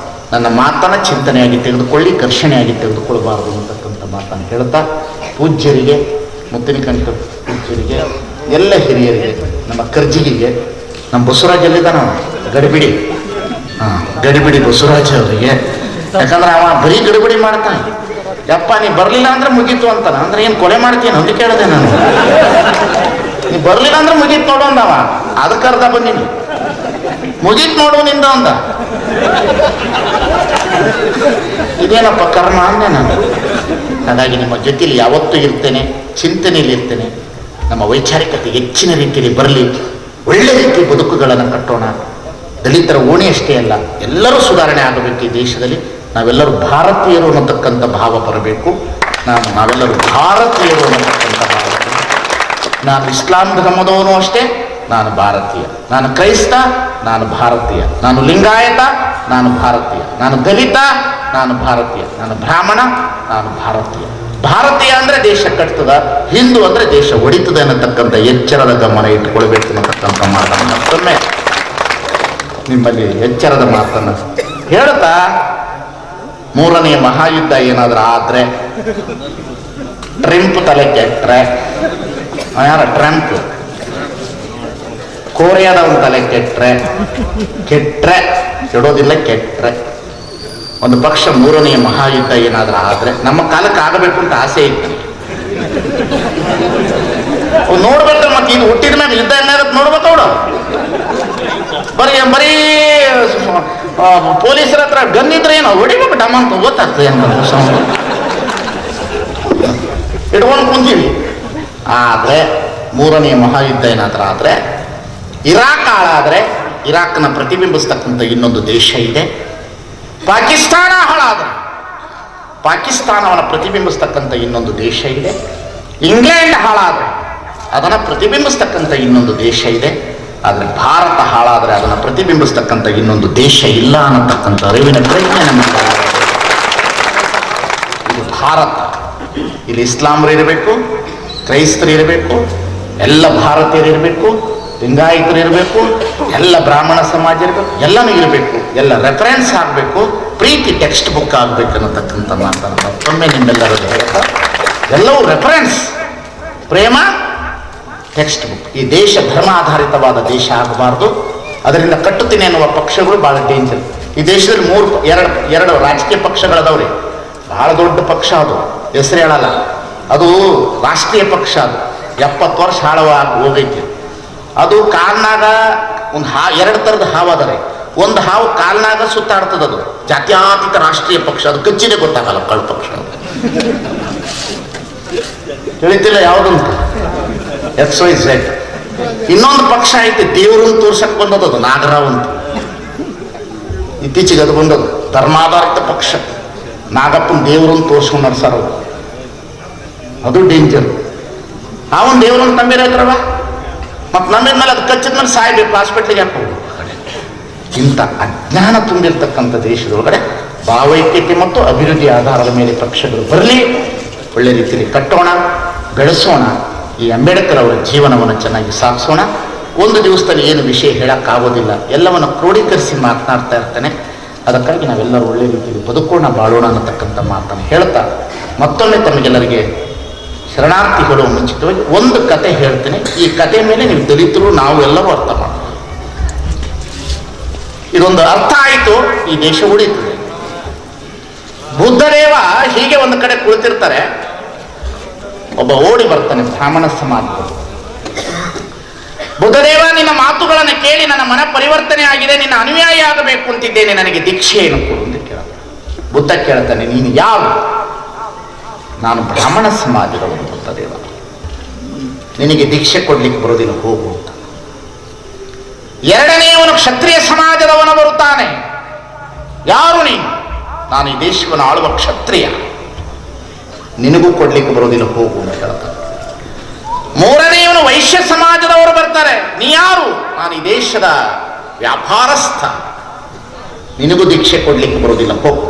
ನನ್ನ ಮಾತನ್ನು ಚಿಂತನೆಯಾಗಿ ತೆಗೆದುಕೊಳ್ಳಿ, ಘರ್ಷಣೆಯಾಗಿ ತೆಗೆದುಕೊಳ್ಬಾರ್ದು ಅಂತಕ್ಕಂಥ ಮಾತನ್ನು ಹೇಳ್ತಾ, ಪೂಜ್ಯರಿಗೆ, ಮುತ್ತಿನಕಂಠ ಪೂಜ್ಯರಿಗೆ, ಎಲ್ಲ ಹಿರಿಯರಿಗೆ, ನಮ್ಮ ಕರ್ಜಿಗಿಗೆ, ನಮ್ಮ ಬಸವರಾಜ್ ಎಲ್ಲಿದ್ದ ನಾವು ಗಡಿಬಿಡಿ, ಗಡಿಬಿಡಿ ಬಸವರಾಜ್ ಅವರಿಗೆ. ಯಾಕಂದ್ರೆ ಅವ ಬರೀ ಗಡಿಬಿಡಿ ಮಾಡ್ತಾನೆ. ಯಪ್ಪ ನೀ ಬರಲಿಲ್ಲ ಅಂದ್ರೆ ಮುಗೀತು ಅಂತಾನ. ಅಂದ್ರೆ ಏನು ಕೊಲೆ ಮಾಡ್ತೀನಿ ಅಂತ ಕೇಳಿದೆ ನಾನು. ನೀ ಬರಲಿಲ್ಲ ಅಂದ್ರೆ ಮುಗೀತು ನೋಡು ಅಂದವ. ಅದಕ್ಕೆ ಅರ್ಧ ಬಂದೀನಿ, ಮುಗೀತು ನೋಡು ನಿಂದ ಅಂದ. ಇದೇನಪ್ಪ ಕರ್ಮ ಅಂದೆ ನಾನು. ಹಾಗಾಗಿ ನಿಮ್ಮ ಜೊತೆಯಲ್ಲಿ ಯಾವತ್ತೂ ಇರ್ತೇನೆ, ಚಿಂತನೆಯಲ್ಲಿ ಇರ್ತೇನೆ. ನಮ್ಮ ವೈಚಾರಿಕತೆ ಹೆಚ್ಚಿನ ರೀತಿಯಲ್ಲಿ ಬರಲಿ, ಒಳ್ಳೆ ರೀತಿ ಬದುಕುಗಳನ್ನು ಕಟ್ಟೋಣ. ದಲಿತರ ಓಣಿ ಅಷ್ಟೇ ಅಲ್ಲ, ಎಲ್ಲರೂ ಸುಧಾರಣೆ ಆಗಬೇಕು ಈ ದೇಶದಲ್ಲಿ. ನಾವೆಲ್ಲರೂ ಭಾರತೀಯರು ಅನ್ನತಕ್ಕಂಥ ಭಾವ ಬರಬೇಕು. ನಾವೆಲ್ಲರೂ ಭಾರತೀಯರು ಅನ್ನತಕ್ಕಂಥ ಭಾವ. ನಾನು ಇಸ್ಲಾಂ ಧರ್ಮದವನು ಅಷ್ಟೇ, ನಾನು ಭಾರತೀಯ. ನಾನು ಕ್ರೈಸ್ತ, ನಾನು ಭಾರತೀಯ. ನಾನು ಲಿಂಗಾಯತ, ನಾನು ಭಾರತೀಯ. ನಾನು ದಲಿತ, ನಾನು ಭಾರತೀಯ. ನಾನು ಬ್ರಾಹ್ಮಣ, ನಾನು ಭಾರತೀಯ. ಭಾರತೀಯ ಅಂದರೆ ದೇಶ ಕಟ್ತದ, ಹಿಂದೂ ಅಂದರೆ ದೇಶ ಒಡಿತದೆ ಅನ್ನತಕ್ಕಂಥ ಎಚ್ಚರದ ಗಮನ ಇಟ್ಟುಕೊಳ್ಬೇಕು ಅನ್ನತಕ್ಕಂಥ ಮಾತನ್ನು ಮತ್ತೊಮ್ಮೆ ನಿಮ್ಮಲ್ಲಿ ಎಚ್ಚರದ ಮಾತನ್ನು ಹೇಳ್ತಾ, 3ನೇ ಮಹಾಯುದ್ಧ ಏನಾದರೂ ಆದರೆ, ಟ್ರಂಪ್ ತಲೆ ಕೆಟ್ಟರೆ, ಯಾರ ಟ್ರಂಪ್, ಕೊರಿಯಾದವನ ತಲೆ ಕೆಟ್ಟರೆ ಕೆಡೋದಿಲ್ಲ, ಕೆಟ್ಟರೆ ಒಂದು ಪಕ್ಷ 3ನೇ ಮಹಾಯುದ್ಧ ಏನಾದರೂ ಆದರೆ, ನಮ್ಮ ಕಾಲಕ್ಕೆ ಆಗಬೇಕು ಅಂತ ಆಸೆ ಇತ್ತು. ನೋಡ್ಬೇಕು ಮತ್ತೆ ಇದು ಹುಟ್ಟಿದ ಮ್ಯಾಗ ಯುದ್ಧ ಏನಾಗುತ್ತೆ ನೋಡ್ಬೇಕು. ಅವಳು ಬರೀ ಪೊಲೀಸರ ಹತ್ರ ಗನ್ ಇದ್ರೆ ಏನೋ ಹೊಡಿಬೇಕು ಡಮ್ ಅಂತ ಗೊತ್ತಾಗ್ತದೆ ಇಟ್ಕೊಂಡು ಕುಂತೀವಿ. ಆದರೆ 3ನೇ ಮಹಾಯುದ್ಧ ಏನಾದರೂ ಆದರೆ, ಇರಾಕ್ ಹಾಳಾದರೆ ಇರಾಕ್ನ ಪ್ರತಿಬಿಂಬಿಸ್ತಕ್ಕಂಥ ಇನ್ನೊಂದು ದೇಶ ಇದೆ. ಪಾಕಿಸ್ತಾನ ಹಾಳಾದರೆ ಪಾಕಿಸ್ತಾನವನ್ನು ಪ್ರತಿಬಿಂಬಿಸ್ತಕ್ಕಂಥ ಇನ್ನೊಂದು ದೇಶ ಇದೆ. ಇಂಗ್ಲೆಂಡ್ ಹಾಳಾದರೆ ಅದನ್ನು ಪ್ರತಿಬಿಂಬಿಸ್ತಕ್ಕಂಥ ಇನ್ನೊಂದು ದೇಶ ಇದೆ. ಆದರೆ ಭಾರತ ಹಾಳಾದರೆ ಅದನ್ನು ಪ್ರತಿಬಿಂಬಿಸ್ತಕ್ಕಂಥ ಇನ್ನೊಂದು ದೇಶ ಇಲ್ಲ ಅನ್ನತಕ್ಕಂಥ ಅರಿವಿನ ಪ್ರಜ್ಞೆ ನಮಗೆ. ಭಾರತ. ಇಲ್ಲಿ ಇಸ್ಲಾಮರು ಇರಬೇಕು, ಕ್ರೈಸ್ತರು ಇರಬೇಕು, ಎಲ್ಲ ಭಾರತೀಯರು ಇರಬೇಕು, ಲಿಂಗಾಯತರು ಇರಬೇಕು, ಎಲ್ಲ ಬ್ರಾಹ್ಮಣ ಸಮಾಜ ಇರಬೇಕು, ಎಲ್ಲನೂ ಇರಬೇಕು, ಎಲ್ಲ ರೆಫರೆನ್ಸ್ ಆಗಬೇಕು, ಪ್ರೀತಿ ಟೆಕ್ಸ್ಟ್ ಬುಕ್ ಆಗಬೇಕು ಅನ್ನತಕ್ಕಂಥ ಮಾತನ್ನು ಮತ್ತೊಮ್ಮೆ ನಿಮ್ಮೆಲ್ಲರೂ ಹೇಳ್ತಾ, ಎಲ್ಲವೂ ರೆಫರೆನ್ಸ್, ಪ್ರೇಮ ಟೆಕ್ಸ್ಟ್ ಬುಕ್. ಈ ದೇಶ ಧರ್ಮ ಆಧಾರಿತವಾದ ದೇಶ ಆಗಬಾರ್ದು. ಅದರಿಂದ ಕಟ್ಟುತ್ತೀನಿ ಅನ್ನುವ ಪಕ್ಷಗಳು ಭಾಳ ಡೇಂಜರ್. ಈ ದೇಶದಲ್ಲಿ ಎರಡು ರಾಜಕೀಯ ಪಕ್ಷಗಳದವ್ರಿ. ಬಹಳ ದೊಡ್ಡ ಪಕ್ಷ ಅದು, ಹೆಸರು ಹೇಳಲ್ಲ, ಅದು ರಾಷ್ಟ್ರೀಯ ಪಕ್ಷ. ಅದು 70 ವರ್ಷ ಹಾಳವಾಗಿ ಹೋಗೈತಿ. ಅದು ಕಾಲ್ನಾಗ ಒಂದು ಎರಡು ಥರದ ಹಾವು ಅದರಿ. ಒಂದು ಹಾವು ಕಾಲ್ನಾಗ ಸುತ್ತಾಡ್ತದ. ಅದು ಜಾತ್ಯಾತೀತ ರಾಷ್ಟ್ರೀಯ ಪಕ್ಷ. ಅದು ಕಚ್ಚಿದೆ ಗೊತ್ತಾಗಲ್ಲ, ಕಳ್ಳ ಪಕ್ಷ ತಿಳಿತಿಲ್ಲ ಯಾವುದಂತ. XYZ. ಇನ್ನೊಂದು ಪಕ್ಷ ಐತಿ, ದೇವರನ್ನು ತೋರ್ಸಕ್ ಬಂದದ್ದು, ಅದು ನಾಗರಾವ್ ಅಂತ. ಇತ್ತೀಚೆಗೆ ಅದು ಬಂದದ್ದು ಧರ್ಮಾಧಾರಿತ ಪಕ್ಷ. ನಾಗಪ್ಪನ ದೇವರನ್ನು ತೋರ್ಸ್ಕೊಂಡು ನಡ್ಸಾರ. ಅದು ಡೇಂಜರ್. ಅವನ್ ದೇವರನ್ನು ತಂಬಿರತ್ರವ, ಮತ್ತು ನಂಬಿದ ಮೇಲೆ ಅದು ಕಚ್ಚಿದ ಮೇಲೆ ಸಾಯ್ಬೇಕು, ಹಾಸ್ಪಿಟ್ಲಿಗೆ ಯಾಕೆ ಹೋಗ್ಬೇಕು. ಇಂಥ ಅಜ್ಞಾನ ತುಂಬಿರ್ತಕ್ಕಂಥ ದೇಶದೊಳಗಡೆ ಭಾವೈಕ್ಯತೆ ಮತ್ತು ಅಭಿವೃದ್ಧಿ ಆಧಾರದ ಮೇಲೆ ಪಕ್ಷಗಳು ಬರಲಿ. ಒಳ್ಳೆ ರೀತಿಯಲ್ಲಿ ಕಟ್ಟೋಣ, ಬೆಳೆಸೋಣ. ಈ ಅಂಬೇಡ್ಕರ್ ಅವರ ಜೀವನವನ್ನು ಚೆನ್ನಾಗಿ ಸಾಗಿಸೋಣ. ಒಂದು ದಿವಸದಲ್ಲಿ ಏನು ವಿಷಯ ಹೇಳೋಕ್ಕಾಗೋದಿಲ್ಲ, ಎಲ್ಲವನ್ನು ಕ್ರೋಢೀಕರಿಸಿ ಮಾತನಾಡ್ತಾ ಇರ್ತಾನೆ. ಅದಕ್ಕಾಗಿ ನಾವೆಲ್ಲರೂ ಒಳ್ಳೆ ರೀತಿಯಲ್ಲಿ ಬದುಕೋಣ, ಬಾಳೋಣ ಅನ್ನತಕ್ಕಂಥ ಮಾತನ್ನು ಹೇಳ್ತಾ ಮತ್ತೊಮ್ಮೆ ತಮಗೆಲ್ಲರಿಗೆ ಶರಣಾರ್ಥಿ ಹೇಳುವ ಮುಂಚಿತವಾಗಿ ಒಂದು ಕತೆ ಹೇಳ್ತೇನೆ. ಈ ಕತೆ ಮೇಲೆ ನೀವು ದಲಿತರು ನಾವು ಎಲ್ಲರೂ ಅರ್ಥ ಮಾಡ್ತೀವಿ. ಇದೊಂದು ಅರ್ಥ ಆಯಿತು, ಈ ದೇಶ ಉಳಿತದೆ. ಬುದ್ಧದೇವ ಹೀಗೆ ಒಂದು ಕಡೆ ಕುಳಿತಿರ್ತಾರೆ. ಒಬ್ಬ ಓಡಿ ಬರ್ತಾನೆ ಬ್ರಾಹ್ಮಣ ಸಮಾಜದಲ್ಲಿ. ಬುದ್ಧದೇವ, ನಿನ್ನ ಮಾತುಗಳನ್ನು ಕೇಳಿ ನನ್ನ ಮನ ಪರಿವರ್ತನೆ ಆಗಿದೆ, ನಿನ್ನ ಅನುಯಾಯಿ ಆಗಬೇಕು ಅಂತಿದ್ದೇನೆ, ನನಗೆ ದೀಕ್ಷೆಯನ್ನು ಕೊಡು ಅಂತ ಕೇಳ್ತಾನೆ. ಬುದ್ಧ ಕೇಳ್ತಾನೆ, ನೀನು ಯಾವ? ನಾನು ಬ್ರಾಹ್ಮಣ ಸಮಾಜದವನು ಬುದ್ಧದೇವ, ನಿನಗೆ ದೀಕ್ಷೆ ಕೊಡ್ಲಿಕ್ಕೆ ಬರೋದಿಲ್ಲ, ಹೋಗು ಅಂತ. ಎರಡನೆಯವನು ಕ್ಷತ್ರಿಯ ಸಮಾಜದವನು ಬರುತ್ತಾನೆ. ಯಾರು ನೀನು? ನಾನು ಈ ದೇಶವನ್ನು ಆಳುವ ಕ್ಷತ್ರಿಯ, ನಿನಗೂ ಕೊಡ್ಲಿಕ್ಕೆ ಬರೋದಿಲ್ಲ, ಹೋಗು ಅಂತ ಹೇಳ್ತಾನೆ. ಮೂರನೆಯವನು ವೈಶ್ಯ ಸಮಾಜದವರು ಬರ್ತಾರೆ. ನೀ ಯಾರು? ನಾನು ಈ ದೇಶದ ವ್ಯಾಪಾರಸ್ಥ, ನಿನಗೂ ದೀಕ್ಷೆ ಕೊಡ್ಲಿಕ್ಕೆ ಬರೋದಿಲ್ಲ, ಹೋಗು.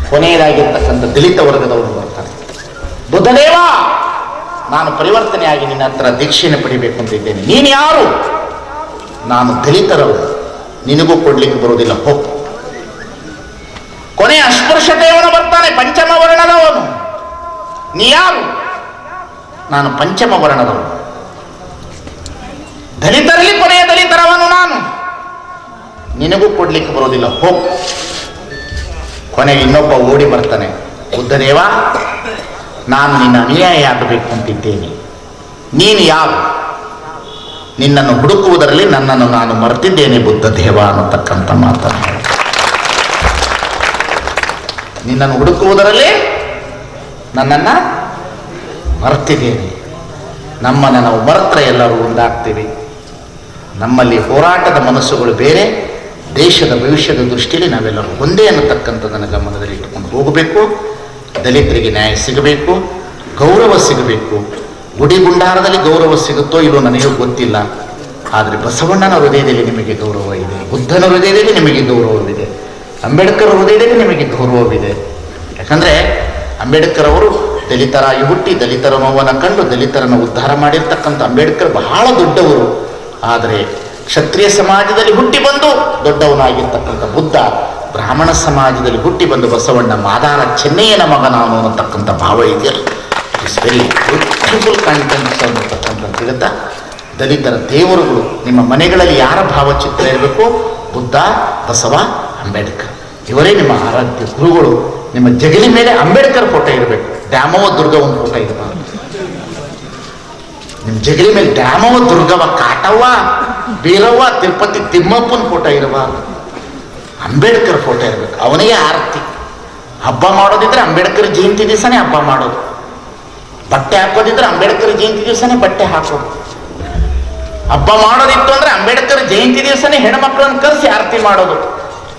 ಕೊನೆಯದಾಗಿರ್ತಕ್ಕಂಥ ದಲಿತ ವರ್ಗದವರು ಬರ್ತಾರೆ. ಬುದ್ಧದೇವ, ನಾನು ಪರಿವರ್ತನೆಯಾಗಿ ನಿನ್ನ ಹತ್ರ ದೀಕ್ಷೆಯನ್ನು ಪಡಿಬೇಕು ಅಂತಿದ್ದೇನೆ. ನೀನು ಯಾರು? ನಾನು ದಲಿತರವರು, ನಿನಗೂ ಕೊಡ್ಲಿಕ್ಕೆ ಬರೋದಿಲ್ಲ, ಹೋಗು. ಕೊನೆಯ ಅಸ್ಪೃಶ್ಯತೆಯವನು ಬರ್ತಾನೆ, ಪಂಚಮ ವರ್ಣದವನು. ನೀ ಯಾರು? ನಾನು ಪಂಚಮ ವರ್ಣದವನು, ದಲಿತರಲ್ಲಿ ಕೊನೆಯ ದಲಿತರವನು ನಾನು, ನಿನಗೂ ಕೊಡ್ಲಿಕ್ಕೆ ಬರೋದಿಲ್ಲ, ಹೋಗು. ಕೊನೆಗೆ ಇನ್ನೊಬ್ಬ ಓಡಿ ಬರ್ತಾನೆ, ಬುದ್ಧದೇವ, ನಾನು ನಿನ್ನ ಅನುಯಾಯಿ ಆಗಬೇಕು ಅಂತಿದ್ದೇನೆ. ನೀನು ಯಾರು? ನಿನ್ನನ್ನು ಹುಡುಕುವುದರಲ್ಲಿ ನನ್ನನ್ನು ನಾನು ಮರೆತಿದ್ದೇನೆ ಬುದ್ಧದೇವ ಅನ್ನತಕ್ಕಂಥ ಮಾತನ್ನು. ನಿನ್ನನ್ನು ಹುಡುಕುವುದರಲ್ಲಿ ನನ್ನನ್ನು ಮರೆತಿದ್ದೇನೆ. ನಮ್ಮನ್ನು ನಾವು ಮರೆತರೆ ಎಲ್ಲರೂ ಒಂದಾಗ್ತೀವಿ. ನಮ್ಮಲ್ಲಿ ಹೋರಾಟದ ಮನಸ್ಸುಗಳು ಬೇರೆ, ದೇಶದ ಭವಿಷ್ಯದ ದೃಷ್ಟಿಯಲ್ಲಿ ನಾವೆಲ್ಲರೂ ಒಂದೇ ಅನ್ನತಕ್ಕಂಥದ್ದನ್ನು ಗಮನದಲ್ಲಿ ಇಟ್ಟುಕೊಂಡು ಹೋಗಬೇಕು. ದಲಿತರಿಗೆ ನ್ಯಾಯ ಸಿಗಬೇಕು, ಗೌರವ ಸಿಗಬೇಕು. ಗುಡಿಗುಂಡಾರದಲ್ಲಿ ಗೌರವ ಸಿಗುತ್ತೋ ಇಲ್ಲೋ ನನಗೆ ಗೊತ್ತಿಲ್ಲ, ಆದರೆ ಬಸವಣ್ಣನ ಹೃದಯದಲ್ಲಿ ನಿಮಗೆ ಗೌರವ ಇದೆ, ಬುದ್ಧನ ಹೃದಯದಲ್ಲಿ ನಿಮಗೆ ಗೌರವವಿದೆ, ಅಂಬೇಡ್ಕರ್ ಹೃದಯದಲ್ಲಿ ನಿಮಗೆ ಗೌರವವಿದೆ. ಯಾಕಂದರೆ ಅಂಬೇಡ್ಕರ್ ಅವರು ದಲಿತರಾಗಿ ಹುಟ್ಟಿ ದಲಿತರ ನೋವನ್ನು ಕಂಡು ದಲಿತರನ್ನು ಉದ್ಧಾರ ಮಾಡಿರ್ತಕ್ಕಂಥ ಅಂಬೇಡ್ಕರ್ ಬಹಳ ದೊಡ್ಡವರು. ಆದರೆ ಕ್ಷತ್ರಿಯ ಸಮಾಜದಲ್ಲಿ ಹುಟ್ಟಿ ಬಂದು ದೊಡ್ಡವನಾಗಿರ್ತಕ್ಕಂಥ ಬುದ್ಧ ಬ್ರಾಹ್ಮಣ ಸಮಾಜದಲ್ಲಿ ಹುಟ್ಟಿ ಬಂದು ಬಸವಣ್ಣ ಮಾದಾರ ಚೆನ್ನಯ್ಯನ ಮಗ ನಾನು ಅನ್ನತಕ್ಕಂಥ ಭಾವ ಇದೆಯಲ್ಲ, ಇಟ್ಸ್ ವೆರಿ ಬ್ಯೂಟಿಫುಲ್ ಕಂಟೆಂಟ್ಸ್ ಅನ್ನತಕ್ಕಂಥ ತಿಳಿತಾ ದಲಿತರ ದೇವರುಗಳು ನಿಮ್ಮ ಮನೆಗಳಲ್ಲಿ ಯಾರ ಭಾವಚಿತ್ರ ಇರಬೇಕು? ಬುದ್ಧ, ಬಸವ, ಅಂಬೇಡ್ಕರ್, ಇವರೇ ನಿಮ್ಮ ಆರಾಧ್ಯ ಗುರುಗಳು. ನಿಮ್ಮ ಜಗಲಿ ಮೇಲೆ ಅಂಬೇಡ್ಕರ್ ಫೋಟೋ ಇರಬೇಕು, ದ್ಯಾಮವ್ವ ದುರ್ಗವ್ವನ ಫೋಟೋ ಇರಬಾರ್ದು. ನಿಮ್ಮ ಜಗಲಿ ಮೇಲೆ ದ್ಯಾಮವ್ವ ದುರ್ಗವ್ವ, ಕಾಟವ್ವ, ಬೀರವ್ವ, ತಿರುಪತಿ ತಿಮ್ಮಪ್ಪನ ಫೋಟೋ ಇರಬಾರ್ದು. ಅಂಬೇಡ್ಕರ್ ಫೋಟೋ ಇರಬೇಕು, ಅವನಿಗೆ ಆರತಿ. ಹಬ್ಬ ಮಾಡೋದಿದ್ರೆ ಅಂಬೇಡ್ಕರ್ ಜಯಂತಿ ದಿವಸನೇ ಹಬ್ಬ ಮಾಡೋದು, ಬಟ್ಟೆ ಹಾಕೋದಿದ್ರೆ ಅಂಬೇಡ್ಕರ್ ಜಯಂತಿ ದಿವಸನೇ ಬಟ್ಟೆ ಹಾಕೋದು. ಹಬ್ಬ ಮಾಡೋದಿತ್ತು ಅಂದ್ರೆ ಅಂಬೇಡ್ಕರ್ ಜಯಂತಿ ದಿವಸನೇ ಹೆಣ್ಮಕ್ಳನ್ನು ಕರೆಸಿ ಆರತಿ ಮಾಡೋದು.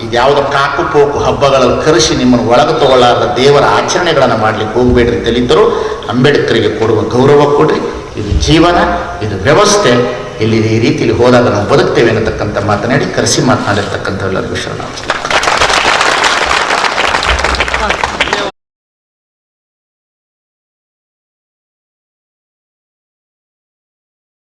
ಇದ್ಯಾವುದೋ ಕಾಕು ಪೋಕು ಹಬ್ಬಗಳಲ್ಲಿ ಕರೆಸಿ ನಿಮ್ಮನ್ನು ಒಳಗೆ ತಗೊಳ್ಳಾರದ ದೇವರ ಆಚರಣೆಗಳನ್ನು ಮಾಡ್ಲಿಕ್ಕೆ ಹೋಗ್ಬೇಡ್ರಿ. ದಲಿತರು ಅಂಬೇಡ್ಕರ್ಗೆ ಕೊಡುವ ಗೌರವ ಕೊಡ್ರಿ. ಇದು ಜೀವನ, ಇದು ವ್ಯವಸ್ಥೆ. ಇಲ್ಲಿ ಈ ರೀತಿಯಲ್ಲಿ ಹೋದಾಗ ನಾವು ಬದುಕ್ತೇವೆ ಅನ್ನತಕ್ಕಂಥ ಮಾತನಾಡಿ ಕರೆಸಿ ಮಾತನಾಡಿರ್ತಕ್ಕಂಥ ಎಲ್ಲರಿಗೂ ಶರಣ.